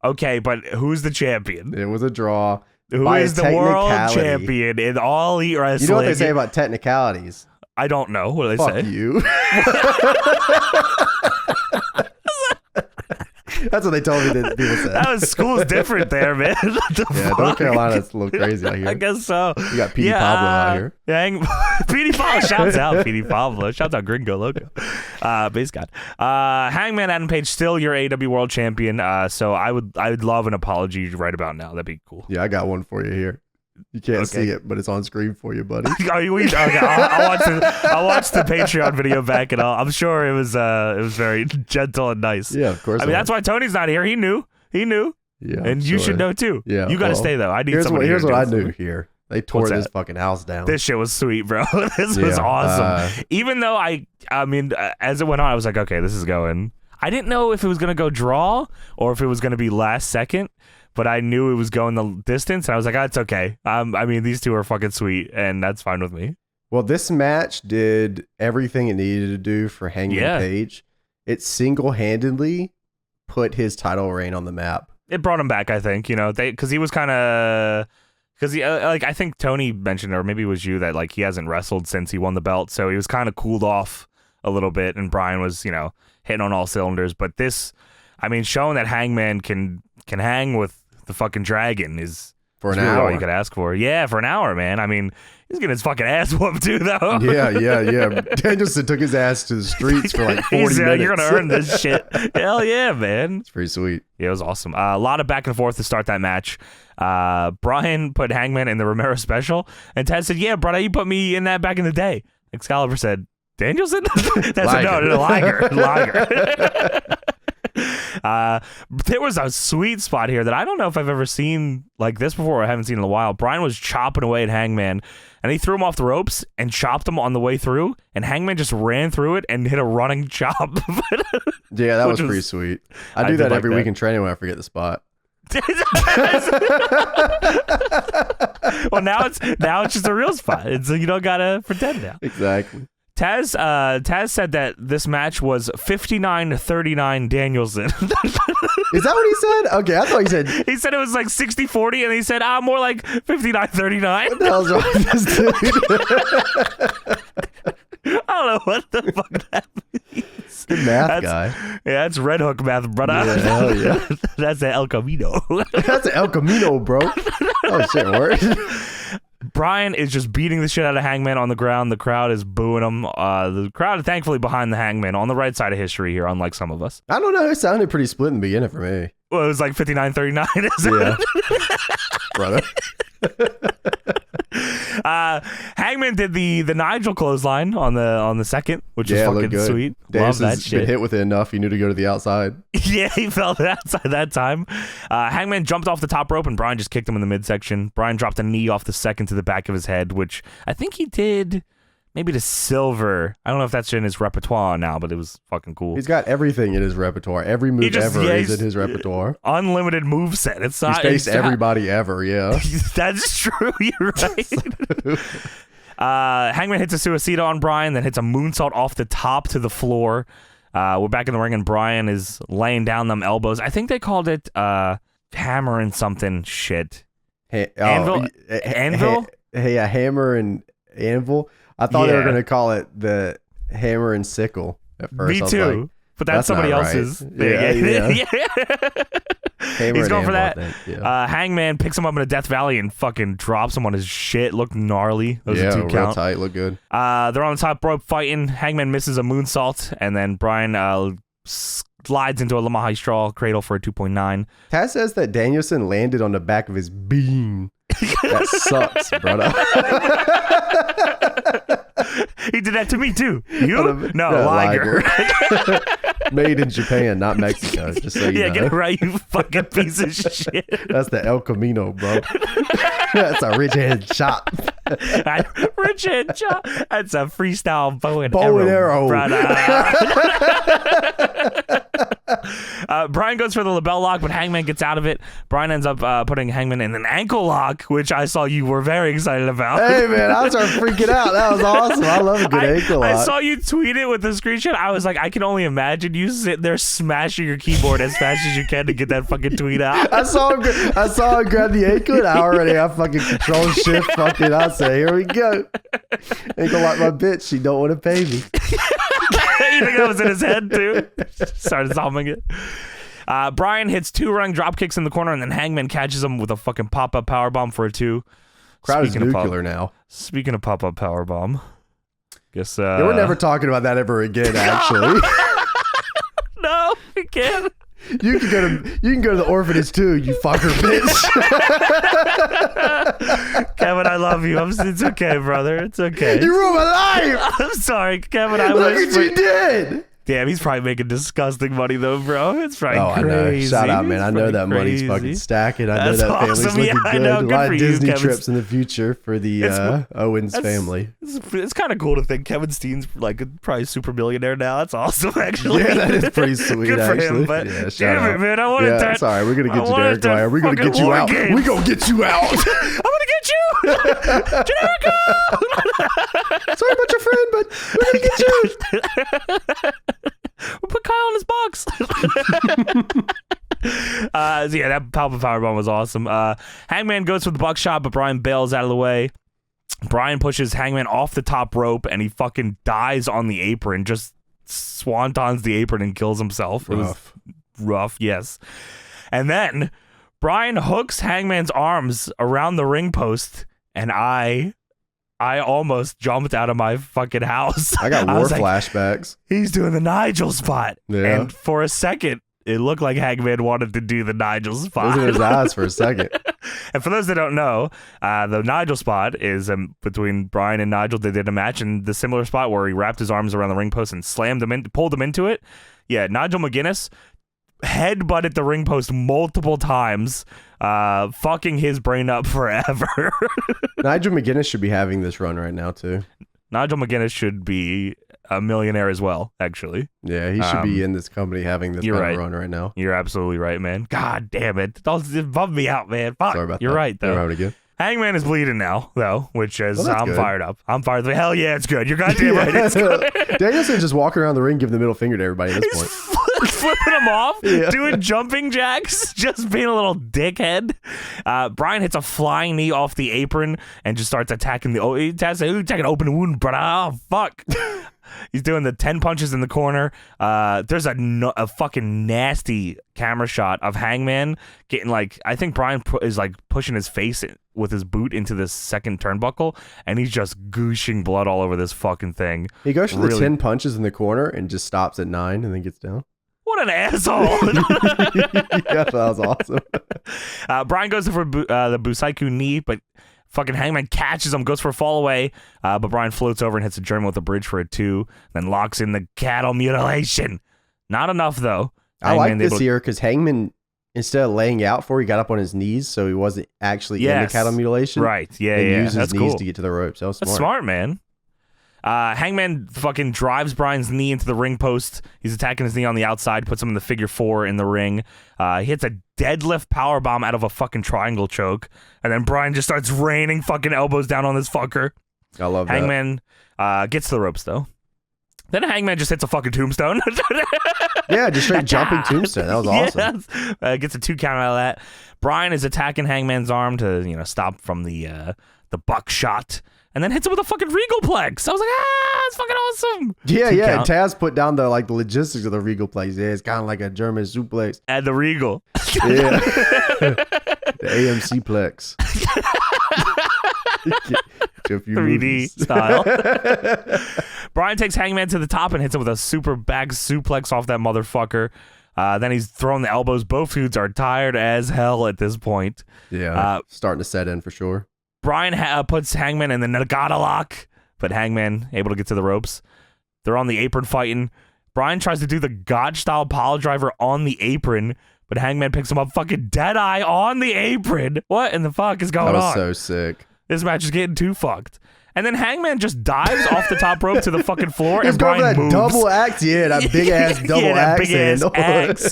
Okay, but who's the champion? It was a draw. Who by is a the world technicality. champion in all elite wrestling? You know what they say about technicalities? I don't know. What do they Fuck say? you. That's what they told me that people said. That was school's different there, man. Yeah, North Carolina's a little crazy out here. I guess so. You got Petey Pablo out here. Petey Pablo. Shouts out Petey Pablo. Shouts out Gringo Loco. Base God. Hangman Adam Page still your AEW World Champion. So I would love an apology right about now. That'd be cool. Yeah, I got one for you here. You can't see it, but it's on screen for you, buddy. Okay, I'll watch the Patreon video back, and I'm sure it was very gentle and nice. Yeah, of course. I mean, that's why Tony's not here. He knew. Yeah, and you should know too. Yeah, you got to stay though. I need here's somebody. Here's here what to I do knew here. They tore this fucking house down. This shit was sweet, bro. This was awesome. Even though I mean, as it went on, I was like, okay, this is going. I didn't know if it was gonna go draw or if it was gonna be last second. But I knew it was going the distance, and I was like, it's okay. I mean, these two are fucking sweet, and that's fine with me. Well, this match did everything it needed to do for Hangman Page. It single-handedly put his title reign on the map. It brought him back, I think, because he was kind of... Because he, I think Tony mentioned, or maybe it was you, that like he hasn't wrestled since he won the belt, so he was kind of cooled off a little bit, and Bryan was, hitting on all cylinders. But this, I mean, showing that Hangman can hang with the fucking dragon is for an really hour. All you could ask for. Yeah, for an hour, man. I mean, he's getting his fucking ass whooped too, though. Yeah. Danielson took his ass to the streets for like 40 minutes. You're gonna earn this shit. Hell yeah, man. It's pretty sweet. Yeah, it was awesome. A lot of back and forth to start that match. Bryan put Hangman in the Romero special, and Ted said, "Yeah, brother, you put me in that back in the day." Excalibur said, "Danielson?" Liger. There was a sweet spot here that I don't know if I've ever seen like this before. Or I haven't seen in a while. Bryan was chopping away at Hangman, and he threw him off the ropes and chopped him on the way through. And Hangman just ran through it and hit a running chop. Yeah, that was pretty sweet. I do that every week in training when I forget the spot. Well, now it's just a real spot. It's you don't gotta pretend now. Exactly. Taz said that this match was 59-39 Danielson. Is that what he said? Okay, I thought he said... He said it was like 60-40, and he said, more like 59-39. What the hell's wrong with this dude? I don't know what the fuck that means. Good math guy. Yeah, that's Red Hook math, brother. Yeah, hell yeah. That's the El Camino. That's an El Camino, bro. Oh, shit, word. Bryan is just beating the shit out of Hangman on the ground. The crowd is booing him. The crowd is thankfully behind the Hangman on the right side of history here, unlike some of us. I don't know. It sounded pretty split in the beginning for me. Well, it was like 59-39. Yeah. Brother. Hangman did the Nigel clothesline on the second, which is fucking good. sweet. Danielson's Love that shit. been hit with it enough. He knew to go to the outside. Yeah, he fell outside that time. Hangman jumped off the top rope and Bryan just kicked him in the midsection. Bryan dropped a knee off the second to the back of his head, which I think he did maybe to Silver. I don't know if that's in his repertoire now, but it was fucking cool. He's got everything in his repertoire. Every move ever is in his repertoire. Unlimited moveset. It's not. He's faced everybody ever, yeah. That's true. You're right. Hangman hits a suicida on Bryan, then hits a moonsault off the top to the floor. We're back in the ring, and Bryan is laying down them elbows. I think they called it hammer and something shit. Anvil? Anvil? Hey, a hammer and anvil. I thought they were going to call it the hammer and sickle at first. Me too. Like, but that's somebody else's thing. Yeah. He's going for that. Yeah. Hangman picks him up in a Death Valley and fucking drops him on his shit. Looked gnarly. Those are 2 real count. tight. Look good. They're on the top rope fighting. Hangman misses a moonsault, and then Bryan slides into a Lamahai straw cradle for a 2.9. Taz says that Danielson landed on the back of his bean. That sucks, brother. He did that to me too. You? No, Liger. Made in Japan, not Mexico. Just so you know. Get it right, you fucking piece of shit. That's the El Camino, bro. That's a rich hand chop. Rich hand chop. That's a freestyle bow and arrow. Bryan goes for the label lock, but Hangman gets out of it. Bryan ends up putting Hangman in an ankle lock, which I saw you were very excited about. Hey, man, I started freaking out. That was awesome. I love a good ankle lock. I saw you tweet it with the screenshot. I was like, I can only imagine you sitting there smashing your keyboard as fast as you can to get that fucking tweet out. I saw him grab the ankle, and I already have fucking control shift. Fucking, I say, here we go. Ankle lock my bitch. She don't want to pay me. You think that was in his head too? Started humming it. Bryan hits 2 running drop kicks in the corner, and then Hangman catches him with a fucking pop-up powerbomb for a 2. Crowd is nuclear now. Speaking of pop-up powerbomb, guess yeah, we're never talking about that ever again. Actually, no, we can't. You can go to the orphanage too, you fucker, bitch. Kevin, I love you. It's okay, brother. It's okay. You ruined my life. I'm sorry, Kevin. Look what you did. Damn, he's probably making disgusting money though, bro. It's probably crazy. I know. Shout out, man. I know that money's fucking stacking. I know that family's looking good. A lot of Disney trips in the future for the Owens family. It's kind of cool to think Kevin Steen's like probably super millionaire now. That's awesome, actually. Yeah, that is pretty sweet, good for actually. Him, but yeah, damn it, man. I wanted that. Sorry, we're going to get you, Derek Wire. We're going to get you out. We're going to get you out. I'm going to get you. Generico! Sorry about your friend, but we're going to get you. We'll put Kyle in his box. Yeah, that pop-up powerbomb was awesome. Hangman goes for the buckshot, but Bryan bails out of the way. Bryan pushes Hangman off the top rope, and he fucking dies on the apron. Just swantons the apron and kills himself. It was rough, yes. And then Bryan hooks Hangman's arms around the ring post, and I almost jumped out of my fucking house. I got war flashbacks. He's doing the Nigel spot. Yeah. And for a second, it looked like Hangman wanted to do the Nigel spot. It was in his eyes for a second. And for those that don't know, the Nigel spot is between Bryan and Nigel. They did a match in the similar spot where he wrapped his arms around the ring post and slammed them in, pulled them into it. Yeah, Nigel McGuinness headbutted the ring post multiple times, fucking his brain up forever. Nigel McGuinness should be having this run right now too. Nigel McGuinness should be a millionaire as well, actually. Yeah, he should be in this company having this kind of run right now. You're absolutely right, man. God damn it. Don't bum me out, man. Fuck. Sorry about You're that. right, though. You're again. Hangman is bleeding now, though, which is, I'm good. fired up. I'm fired up. Hell yeah, it's good. You're goddamn right. It's good. Danielson just walking around the ring, giving the middle finger to everybody at this point. Flipping him off, doing jumping jacks, just being a little dickhead. Bryan hits a flying knee off the apron and just starts attacking attacking open wound, but fuck. He's doing the 10 punches in the corner. There's a fucking nasty camera shot of Hangman getting I think Bryan is pushing his face with his boot into this second turnbuckle, and he's just gooshing blood all over this fucking thing. He goes for the 10 punches in the corner and just stops at 9 and then gets down. What an asshole. Yeah, that was awesome. Bryan goes for the Busaiku knee, but Fucking Hangman catches him, goes for a fall away, but Bryan floats over and hits a German with a bridge for a 2, then locks in the cattle mutilation. Not enough, though. I like this here because Hangman, instead of laying out for, he got up on his knees, so he wasn't actually in the cattle mutilation. Right, yeah, and yeah. used his knees to get to the ropes. That was smart. That's smart, man. Hangman fucking drives Bryan's knee into the ring post. He's attacking his knee on the outside, puts him in the figure 4 in the ring. He hits a deadlift powerbomb out of a fucking triangle choke. And then Bryan just starts raining fucking elbows down on this fucker. I love that. Hangman gets to the ropes, though. Then Hangman just hits a fucking tombstone. Yeah, just straight jumping tombstone. That was awesome. Yes. Gets a 2 count out of that. Bryan is attacking Hangman's arm to, stop from the buckshot. And then hits him with a fucking Regalplex. I was like, it's fucking awesome. Yeah, yeah. Count. Taz put down the logistics of the Regalplex. Yeah, it's kind of like a German suplex. And the Regal. Yeah. The AMC Plex. 3D style. Bryan takes Hangman to the top and hits him with a super bag suplex off that motherfucker. Then he's throwing the elbows. Both dudes are tired as hell at this point. Yeah, starting to set in for sure. Bryan puts Hangman in the Nagata lock, but Hangman able to get to the ropes. They're on the apron fighting. Bryan tries to do the Gotch-style pile driver on the apron, but Hangman picks him up fucking Deadeye on the apron. What in the fuck is going on? That was so sick. This match is getting too fucked. And then Hangman just dives off the top rope to the fucking floor, and Bryan that moves. Double axe, that big ass double axe.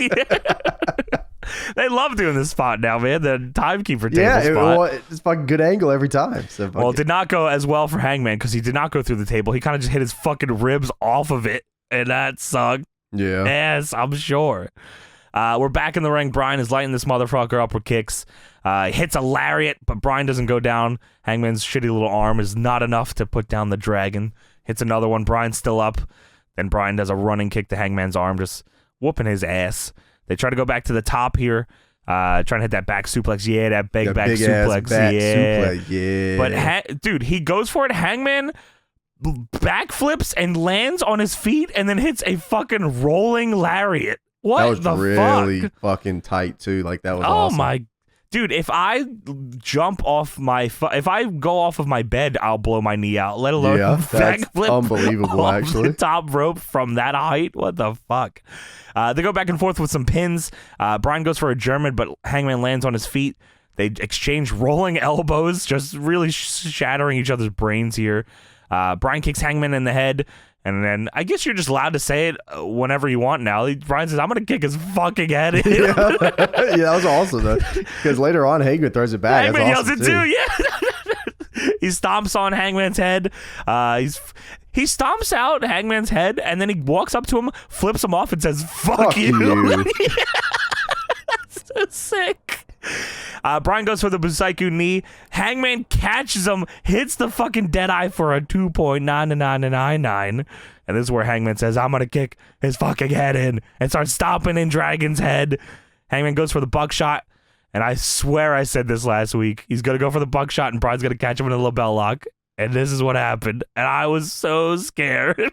They love doing this spot now, man. The timekeeper table spot. It's fucking good angle every time. So well, it did not go as well for Hangman because he did not go through the table. He kind of just hit his fucking ribs off of it, and that sucked. Yeah. Yes, I'm sure. We're back in the ring. Bryan is lighting this motherfucker up with kicks. Hits a lariat, but Bryan doesn't go down. Hangman's shitty little arm is not enough to put down the dragon. Hits another one. Bryan's still up. Then Bryan does a running kick to Hangman's arm, just whooping his ass. They try to go back to the top here, trying to hit that back suplex. Yeah, that big back suplex. Suplex. Yeah. But, dude, he goes for it. Hangman backflips and lands on his feet and then hits a fucking rolling lariat. What the fuck? That was really fucking tight, too. Like, that was awesome. Oh, my... Dude, if I jump off if I go off of my bed, I'll blow my knee out. Let alone backflip unbelievable, off actually. The top rope from that height. What the fuck? They go back and forth with some pins. Bryan goes for a German, but Hangman lands on his feet. They exchange rolling elbows, just really shattering each other's brains here. Bryan kicks Hangman in the head. And then I guess you're just allowed to say it whenever you want now. Bryan says, I'm going to kick his fucking head in. Yeah, that was awesome, though. Because later on, Hangman throws it back. Hangman yells it too, yeah. He stomps on Hangman's head. He stomps out Hangman's head, and then he walks up to him, flips him off, and says, fuck you. That's so sick. Bryan goes for the Busaiku knee. Hangman catches him, hits the fucking Deadeye for a 2.9999. And this is where Hangman says, I'm going to kick his fucking head in, and starts stomping in Dragon's head. Hangman goes for the buckshot, and I swear I said this last week. He's going to go for the buckshot, and Bryan's going to catch him in a label lock. And this is what happened. And I was so scared.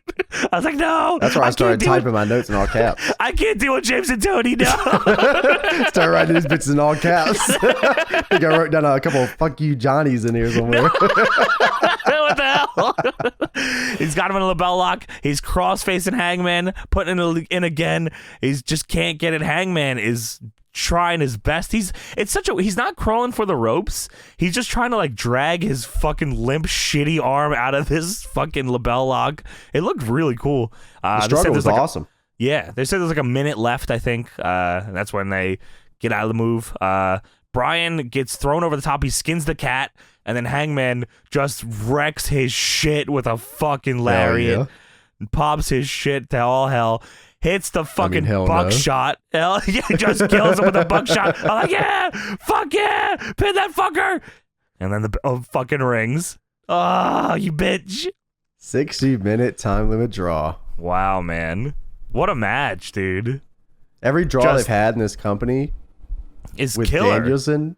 I was like, no. That's why I started typing my notes in all caps. I can't deal with James and Tony, no. Start writing these bitches in all caps. I think I wrote down a couple of fuck you Johnnies in here somewhere. No. What the hell? He's got him in a label lock. He's cross-facing Hangman, putting it in again. He's just can't get it. Hangman is trying his best. He's not crawling for the ropes. He's just trying to like drag his fucking limp shitty arm out of this fucking label lock. It looked really cool. The struggle was awesome. They said there's like a minute left, I think. And that's when they get out of the move. Bryan gets thrown over the top. He skins the cat, and then Hangman just wrecks his shit with a fucking lariat. And pops his shit to all hell. Hits the fucking buckshot. No. Hell, yeah, just kills him with a buckshot. I'm like, yeah, fuck yeah, pin that fucker. And then the fucking rings. Oh, you bitch. 60-minute time limit draw. Wow, man. What a match, dude. Every draw they've had in this company is with killer. Danielson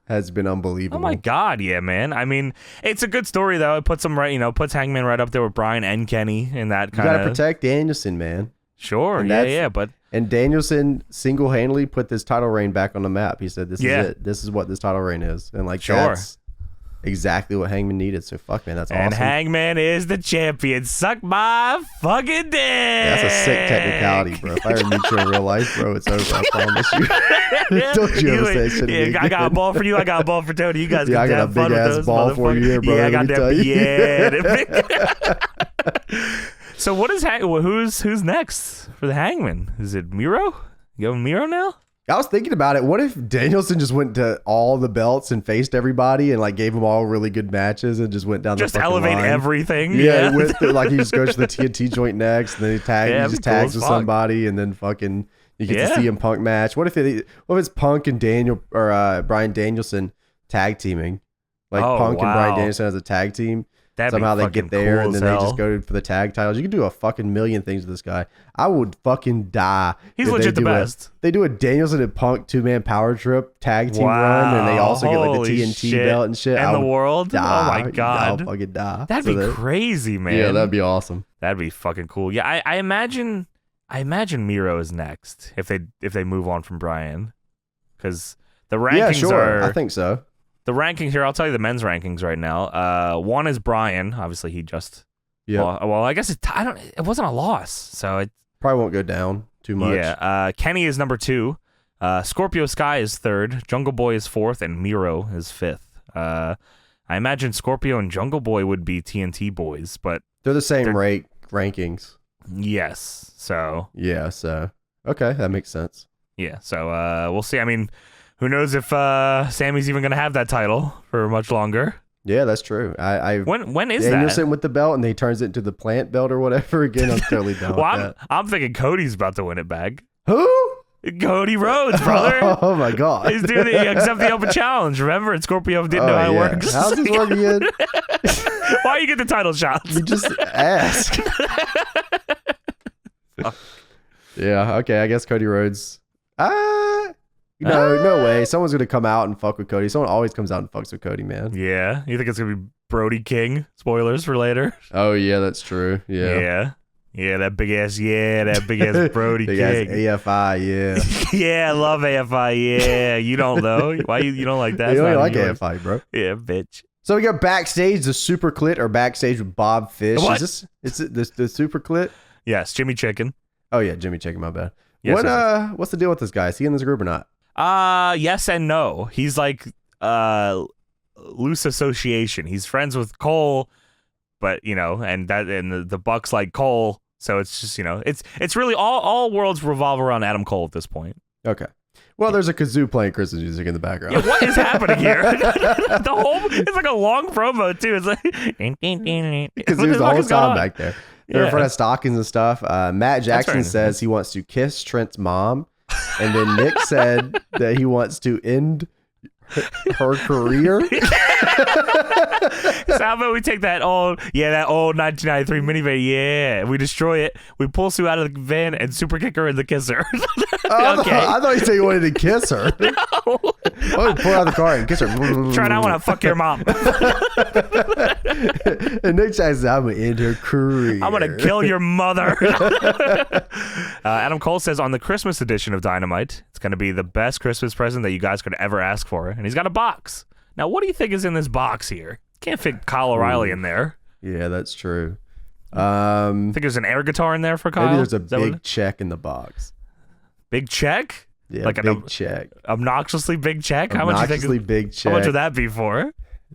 has been unbelievable. Oh my god, yeah, man. I mean, it's a good story though. It puts him right, puts Hangman right up there with Bryan and Kenny in that kind of. You gotta protect Danielson, man. Sure, but and Danielson single-handedly put this title reign back on the map. He said, "This is it. This is what this title reign is." And like, exactly what Hangman needed. So fuck, man, that's awesome. And Hangman is the champion. Suck my fucking dick. That's a sick technicality, bro. If I ever meet you in real life, bro, it's over. I promise you. Don't you ever say shit again. I got a ball for you. I got a ball for Tony. You guys I got a big ass ball for you here, bro. Yeah, I got that. So what is who's next for the Hangman? Is it Miro? You going Miro now? I was thinking about it. What if Danielson just went to all the belts and faced everybody and like gave them all really good matches and just went down just the fucking elevate line? Everything. Yeah, like he just goes to the TNT joint next, and then he just tags with somebody, and then fucking you get to CM Punk match. What if it's Punk and Daniel or Bryan Danielson tag teaming, like Punk and Bryan Danielson as a tag team? Somehow they get there and then they just go for the tag titles. You can do a fucking million things with this guy. I would fucking die. He's legit the best. They do a Danielson and Punk 2-man power trip tag team run, and they also get like the TNT belt and shit. And the world? Die. Oh my god. I'll fucking die. That'd be crazy, man. Yeah, that'd be awesome. That'd be fucking cool. Yeah, I imagine Miro is next if they move on from Bryan, because the rankings are. I think so. The rankings here, I'll tell you the men's rankings right now. One is Bryan. Obviously, he just. Yeah. Well, I guess it wasn't a loss, so it probably won't go down too much. Yeah. Kenny is number 2. Scorpio Sky is 3rd. Jungle Boy is 4th, and Miro is 5th. I imagine Scorpio and Jungle Boy would be TNT boys, but they're the same rankings. Yes. So. Yeah. So okay, that makes sense. Yeah. So we'll see. I mean. Who knows if Sammy's even going to have that title for much longer? Yeah, that's true. When is Danielson with the belt and he turns it into the plant belt or whatever again? I'm totally down with that. I'm thinking Cody's about to win it back. Who? Cody Rhodes, brother. Oh my god. He's doing the accept the open challenge. Remember, and Scorpio didn't know how it works. How's this work again? Why you get the title shots? You just ask. Yeah. Okay. I guess Cody Rhodes. No way. Someone's going to come out and fuck with Cody. Someone always comes out and fucks with Cody, man. Yeah. You think it's going to be Brody King? Spoilers for later. Oh, yeah, that's true. Yeah. Yeah, that big ass Brody big King. Big ass AFI, yeah. Yeah, I love AFI, yeah. You don't though. Why you don't like that? You don't like AFI, bro. Yeah, bitch. So we got backstage, the Super Clit, or backstage with Bob Fish. What? Is the Super Clit? Yes, Jimmy Chicken. Oh, yeah, Jimmy Chicken, my bad. Yes, what's the deal with this guy? Is he in this group or not? Yes and no. He's like loose association. He's friends with Cole, but and the Bucks like Cole, so it's just it's really all worlds revolve around Adam Cole at this point. Okay. Well, there's a kazoo playing Christmas music in the background. Yeah, what is happening here? It's like a long promo too. It's like kazoo's the whole time back there. They're in front of stockings and stuff. Matt Jackson says he wants to kiss Trent's mom. And then Nick said that he wants to end her career. So how about we take that old 1993 minivan, yeah, we destroy it, we pull Sue out of the van and super kick her and the kiss her. Okay. I thought you said you wanted to kiss her. No. Oh, pull out of the car and kiss her. Trent, I want to fuck your mom. And Nick says, I'm going to end her career. I'm going to kill your mother. Adam Cole says on the Christmas edition of Dynamite, it's going to be the best Christmas present that you guys could ever ask for. And he's got a box. Now, what do you think is in this box here? Can't fit Kyle O'Reilly in there. Yeah, that's true. Think there's an air guitar in there for Kyle? Maybe there's a big check in the box. Big check? Yeah, like a big check. Obnoxiously big check? Obnoxiously big check. How much would that be for?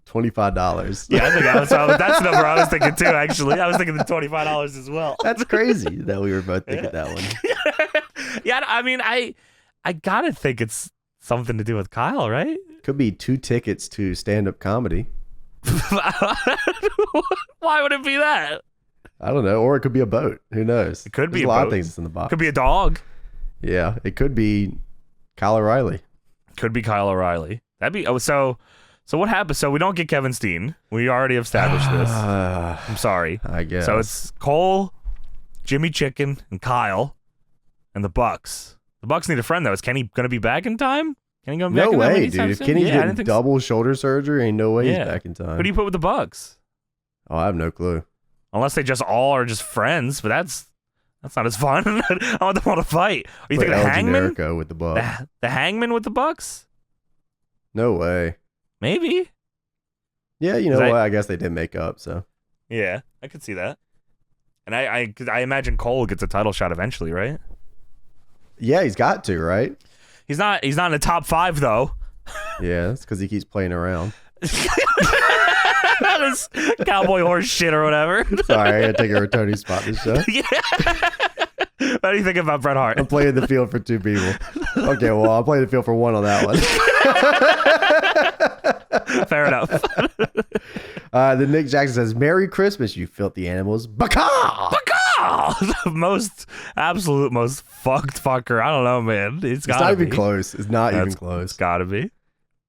$25. Yeah, I think that's the number I was thinking too, actually. I was thinking the $25 as well. That's crazy that we were both thinking that one. Yeah, I mean, I gotta think it's something to do with Kyle, right? Could be 2 tickets to stand-up comedy. Why would it be that? I don't know. Or it could be a boat. Who knows? It could be a lot of things that's in the box. Could be a dog. Yeah, it could be Kyle O'Reilly. Could be Kyle O'Reilly. That'd be so what happened? So we don't get Kevin Steen. We already established this. I'm sorry. I guess. So it's Cole, Jimmy Chicken, and Kyle, and the Bucks. The Bucks need a friend though. Is Kenny gonna be back in time? Kenny gonna be back in time? No way, dude. If Kenny's getting double shoulder surgery, ain't no way he's back in time. Who do you put with the Bucks? Oh, I have no clue. Unless they just all are just friends, but that's not as fun. I want them all to fight. Are you thinking Hangman? With the Bucks. The Hangman with the Bucks? No way. Maybe. Yeah, you know what? I guess they did make up, so. Yeah, I could see that. And I imagine Cole gets a title shot eventually, right? Yeah, he's got to, right? He's not in the top 5 though. Yeah, that's because he keeps playing around. That is cowboy horse shit or whatever. Sorry, I gotta take over Tony's spot this show. Yeah. What do you think about Bret Hart? I'm playing the field for 2 people. Okay, well, I'll play the field for 1 on that one. Fair enough. Then Nick Jackson says, "Merry Christmas, you filthy animals." Baka! The absolute most fucked fucker. I don't know, man. It's not even close. It's not even close. It's gotta be.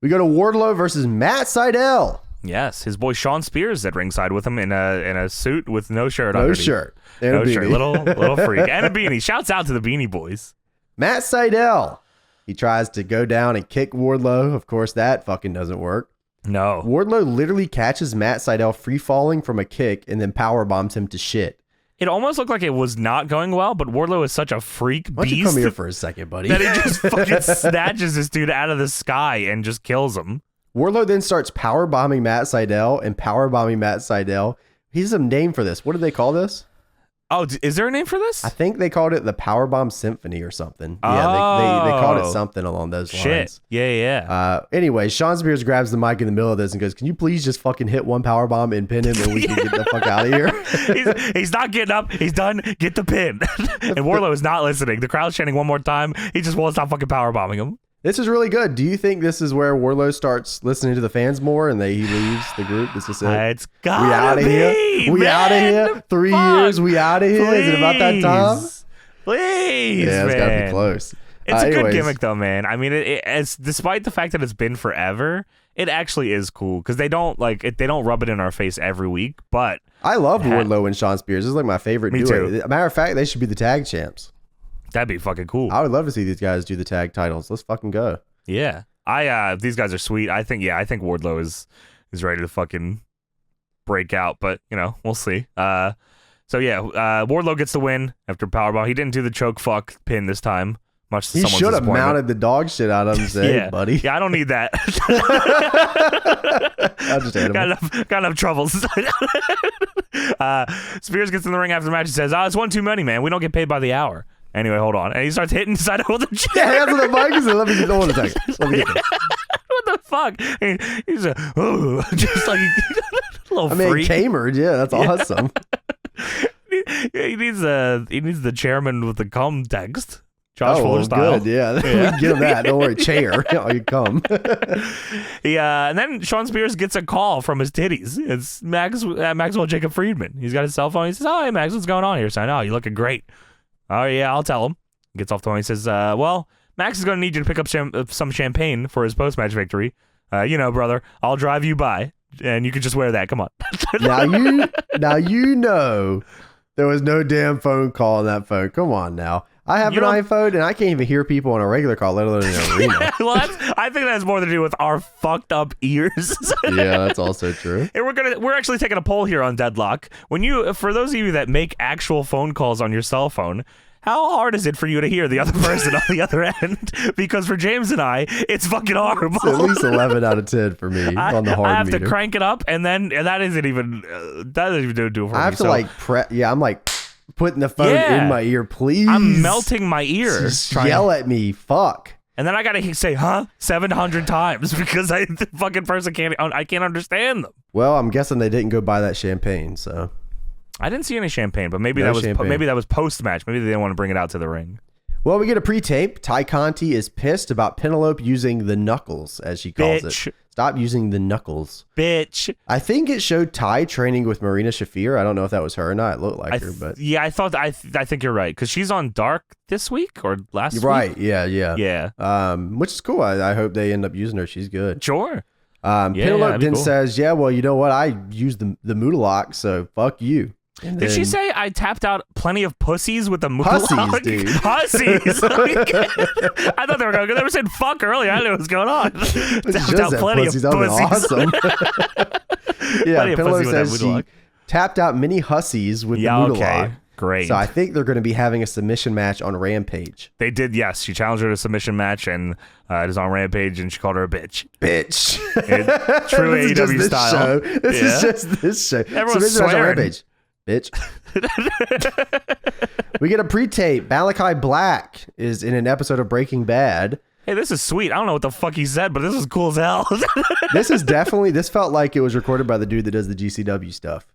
We go to Wardlow versus Matt Sydal. Yes, his boy Sean Spears at ringside with him in a suit with no shirt. No underneath. shirt. And no a beanie. shirt. Little freak and a beanie. Shouts out to the Beanie Boys. Matt Sydal. He tries to go down and kick Wardlow. Of course, that fucking doesn't work. No. Wardlow literally catches Matt Sydal free falling from a kick and then power bombs him to shit. It almost looked like it was not going well, but Wardlow is such a freak beast. Why don't you come here for a second, buddy? That he just fucking snatches this dude out of the sky and just kills him. Wardlow then starts power bombing Matt Sydal and power bombing Matt Sydal. He has a name for this. What do they call this? Oh, is there a name for this? I think they called it the Powerbomb Symphony or something. Yeah, they called it something along those lines. Yeah. Anyway, Sean Spears grabs the mic in the middle of this and goes, "Can you please just fucking hit one powerbomb and pin him and we can get the fuck out of here?" He's not getting up. He's done. Get the pin. And Wardlow is not listening. The crowd's chanting one more time. He just won't stop fucking powerbombing him. This is really good. Do you think this is where Wardlow starts listening to the fans more and he leaves the group? This is it. It's gotta be. We out of here. 3 years. We out of here. Is it about that time? Please, yeah, it's man. gotta be close. It's a good gimmick, though, man. I mean, it's despite the fact that it's been forever, it actually is cool because they don't rub it in our face every week. But I love Wardlow and Sean Spears. This is like my favorite duo. Too. Matter of fact, they should be the tag champs. That'd be fucking cool. I would love to see these guys do the tag titles. Let's fucking go. Yeah. These guys are sweet. I think Wardlow is ready to fucking break out, but we'll see. Wardlow gets the win after powerbomb. He didn't do the choke fuck pin this time. Much to he someone's should have disappointment. mounted the dog shit out of him, say, buddy. Yeah, I don't need that. Got enough troubles. Spears gets in the ring after the match and says, it's one too many, man. We don't get paid by the hour. Anyway, hold on. And he starts hitting Sydal with a chair. Yeah, after the mic, he said, let me get on a second. Let me get this. What the fuck? He's just like a little freak. Kamer, yeah, that's awesome. He needs the chairman with the cum text. Josh Fuller style. Good, yeah. We can get him that. Don't worry, chair. You come. And then Sean Spears gets a call from his titties. It's Maxwell Jacob Friedman. He's got his cell phone. He says, "Oh, hey, Max, what's going on here?" So I know you're looking great. Oh, yeah, I'll tell him. Gets off the phone. He says, well, Max is going to need you to pick up some champagne for his post-match victory. Brother, I'll drive you by, and you can just wear that. Come on. Now you know there was no damn phone call on that phone. Come on now. I have an iPhone, and I can't even hear people on a regular call, let alone in an arena. Well, I think that's more to do with our fucked up ears. Yeah, that's also true. And we're actually taking a poll here on Deadlock. For those of you that make actual phone calls on your cell phone, how hard is it for you to hear the other person on the other end? Because for James and I, it's fucking horrible. It's at least 11 out of 10 for me on the hard I have meter. to crank it up, and then that doesn't even do it for me. I have to I'm like putting the phone in my ear, please. I'm melting my ear. Just yell at me, fuck. And then I gotta say, 700 times because the fucking person can't understand them. Well, I'm guessing they didn't go buy that champagne, so. I didn't see any champagne, but maybe that was post match. Maybe they didn't want to bring it out to the ring. Well, we get a pre-tape. Ty Conti is pissed about Penelope using the knuckles, as she calls it. Stop using the knuckles. Bitch. I think it showed Ty training with Marina Shafir. I don't know if that was her or not. It looked like her, but yeah, I think you're right because she's on Dark this week or last week. Right? Yeah. Which is cool. I hope they end up using her. She's good. Sure. Penelope then says, "Yeah, well, you know what? I used the Moolah lock, so fuck you." And Did she say I tapped out plenty of pussies with the Moolah lock? Pussies, dude. Pussies. I thought they were going. They were saying fuck earlier. I didn't know what was going on. Tapped out plenty of pussies. Awesome. Yeah, Plenty of Penelope pussy says with that she Moolah lock. tapped out many hussies with the Moolah lock. Great. So I think they're going to be having a submission match on Rampage. They did, yes. She challenged her to a submission match, and it is on Rampage, and she called her a bitch. Bitch. True AEW style. This is just this show. Everyone's Submission match on swearing. Rampage. Bitch. We get a pre-tape. Malachi Black is in an episode of Breaking Bad. Hey, this is sweet. I don't know what the fuck he said, but this is cool as hell. This felt like it was recorded by the dude that does the GCW stuff.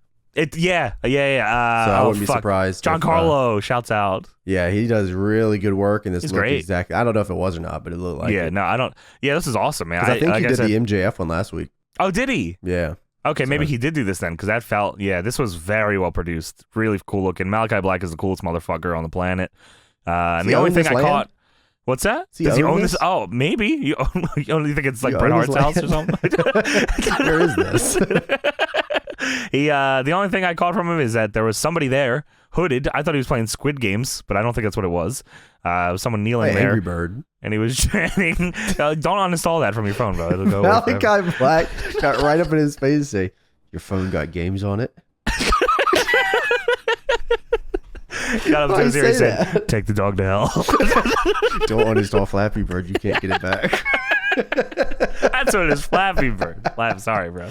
Yeah. So I wouldn't be surprised. John Carlo shouts out. Yeah, he does really good work in this. He's look great. Exactly. I don't know if it was or not, but it looked like it. No, I don't. Yeah, this is awesome, man. I think he did the MJF one last week. Oh, did he? Yeah. Okay, maybe he did do this then, because that felt, this was very well produced. Really cool looking. Malachi Black is the coolest motherfucker on the planet. And the only thing I caught... What's that? Does he own this? Oh, maybe. You only think it's like Bret Hart's house or something? Where is this? The only thing I caught from him is that there was somebody there, hooded. I thought he was playing Squid Games, but I don't think that's what it was. It was someone kneeling there. Angry Bird. And he was chanting, don't uninstall that from your phone, bro. It'll go Malachi Black got right up in his face and say, your phone got games on it? Got up to his ear and said, take the dog to hell. Don't uninstall Flappy Bird. You can't get it back. That's what it is, Flappy Bird. Sorry, bro.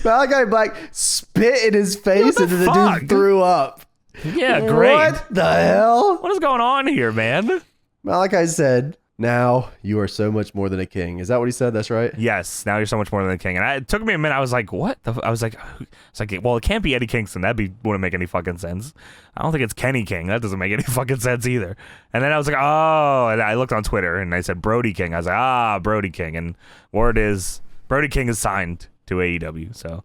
Malachi Black spit in his face and then the dude threw up. Yeah, great. What the hell? What is going on here, man? Malachi said, now you are so much more than a king. Is that what he said? That's right? Yes, now you're so much more than a king. And it took me a minute. I was like, what? I was like, well, it can't be Eddie Kingston. Wouldn't make any fucking sense. I don't think it's Kenny King. That doesn't make any fucking sense either. And then I was like, oh, and I looked on Twitter and I said Brody King. I was like, Brody King. And word is Brody King is signed to AEW. So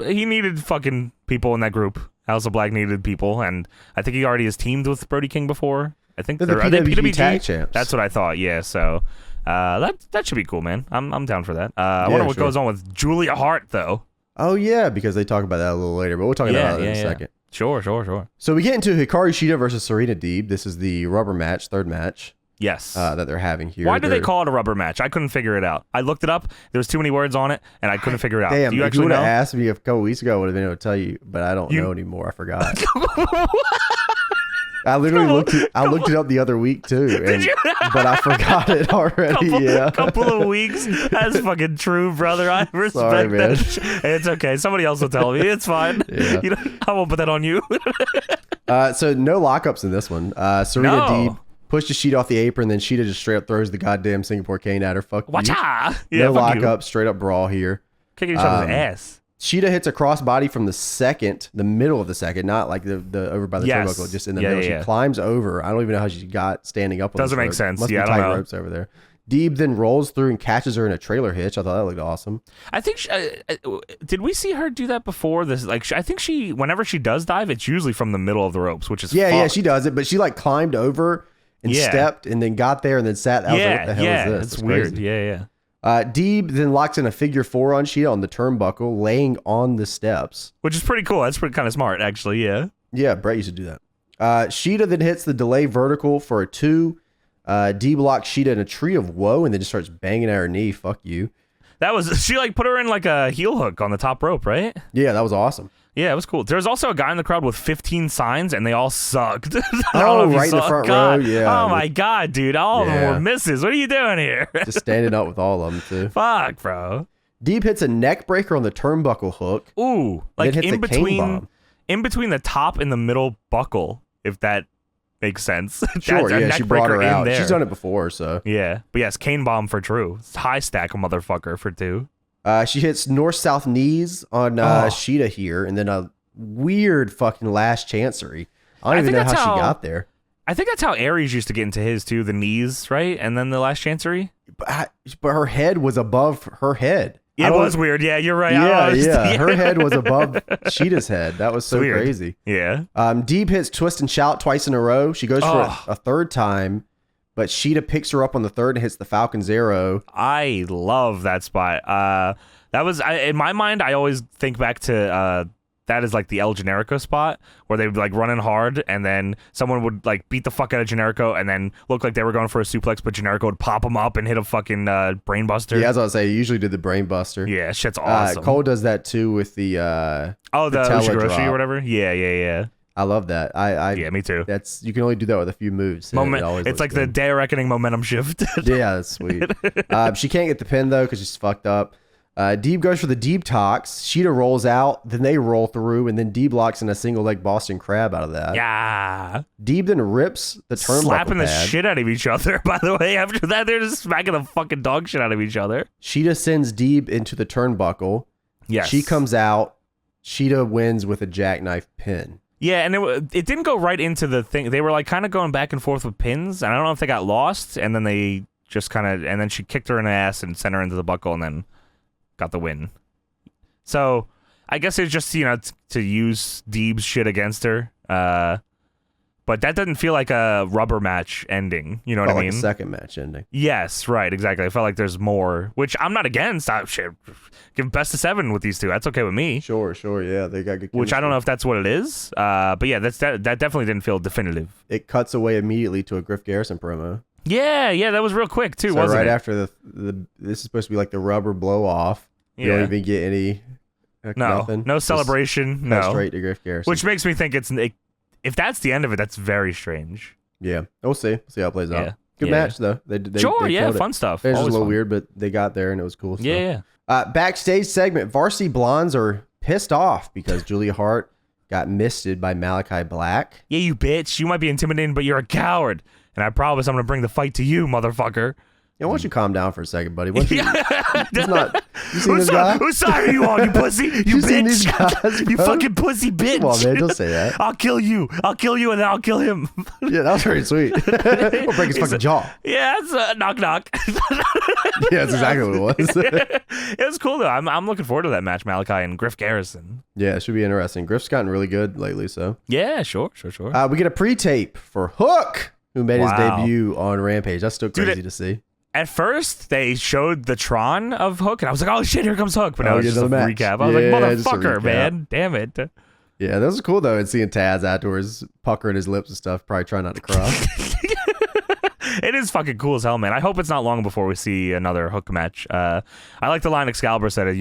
he needed fucking people in that group. House of Black needed people. And I think he already has teamed with Brody King before. I think they're the PWG tag champs. That's what I thought. Yeah, so that should be cool, man. I'm down for that. I wonder what goes on with Julia Hart though. Oh yeah, because they talk about that a little later, but we'll talk about that in a second. Sure. So we get into Hikaru Shida versus Serena Deeb. This is the rubber match, third match. Yes. That they're having here. Why do they call it a rubber match? I couldn't figure it out. I looked it up. There was too many words on it, and I couldn't figure it out. Damn, do you if you would know? have asked me a couple weeks ago, I would have been able to tell you, but I don't know anymore. I forgot. I literally looked it up the other week too, but I forgot it already. Couple of weeks. That's fucking true, brother. I respect that. It's okay. Somebody else will tell me. It's fine. Yeah. I won't put that on you. So no lockups in this one. Serena Deeb pushes Sheeta off the apron, then Sheeta just straight up throws the goddamn Singapore cane at her. Fuck you. Watcha! No lockup, straight up brawl here. Kicking each other's ass. Sheeta hits a crossbody from the middle of the second, not like the over by the turnbuckle, just in the middle. She climbs over. I don't even know how she got standing up on Doesn't make sense. Must be tight ropes over there. Deeb then rolls through and catches her in a trailer hitch. I thought that looked awesome. I think did we see her do that before? This I think whenever she does dive, it's usually from the middle of the ropes, which is yeah, she does it, but she like climbed over and stepped and then got there and then sat. I was like, what the hell is this? It's weird. Crazy. Yeah. Deeb then locks in a figure 4 on Sheeta on the turnbuckle, laying on the steps. Which is pretty cool. That's pretty kind of smart, actually, yeah. Yeah, Brett used to do that. Sheeta then hits the delay vertical for a 2. Deeb locks Sheeta in a tree of woe and then just starts banging at her knee. Fuck you. She like put her in like a heel hook on the top rope, right? Yeah, that was awesome. Yeah, it was cool. There's also a guy in the crowd with 15 signs, and they all sucked. Right in the front row, yeah. Oh, my God, dude. All of them were misses. What are you doing here? Just standing up with all of them, too. Fuck, bro. Deeb hits a neck breaker on the turnbuckle hook. Ooh, like in between the top and the middle buckle, if that makes sense. Sure, yeah, she brought her out. She's done it before, so. Yeah, but yes, cane bomb for true. High stack a motherfucker for 2. She hits north-south knees on Sheeta here, and then a weird fucking last chancery. I don't even know how she got there. I think that's how Aries used to get into his too, the knees, right? And then the last chancery. But her head was above her head. It was weird. Yeah, you're right. Yeah. Her head was above Sheeta's head. That was so crazy. Yeah. Deeb hits twist and shout twice in a row. She goes for a third time. But Sheeta picks her up on the third and hits the Falcon's Arrow. I love that spot. That was in my mind. I always think back to that is like the El Generico spot where they would like running hard and then someone would like beat the fuck out of Generico and then look like they were going for a suplex, but Generico would pop them up and hit a fucking brain buster. Yeah, as I was saying, he usually did the brain buster. Yeah, shit's awesome. Cole does that too with the the Ushigoroshi or whatever. Yeah. I love that. Yeah, me too. You can only do that with a few moves. It's like the Day of Reckoning momentum shift. Yeah, that's sweet. She can't get the pin though because she's fucked up. Deeb goes for the Deeb Tox. Sheeta rolls out, then they roll through, and then Deeb locks in a single leg Boston Crab out of that. Yeah. Deeb then rips the turnbuckle slapping the pad. shit out of each other, by the way. After that, they're just smacking the fucking dog shit out of each other. Sheeta sends Deeb into the turnbuckle. Yes. She comes out. Sheeta wins with a jackknife pin. Yeah, and it didn't go right into the thing. They were like kind of going back and forth with pins, and I don't know if they got lost, and then they just kind of, and then she kicked her in the ass and sent her into the buckle, and then got the win. So I guess it's just, to use Deeb's shit against her. But that doesn't feel like a rubber match ending. You know what I mean? Like a second match ending. Yes, right, exactly. I felt like there's more, which I'm not against. Shit, give best of 7 with these two. That's okay with me. Sure, yeah. They got good chemistry. Which I don't know if that's what it is. But yeah, that definitely didn't feel definitive. It cuts away immediately to a Griff Garrison promo. Yeah, that was real quick too, wasn't right it? After this is supposed to be like the rubber blow off. You don't even get any. Nothing. No celebration. No. Straight to Griff Garrison. Which makes me think if that's the end of it, that's very strange. Yeah, we'll see. We'll see how it plays out. Good Yeah. match though. They fun stuff. It was a little fun. weird, but they got there and it was cool. So. Yeah. Backstage segment. Varsity Blondes are pissed off because Julia Hart got misted by Malachi Black. Yeah, you bitch. You might be intimidating, but you're a coward. And I promise I'm gonna bring the fight to you, motherfucker. Yeah, why don't you calm down for a second, buddy? You seen this guy? Whose side are you on, you pussy? You seen bitch. these guys, You bro? fucking pussy bitch. Come on, man, don't say that. I'll kill you, and then I'll kill him. Yeah, that was very sweet. We'll break his fucking jaw. Yeah, it's knock knock. Yeah, that's exactly what it was. It was cool though. I'm looking forward to that match, Malachi and Griff Garrison. Yeah, it should be interesting. Griff's gotten really good lately, so. Yeah, sure. We get a pre-tape for Hook, who made his debut on Rampage. That's still crazy to see. At first, they showed the Tron of Hook, and I was like, oh shit, here comes Hook. But now it's just a recap. I was like, motherfucker, man. Damn it. Yeah, that was cool, though, and seeing Taz afterwards puckering his lips and stuff, probably trying not to cry. It is fucking cool as hell, man. I hope it's not long before we see another Hook match. I like the line Excalibur said,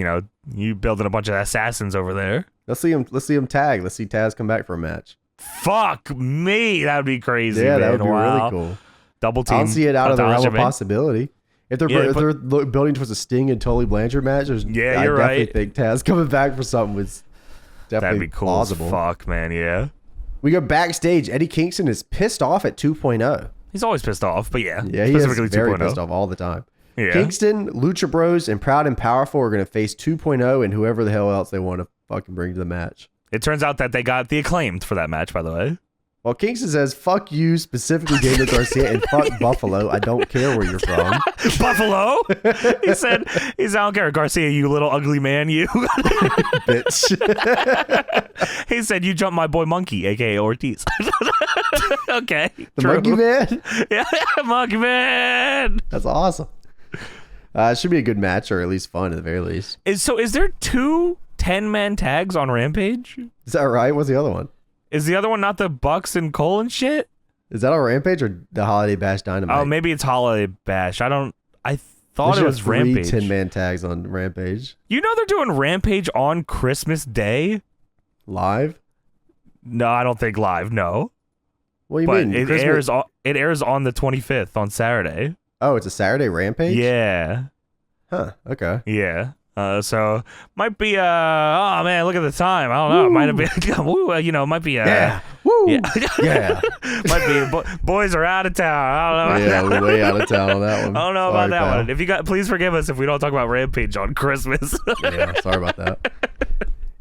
you building a bunch of assassins over there. Let's see him tag. Let's see Taz come back for a match. Fuck me. That would be crazy, Yeah, man. that would be really cool. Double team. I don't see it out of the realm of possibility. If they're building towards a Sting and Tully Blanchard match, I definitely think Taz coming back for something was definitely That'd be cool plausible. as fuck, man. Yeah. We go backstage. Eddie Kingston is pissed off at 2.0. He's always pissed off, but yeah. Yeah, he is very pissed off all the time. Yeah. Kingston, Lucha Bros, and Proud and Powerful are going to face 2.0 and whoever the hell else they want to fucking bring to the match. It turns out that they got the Acclaimed for that match, by the way. Well, Kingston says, fuck you, specifically Daniel Garcia, and fuck Buffalo. I don't care where you're from. Buffalo? He said, I don't care, Garcia, you little ugly man, you. Bitch. He said, you jumped my boy Monkey, a.k.a. Ortiz. Okay. The Monkey Man? Yeah, Monkey Man. That's awesome. It should be a good match, or at least fun at the very least. Is there 2 10-man tags on Rampage? Is that right? What's the other one? Is the other one not the Bucks and Cole and shit? Is that on Rampage or the Holiday Bash Dynamite? Oh, maybe it's Holiday Bash. I thought it was Rampage. 3 10-man tags on Rampage. You know they're doing Rampage on Christmas Day? No, I don't think live, no. What do you mean? It airs on the 25th on Saturday. Oh, it's a Saturday Rampage? Yeah. Huh, okay. Yeah. So might be oh man, look at the time. I don't know. It might have been might be yeah. Woo. Yeah. Yeah. Might be boys are out of town. I don't know. Yeah, we're way out of town on that one. I don't know about that one. If you please forgive us if we don't talk about Rampage on Christmas. Yeah, sorry about that.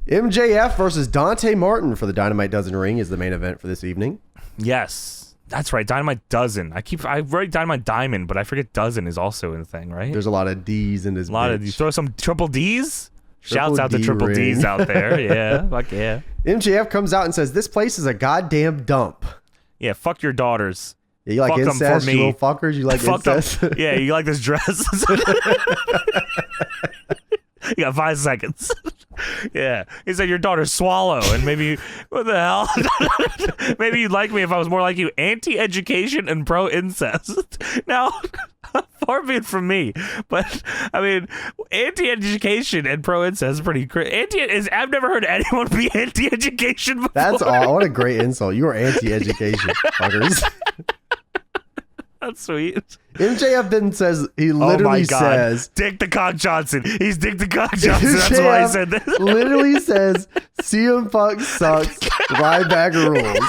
MJF versus Dante Martin for the Dynamite Dozen Ring is the main event for this evening. Yes. That's right, Dynamite Dozen. I write Dynamite Diamond, but I forget Dozen is also in the thing, right? There's a lot of D's in this. A lot of D's. Throw some triple D's. Shouts out to D triple ring. D's out there. Yeah, fuck yeah. MJF comes out and says, "This place is a goddamn dump." Yeah, fuck your daughters. Yeah, you like Fuck 'em incest, for you me. little fuckers? You like Fuck incest? them. Yeah, you like this dress? You got 5 seconds. Yeah. He said your daughter's swallow, and maybe what the hell? Maybe you'd like me if I was more like you. Anti-education and pro-incest. Now, Far be it from me, but I mean, anti-education and pro-incest is pretty crazy. I've never heard anyone be anti-education before. That's all. What a great insult. You are anti-education, fuckers. That's sweet. MJF then says, he literally says, Dick the Cock Johnson. He's Dick the Cock Johnson. That's why I said this. Literally says, CM Punk sucks. Ryback rules.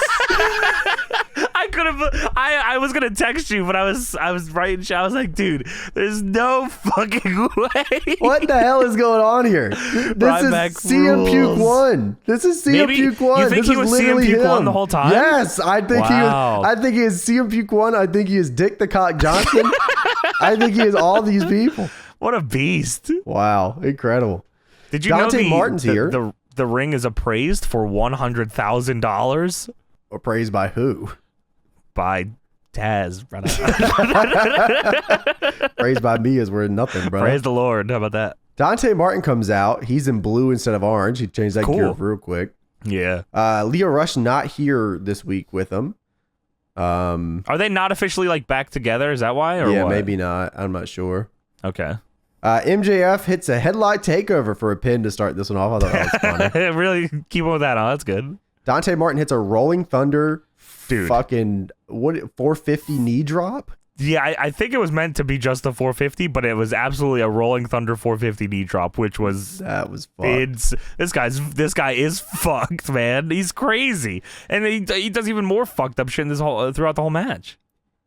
I was gonna text you, but I was writing. I was like, dude, there's no fucking way. What the hell is going on here? This is CM Puke 1. This is CM Puke 1. You think this he was literally CM Puke him. 1 the whole time? Yes, I think he was. I think he is CM Puke 1. I think he is Dick the Cock Johnson. I think he is all these people. What a beast! Wow, incredible. Did you Dante know Martin's here? The ring is appraised for $100,000. Appraised by who? By Taz. Praised by me is worth nothing, bro. Praise the Lord. How about that? Dante Martin comes out. He's in blue instead of orange. He changed that gear real quick. Yeah. Leo Rush not here this week with him. Are they not officially like back together? Is that why? Or yeah, what? maybe not. I'm not sure. Okay. MJF hits a headlock takeover for a pin to start this one off. I thought that was funny. Really keep on with that. Oh, that's good. Dante Martin hits a rolling thunder. Dude. Fucking 450 knee drop. Yeah, I think it was meant to be just the 450, but it was absolutely a rolling thunder 450 knee drop, which was fucked. This guy is fucked, man. He's crazy, and he does even more fucked up shit in throughout the whole match.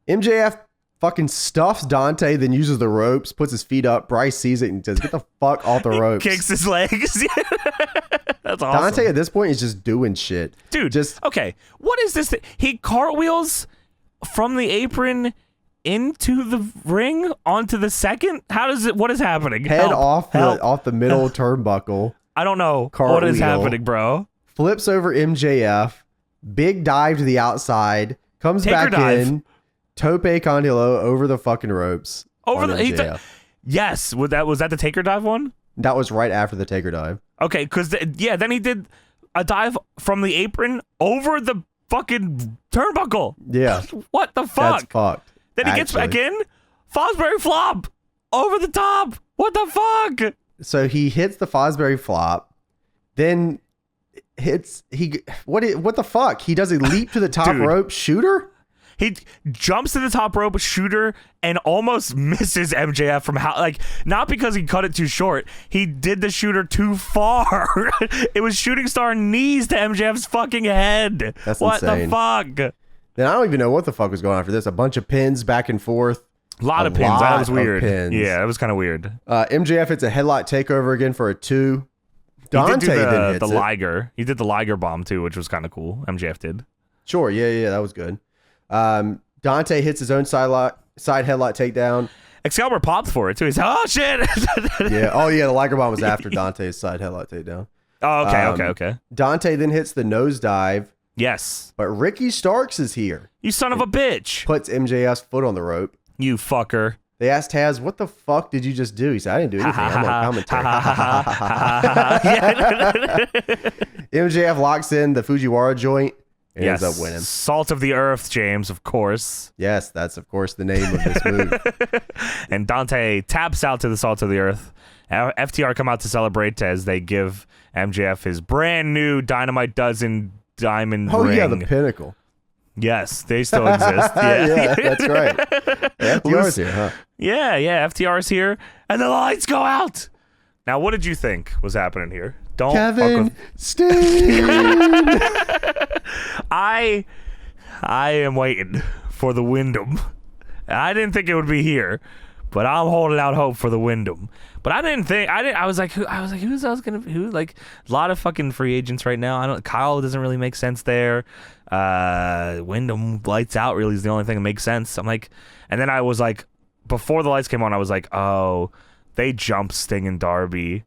MJF fucking stuffs Dante, then uses the ropes, puts his feet up. Bryce sees it and says, "Get the fuck off the ropes." Kicks his legs. That's awesome. Dante at this point is just doing shit. Dude, okay. What is this? He cartwheels from the apron into the ring onto the second? What is happening? Head off the middle turnbuckle. I don't know. Cartwheel. What is happening, bro? Flips over MJF. Big dive to the outside. Comes back in. Tope Condilo over the fucking ropes. Over the MJF. Yes. Was that the Taker dive one? That was right after the Taker dive. Okay, because then he did a dive from the apron over the fucking turnbuckle. Yeah. What the fuck? That's fucked. Then he gets back in. Fosbury flop over the top. What the fuck? So he hits the Fosbury flop, then what the fuck? He does a leap to the top rope shooter? He jumps to the top rope shooter and almost misses MJF from not because he cut it too short. He did the shooter too far. It was shooting star knees to MJF's fucking head. That's what insane. The fuck? Then I don't even know what the fuck was going on for this. A bunch of pins back and forth. A lot of pins. That was weird. Yeah, that was kind of weird. MJF hits a headlock takeover again for a 2. Dante then hits the Liger. He did the Liger bomb too, which was kind of cool. MJF did. Sure. Yeah, that was good. Dante hits his own side headlock takedown. Excalibur popped for it too. He's oh shit. Yeah. Oh yeah. The Liger bomb was after Dante's side headlock takedown. Oh okay. Dante then hits the nosedive. Yes. But Ricky Starks is here. You son of a bitch. Puts MJF's foot on the rope. You fucker. They asked Taz, "What the fuck did you just do?" He said, "I didn't do anything. I'm on commentary." MJF locks in the Fujiwara joint. And ends up winning. Salt of the Earth, James, of course. Yes, that's of course the name of this move. And Dante taps out to the Salt of the Earth. FTR come out to celebrate as they give MJF his brand new Dynamite Dozen diamond ring. Oh yeah, the Pinnacle. Yes, they still exist. Yeah, that's right. FTR's here, huh? Yeah, FTR's here. And the lights go out. Now, what did you think was happening here? Don't Kevin Steen. I am waiting for the Wyndham. I didn't think it would be here, but I'm holding out hope for the Wyndham. But I was like, who's else gonna? Who? Like a lot of fucking free agents right now. Kyle doesn't really make sense there. Wyndham lights out really is the only thing that makes sense. I'm like, and then I was like, before the lights came on, I was like, oh, they jumped Sting and Darby.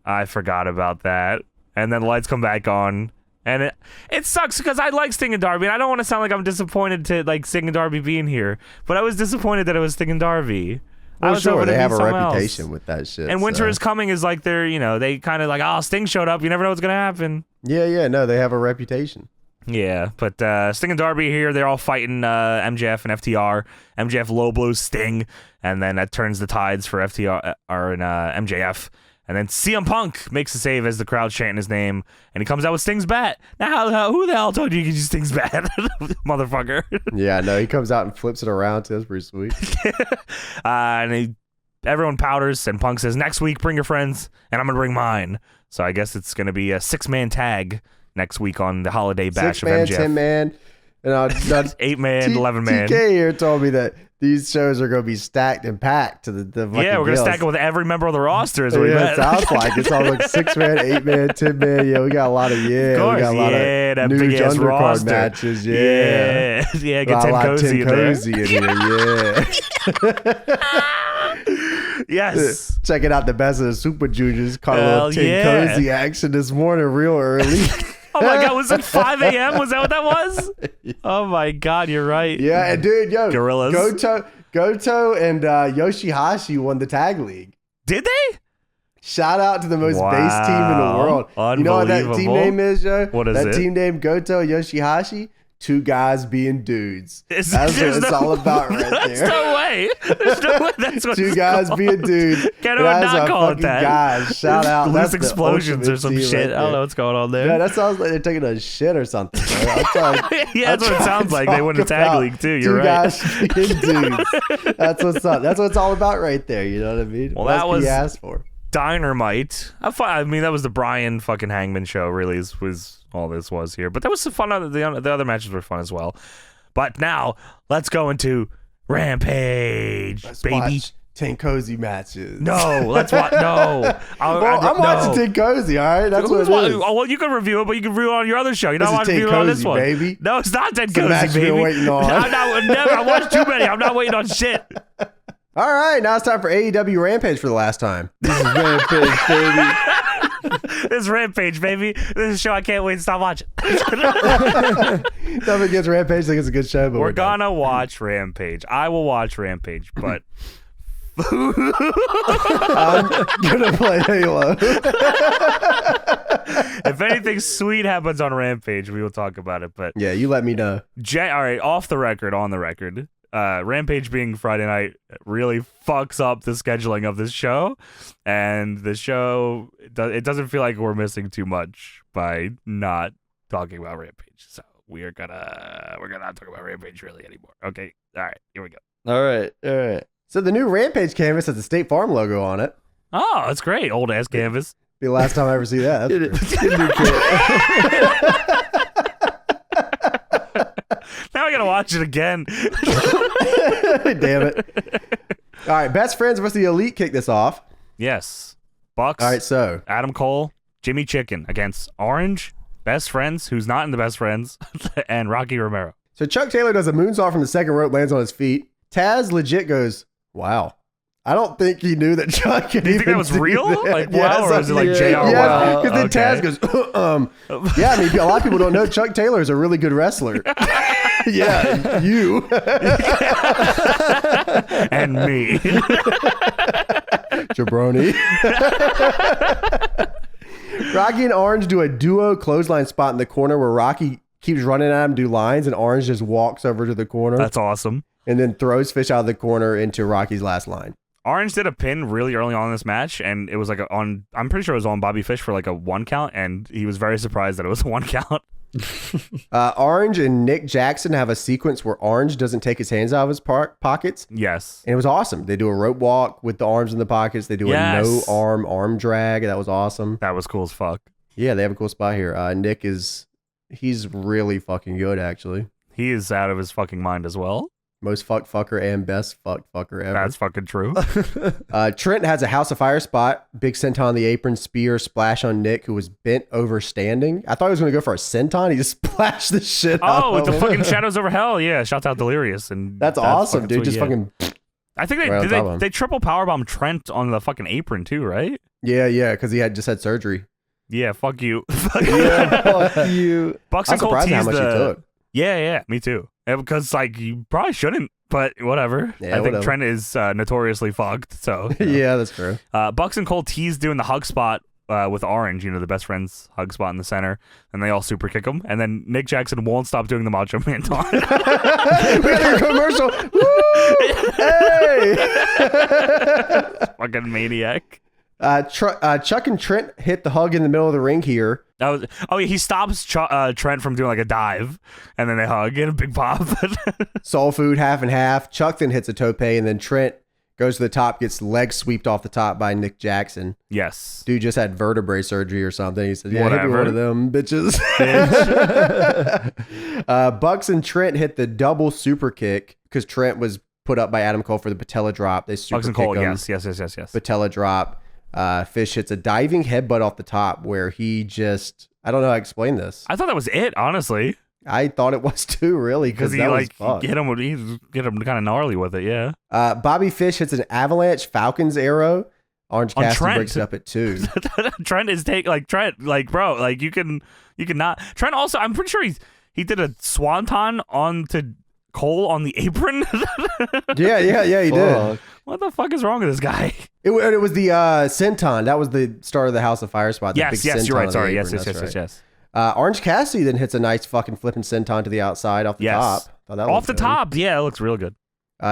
I forgot about that. And then the lights come back on. And it sucks because I like Sting and Darby, and I don't want to sound like I'm disappointed to like Sting and Darby being here, but I was disappointed that it was Sting and Darby. Well, I was sure, they have a reputation reputation with that shit. And Winter is Coming is like they're, they kind of like, oh, Sting showed up, you never know what's gonna happen. Yeah, no, they have a reputation. Yeah, but Sting and Darby here, they're all fighting MJF and FTR. MJF low blows Sting, and then that turns the tides for FTR and MJF. And then CM Punk makes a save as the crowd chanting his name, and he comes out with Sting's bat. Now, who the hell told you you could use Sting's bat, motherfucker? Yeah, no, he comes out and flips it around. Too. That's pretty sweet. And everyone powders, and Punk says, next week, bring your friends, and I'm going to bring mine. So I guess it's going to be a 6-man tag next week on the holiday bash of MJF. 10-man, and 8-man, 11-man. TK here told me that these shows are going to be stacked and packed to the fucking yeah, we're going to gills. stack it with every member of the roster as we it sounds like it's all like 6-man, 8-man, 10-man. Yeah, we got a lot of we got a lot of that new big-ass undercard roster. matches. Yeah, yeah, get 10 Cozy in there. Yes. Checking out the best of the Super Juniors. Caught a little 10 Cozy action this morning real early. Oh my God, was it 5 a.m.? Was that what that was? Oh my God, you're right. Yeah, and dude, Gorillas. Goto and Yoshihashi won the tag league. Did they? Shout out to the most base team in the world. You know what that team name is, Joe? What is that team name, Goto Yoshihashi? 2 guys being dudes. That's what it's all about right there. There's no way. There's no way that's what 2 guys being dudes. Can't not call it that. Guys. Shout out. Loose explosions or some shit. Right, I don't know what's going on there. Yeah, that sounds like they're taking a shit or something. Yeah, that's what it sounds like. They won the tag league too. You're right. 2 guys being dudes. That's what's up. That's what it's all about right there. You know what I mean? Well, that was asked for. Dynamite. I mean, that was the Bryan fucking Hangman show. Really, was all this was here. But that was some fun. The other matches were fun as well. But now let's go into Rampage, baby. Watch 10 Cozy matches. No, let's watch. No, I'm watching 10 Cozy. All right, that's what it is. Well, you can review it, but you can review it on your other show. You're not watching it on this one, baby. No, it's not 10 It's the Cozy, match baby. you've been waiting on. I watched too many. I'm not waiting on shit. All right, now it's time for AEW Rampage for the last time. This is Rampage, baby. This is Rampage, baby. This is a show I can't wait to stop watching. Nothing against Rampage. I think it's a good show, but we're gonna watch Rampage. I will watch Rampage, but I'm gonna play Halo. If anything sweet happens on Rampage, we will talk about it. But yeah, you let me know. All right, off the record, on the record. Rampage being Friday night really fucks up the scheduling of this show, and the show it doesn't feel like we're missing too much by not talking about Rampage. So we're gonna not talk about Rampage really anymore. Okay, all right, here we go. All right. So the new Rampage canvas has the State Farm logo on it. Oh, that's great, old ass canvas. Be the last time I ever see that. Now I gotta watch it again. Damn it. All right, Best Friends versus the Elite kick this off. Yes. Bucks. All right, so Adam Cole, Jimmy Chicken against Orange, Best Friends, who's not in the Best Friends, and Rocky Romero. So Chuck Taylor does a moonsault from the second rope, lands on his feet. Taz legit goes, wow. I don't think he knew that Chuck could even think that was real? That. Like, wow, or is it like JR? Yeah, Wow? because then Taz goes, yeah, I mean, a lot of people don't know Chuck Taylor is a really good wrestler. Yeah, you. And me. Jabroni. Rocky and Orange do a duo clothesline spot in the corner where Rocky keeps running at him, do lines, and Orange just walks over to the corner. That's awesome. And then throws Fish out of the corner into Rocky's last line. Orange did a pin really early on in this match, and it was like I'm pretty sure it was on Bobby Fish for like a 1 count, and he was very surprised that it was a 1 count. Orange and Nick Jackson have a sequence where Orange doesn't take his hands out of his pockets. Yes. And it was awesome. They do a rope walk with the arms in the pockets. They do a no-arm drag. That was awesome. That was cool as fuck. Yeah, they have a cool spot here. Nick he's really fucking good, actually. He is out of his fucking mind as well. Most fucker and best fucker ever. That's fucking true. Trent has a House of Fire spot. Big senton on the apron, spear, splash on Nick, who was bent over standing. I thought he was going to go for a senton. He just splashed the shit out Oh, with of the him. fucking Shadows Over Hell. Yeah, shout out Delirious. And That's awesome, dude. sweet, Just yeah. fucking... I think they triple powerbomb Trent on the fucking apron too, right? Yeah, because he just had surgery. Yeah, fuck you. Yeah, fuck you. Bucks I'm and Cole surprised at how teased much he took. Yeah, me too. Because like you probably shouldn't, but whatever. Yeah, I think whatever. Trent is notoriously fucked. So Yeah, that's true. Bucks and Cole teased doing the hug spot with Orange, the best friends hug spot in the center, and they all super kick him, and then Nick Jackson won't stop doing the Macho Man taunt. We got your commercial. Woo! Hey! Fucking maniac. Chuck and Trent hit the hug in the middle of the ring here. He stops Trent from doing like a dive, and then they hug and a big pop. Soul Food half and half. Chuck then hits a tope, and then Trent goes to the top, gets legs sweeped off the top by Nick Jackson. Yes. Dude just had vertebrae surgery or something. He said, yeah, Whatever. hit me one of them bitches. Bucks and Trent hit the double super kick because Trent was put up by Adam Cole for the patella drop. They super Bucks and kick Cole, him. yes. Patella drop. Fish hits a diving headbutt off the top where he just, I don't know how to explain this. I thought that was it, honestly. I thought it was too, really, because He that was like fun. get him kind of gnarly with it, yeah. Bobby Fish hits an avalanche Falcons arrow. Orange On Cassidy Trent. breaks it up at 2. Trent is bro, like you can not. Trent also, I'm pretty sure he did a swanton onto Cole on the apron. yeah, he did. What the fuck is wrong with this guy? It was the senton. That was the start of the House of Fire spot. The Yes, big senton you're right. on the Sorry, apron, yes. that's right. Orange Cassidy then hits a nice fucking flipping senton to the outside off the top. Thought that Off looked the good. top, yeah, it looks real good.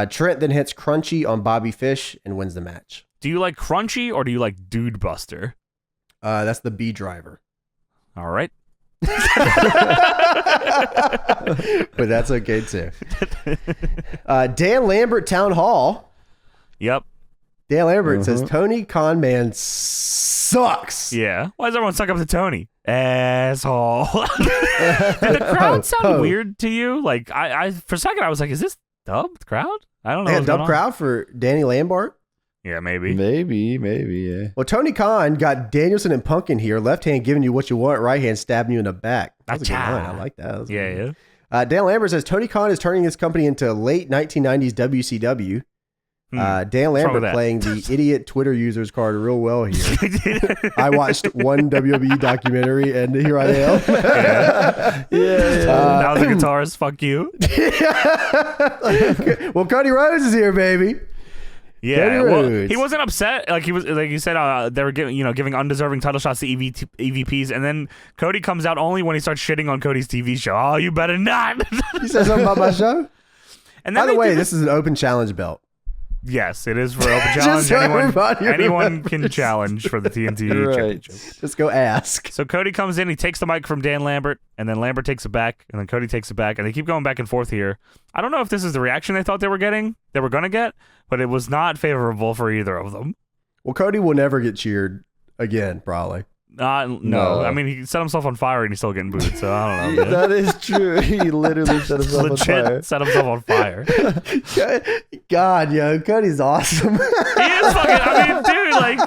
Trent then hits Crunchy on Bobby Fish and wins the match. Do you like Crunchy or do you like Dude Buster? That's the B driver. All right. But that's okay too. Dan Lambert Town Hall. Yep. Dan Lambert says Tony Khan Man sucks. Yeah. Why does everyone suck up to Tony? Asshole. Did the crowd sound weird to you? Like I for a second I was like, is this dubbed crowd? I don't know. Yeah, dub crowd for Danny Lambert. Yeah, maybe. Maybe, yeah. Well, Tony Khan got Danielson and Punk in here. Left hand giving you what you want, right hand stabbing you in the back. That's a good line. I like that. Yeah. Dan Lambert says Tony Khan is turning his company into late 1990s WCW. Dan Lambert playing the idiot Twitter users card real well here. I watched one WWE documentary and here I am. Now the guitarist, fuck you. Well, Cody Rhodes is here, baby. Yeah, well, he wasn't upset. Like he was, like you said, they were giving undeserving title shots to EVPs, and then Cody comes out only when he starts shitting on Cody's TV show. Oh, you better not. You said something about my show? And by the way, this is an open challenge belt. Yes, it is for open challenge. So anyone can challenge for the TNT Championship. Just go ask. So Cody comes in, he takes the mic from Dan Lambert, and then Lambert takes it back, and then Cody takes it back, and they keep going back and forth here. I don't know if this is the reaction they thought they were going to get, but it was not favorable for either of them. Well, Cody will never get cheered again, probably. No. I mean, he set himself on fire and he's still getting booed, so I don't know. That is true. He literally set himself on fire. Set himself on fire. God, yo, Cody's awesome. He is fucking, I mean, dude, like,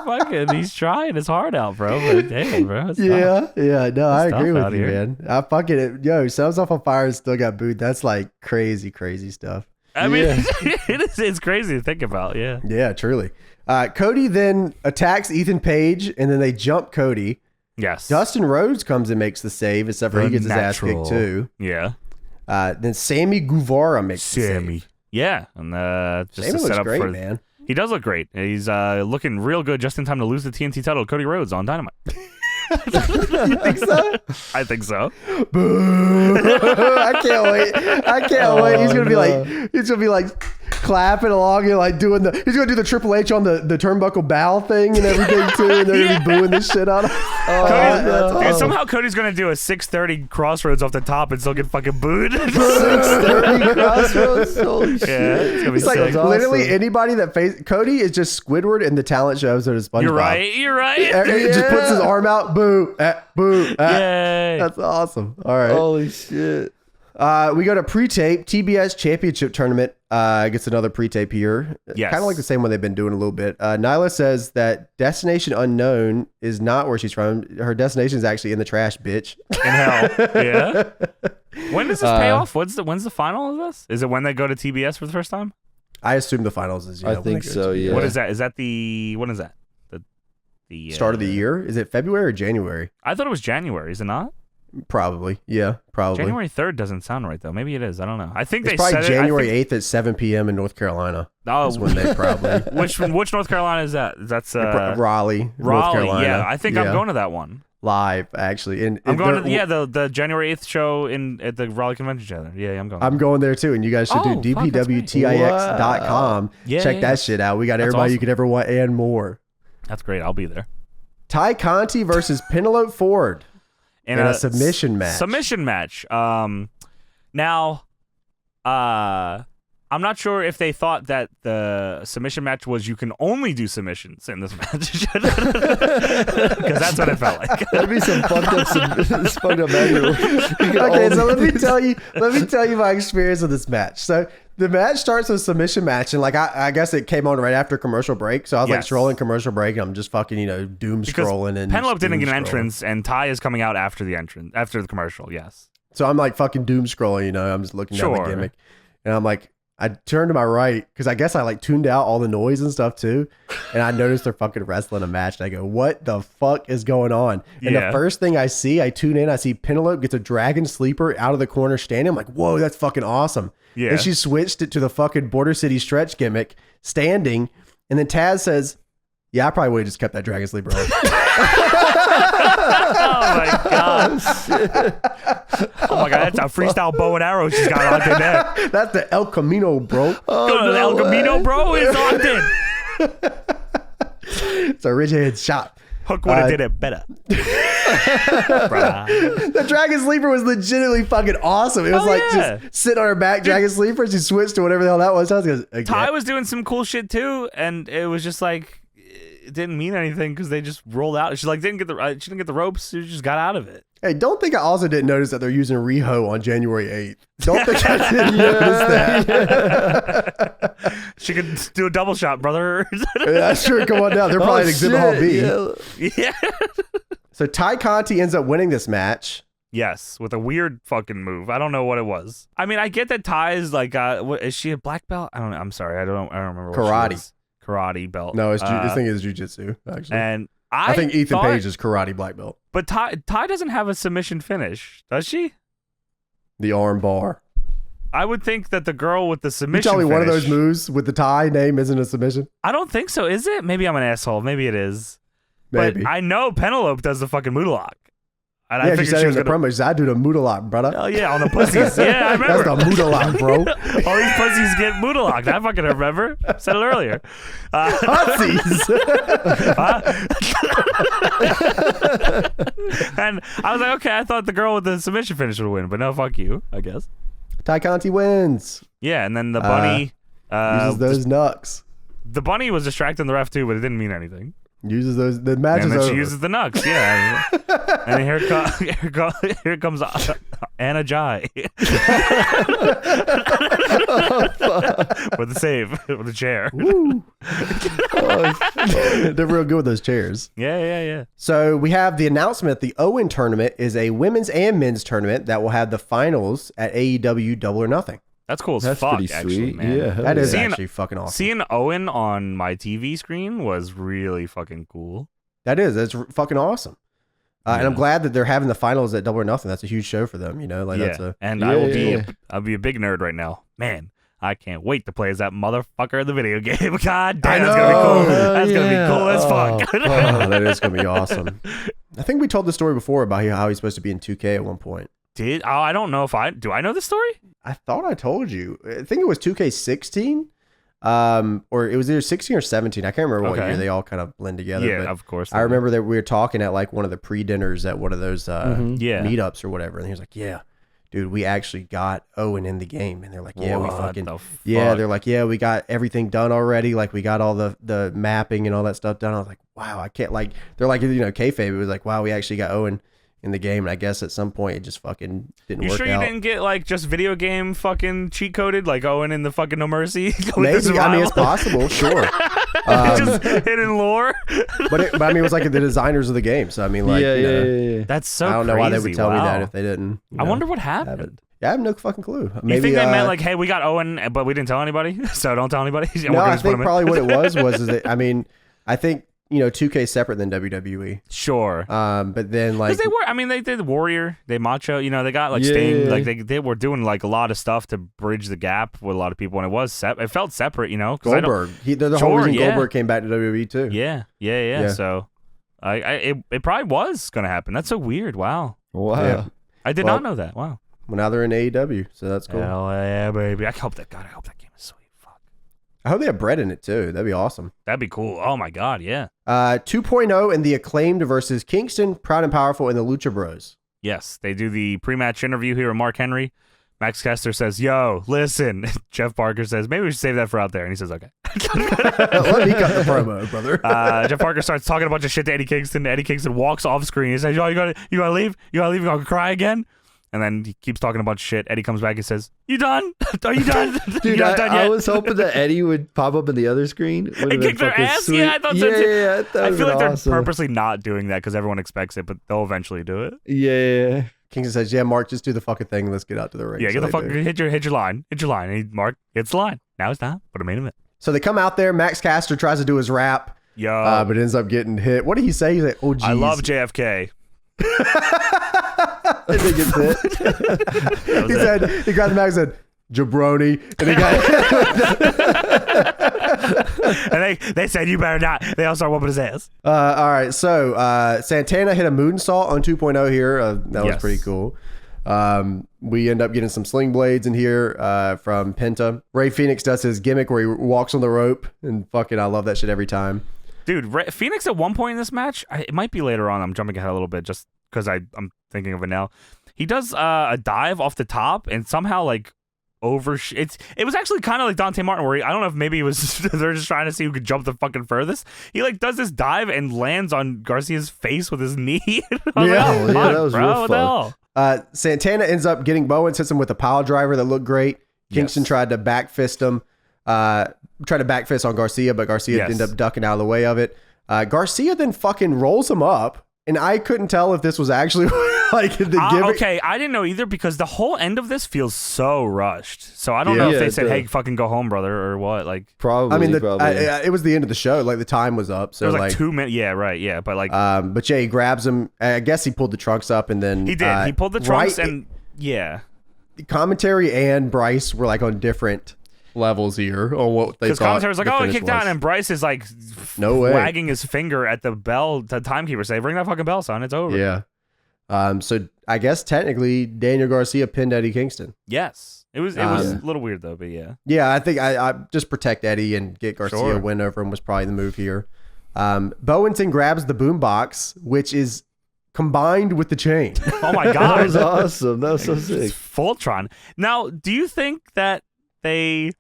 fucking, he's trying his heart out, bro. But damn, bro. No, I agree with you, here. man. I fucking, set himself on fire and still got booed. That's like crazy stuff. I mean, it's crazy to think about, yeah. Yeah, truly. Cody then attacks Ethan Page, and then they jump Cody. Yes. Dustin Rhodes comes and makes the save, except for he gets his ass kicked too. Yeah. Then Sammy Guevara makes the save. Yeah, and just Sammy to set looks up great, for, man. He does look great. He's looking real good just in time to lose the TNT title to Cody Rhodes on Dynamite. You think so? I think so. Boo! I can't wait. He's gonna be like clapping along and like he's gonna do the Triple H on the turnbuckle bow thing and everything too, and they're gonna be booing the shit out of him. Awesome. Somehow Cody's gonna do a 630 crossroads off the top and still get fucking booed. 630 crossroads. Holy shit! It's like literally anybody that Cody is just Squidward in the talent show episode of SpongeBob. You're right. He just puts his arm out. Boo! Boo! Yay! That's awesome. All right. Holy shit. We go to pre-tape. TBS Championship Tournament gets another pre-tape here. Yes. Kind of like the same one they've been doing a little bit. Nyla says that Destination Unknown is not where she's from. Her destination is actually in the trash, bitch. In hell. Yeah. When does this pay off? When's the final of this? Is it when they go to TBS for the first time? I assume the finals is. I think so. Yeah. What is that? Is that when is that? The start of the year? Is it February or January? I thought it was January. Is it not? Probably. Yeah, probably. January 3rd doesn't sound right, though. Maybe it is. I don't know. I think It's they probably said January 8th at 7 p.m. in North Carolina. Oh, is when they probably. Which North Carolina is that? That's Raleigh, North Carolina. Yeah, I think I'm going to that one. Live, actually. And I'm going to the January 8th show at the Raleigh Convention Center. Yeah, I'm going. I'm going there too, and you guys should do DPWTIX.com. Check that shit out. We got everybody you could ever want and more. That's great. I'll be there. Ty Conti versus Penelope Ford in a submission match. Submission match. Now, I'm not sure if they thought that the submission match was you can only do submissions in this match, because that's what it felt like. That'd be some fucked up manual. Okay, so let me tell you my experience with this match. So the match starts with a submission match, and like I guess it came on right after commercial break. So I was like scrolling commercial break, and I'm just fucking doom scrolling. And Penelope didn't get an entrance, and Ty is coming out after the commercial. Yes. So I'm like fucking doom scrolling. I'm just looking down the gimmick, and I'm like. I turned to my right because I guess I like tuned out all the noise and stuff too. And I noticed they're fucking wrestling a match. And I go, what the fuck is going on? And the first thing I tune in, I see Penelope gets a dragon sleeper out of the corner standing. I'm like, whoa, that's fucking awesome. Yeah. And she switched it to the fucking Border City stretch gimmick standing. And then Taz says, yeah, I probably would have just kept that dragon sleeper on. Oh my god! Oh my god! That's a freestyle bow and arrow she's got on there. That's the El Camino, bro. The El Camino, bro, is on there. It's a ridge-head shot. Hook would have did it better. The dragon sleeper was legitimately fucking awesome. It was just sit on her back, dragon sleeper. She switched to whatever the hell that was. Ty was doing some cool shit too, and it was just like. It didn't mean anything because they just rolled out. She didn't get the ropes. She just got out of it. Hey, don't think I also didn't notice that they're using Riho on January 8th. Don't think I didn't notice that. She could do a double shot, brother. Yeah, sure. Come on down. They're probably in Exhibit Hall B. Yeah. So Ty Conti ends up winning this match. Yes, with a weird fucking move. I don't know what it was. I mean, I get that Ty is like, what is she a black belt? I don't know. I'm sorry. I don't remember. What karate. She was. Karate belt. No, this thing is jiu-jitsu, actually. And I think Ethan Page is karate black belt. But Ty doesn't have a submission finish, does she? The arm bar. I would think that the girl with the submission You tell me finish, one of those moves with the Ty name isn't a submission? I don't think so, is it? Maybe I'm an asshole. Maybe it is. Maybe. But I know Penelope does the fucking Moolah Lock. And yeah, she said it in the promo. She said, I do the Moolah Lock, brother. Oh, yeah, on the pussies. Yeah, I remember. That's the Moolah Lock, bro. All these pussies get Moolah Locked. I fucking remember. I said it earlier. Pussies. And I was like, okay, I thought the girl with the submission finish would win, but no, fuck you, I guess. Ty Conti wins. Yeah, and then the bunny uses those knucks. The bunny was distracting the ref too, but it didn't mean anything. Uses those. The match is over. And then she uses the knucks. Yeah. And here comes Anna Jai with the save with the chair. Woo. They're real good with those chairs. Yeah. So we have the announcement. The Owen tournament is a women's and men's tournament that will have the finals at AEW Double or Nothing. That's cool as That's fuck, pretty actually, sweet. man. Yeah, that is actually fucking awesome. Seeing Owen on my TV screen was really fucking cool. That's fucking awesome. And I'm glad that they're having the finals at Double or Nothing. That's a huge show for them, That's I'll be a big nerd right now, man. I can't wait to play as that motherfucker in the video game. God damn, that's gonna be cool. That's gonna be cool as fuck. That is gonna be awesome. I think we told the story before about how he's supposed to be in 2K at one point. I don't know if do I know the story? I thought I told you. I think it was 2K16. Or it was either 16 or 17. I can't remember what year. They all kind of blend together. Yeah, but of course. I remember that we were talking at like one of the pre-dinners at one of those meetups or whatever. And he was like, yeah, dude, we actually got Owen in the game. And they're like, yeah, they're like, yeah, we got everything done already. Like we got all the mapping and all that stuff done. I was like, wow, I can't they're like, kayfabe. It was like, wow, we actually got Owen in the game, and I guess at some point it just fucking didn't work out. You sure you didn't get like just video game fucking cheat coded like Owen in the fucking No Mercy? Maybe. I mean, it's possible. Sure. Just hidden lore. but I mean, it was like the designers of the game. So I mean, like, yeah. That's so. I don't know crazy. why they would tell me that if they didn't. I wonder what happened. Yeah, I have no fucking clue. Maybe, you think they meant like, hey, we got Owen, but we didn't tell anybody, so don't tell anybody? No, I think probably what it was is that, I mean, I think 2K separate than WWE. Sure. But then like because they were, I mean, they did Warrior, they Macho, they got like Sting, like they were doing like a lot of stuff to bridge the gap with a lot of people, and it felt separate, Goldberg. The whole reason Goldberg came back to WWE too. Yeah. So, it probably was gonna happen. That's so weird. Wow. Yeah. I did not know that. Wow. Well, now they're in AEW, so that's cool. Hell yeah, baby. I hope that game is sweet. Fuck. I hope they have Brett in it too. That'd be awesome. That'd be cool. Oh my god, yeah. 2.0 and the Acclaimed versus Kingston, Proud and Powerful, and the Lucha Bros. Yes, they do the pre-match interview here with Mark Henry. Max Kester says, "Yo, listen." Jeff Parker says, "Maybe we should save that for out there," and he says, "Okay." Let me cut the promo, brother. Jeff Parker starts talking a bunch of shit to Eddie Kingston. Eddie Kingston walks off screen. He says, "Yo, you gotta leave? You gotta leave? You gonna cry again?" And then he keeps talking a bunch of shit. Eddie comes back and says, "You done? Are you done?" Dude, I was hoping that Eddie would pop up in the other screen. And kick their ass? Sweet. Yeah, I thought so too. Yeah, I feel like awesome. they're purposely not doing that because everyone expects it, but they'll eventually do it. Yeah. Kingston says, "Yeah, Mark, just do the fucking thing. Let's get out to the ring." Yeah, so get the fuck, hit your line. And Mark hits the line. Now it's time for the main event. So they come out there. Max Caster tries to do his rap, but ends up getting hit. What did he say? He's like, "Oh, geez. I love JFK." And he gets hit. He grabbed the Max and said, "Jabroni," and he got and they said, "You better not." They all start whooping his ass. All right, so Santana hit a moonsault on 2.0 here. That was pretty cool. We end up getting some sling blades in here from Penta. Ray Phoenix does his gimmick where he walks on the rope, and fucking I love that shit every time. Dude, Phoenix at one point in this match, it might be later on, I'm jumping ahead a little bit just because I'm thinking of it now. He does a dive off the top and somehow like it was actually kind of like Dante Martin where I don't know if maybe it was they're just trying to see who could jump the fucking furthest. He like does this dive and lands on Garcia's face with his knee. That was real fun. Santana ends up getting Bowens, hits him with a pile driver that looked great. Kingston tried to back fist him, tried to back fist on Garcia, but Garcia ended up ducking out of the way of it. Garcia then fucking rolls him up, and I couldn't tell if this was actually like the gimmick. Okay, I didn't know either because the whole end of this feels so rushed. So I don't know if they said, "Hey, fucking go home, brother," or what. Like probably. I mean, it was the end of the show. Like the time was up, so it was like 2 minutes. Yeah, right. Yeah, but like, but he grabs him. I guess he pulled the trunks up, and then he did. He pulled the trunks, and the commentary and Bryce were like on different levels here on what they thought. Because commentary was like, "Oh, he kicked out," and Bryce is like, wagging his finger at the bell. The timekeeper say, "Ring that fucking bell, son. It's over." Yeah. So I guess technically Daniel Garcia pinned Eddie Kingston. Yes. It was a little weird though, but yeah. Yeah, I think I just protect Eddie and get Garcia a win over him was probably the move here. Bowenson grabs the boombox, which is combined with the chain. Oh my god. That was awesome. That was so sick. Voltron. Now, do you think that do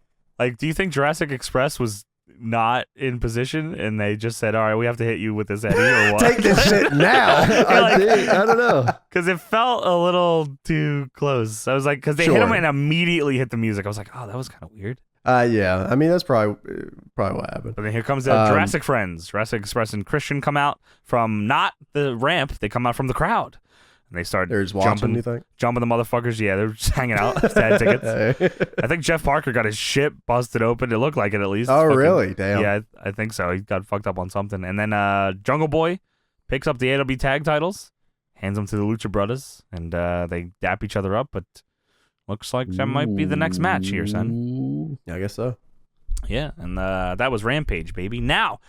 you think Jurassic Express was not in position and they just said, "All right, we have to hit you with this Eddie," or what? Take this shit now. I don't know. Because it felt a little too close. I was like, because they hit him and immediately hit the music. I was like, oh, that was kind of weird. Yeah. I mean, that's probably what happened. But then here comes the Jurassic friends. Jurassic Express and Christian come out from not the ramp. They come out from the crowd. And they start jumping the motherfuckers. Yeah, they're just hanging out. Had tickets. I think Jeff Parker got his shit busted open. It looked like it at least. Oh, really? Damn. Yeah, I think so. He got fucked up on something. And then Jungle Boy picks up the AEW tag titles, hands them to the Lucha Brothers, and they dap each other up. But looks like that might be the next match here, son. Yeah, I guess so. Yeah, and that was Rampage, baby. Now,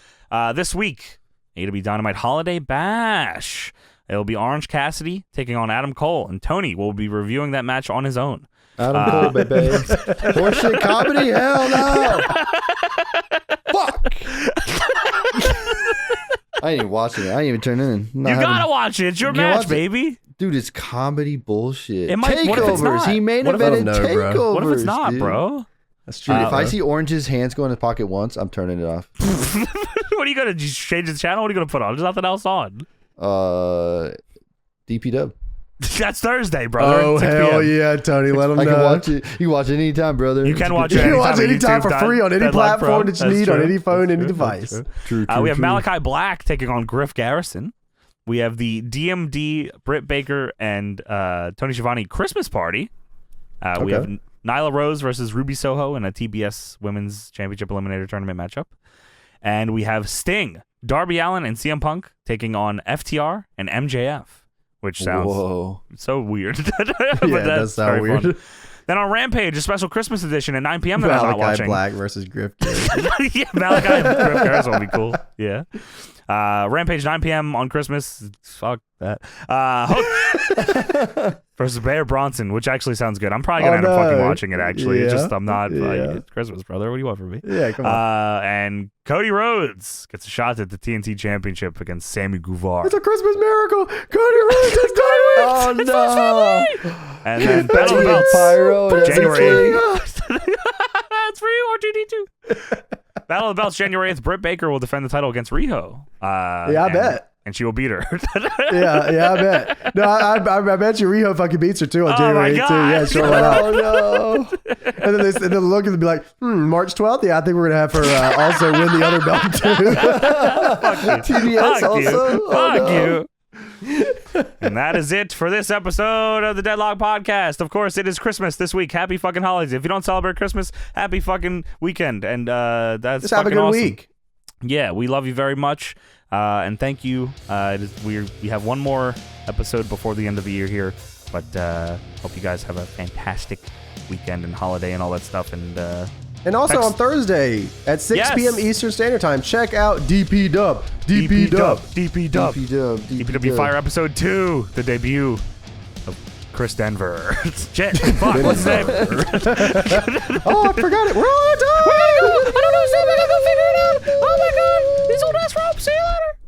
this week, AEW Dynamite Holiday Bash. It'll be Orange Cassidy taking on Adam Cole, and Tony will be reviewing that match on his own. Adam Cole, baby. Horseshit comedy? Hell no. Fuck. I ain't even watching it. I ain't even turning in. You gotta watch it. It's your match, baby. Dude, it's comedy bullshit. It might, what if it's not? He main evented takeovers. What if it's not, bro? That's true. If I see Orange's hands go in his pocket once, I'm turning it off. What are you gonna just change the channel? What are you gonna put on? There's nothing else on. DPW. That's Thursday, brother. Oh, hell yeah, Tony. Let them know. I can watch it. You watch it anytime, brother. You can watch it anytime. You can watch it anytime for free on any platform that you need, on any phone, any device. True. We have Malachi Black taking on Griff Garrison. We have the DMD, Britt Baker, and Tony Schiavone Christmas party. We have Nyla Rose versus Ruby Soho in a TBS Women's Championship Eliminator Tournament matchup. And we have Sting Darby Allin and CM Punk taking on FTR and MJF, which sounds so weird. But yeah, it does sound weird. Fun. Then on Rampage, a special Christmas edition at 9 p.m. that I'm not watching. Malachi Black versus Griff Garrison. Yeah, Malachi and Griff Garrison will be cool. Yeah. Rampage 9 p.m. on Christmas. Fuck that. Hook versus Bear Bronson, which actually sounds good. I'm probably gonna end up fucking watching it. Actually, it's just I'm not. It's Christmas, brother. What do you want from me? Yeah, come on. And Cody Rhodes gets a shot at the TNT Championship against Sammy Guevara. It's a Christmas miracle. Cody Rhodes has done it. Oh no! And then Battle of the Belts, Pyro, January. It's for you, R2D2. Battle of the Belts, January 8th. Britt Baker will defend the title against Riho. I bet. And she will beat her. yeah, I bet. No, I bet you Riho fucking beats her too on January 8th too. Yeah, sure. Oh no! And then they look and be like, March 12th. Yeah, I think we're gonna have her also win the other belt too. Fuck you. TBS Fuck also. You. Fuck you. And that is it for this episode of the Deadlock Podcast. Of course, it is Christmas this week. Happy fucking holidays. If you don't celebrate Christmas, happy fucking weekend. And that's just have a good awesome. week. Yeah, we love you very much. And thank you. We have one more episode before the end of the year here. But hope you guys have a fantastic weekend and holiday and all that stuff. And also on Thursday at 6 p.m. Eastern Standard Time, check out DPW Fire Episode 2, the debut of Chris Denver. Shit, fuck, what's his name? Oh, I forgot it. We're on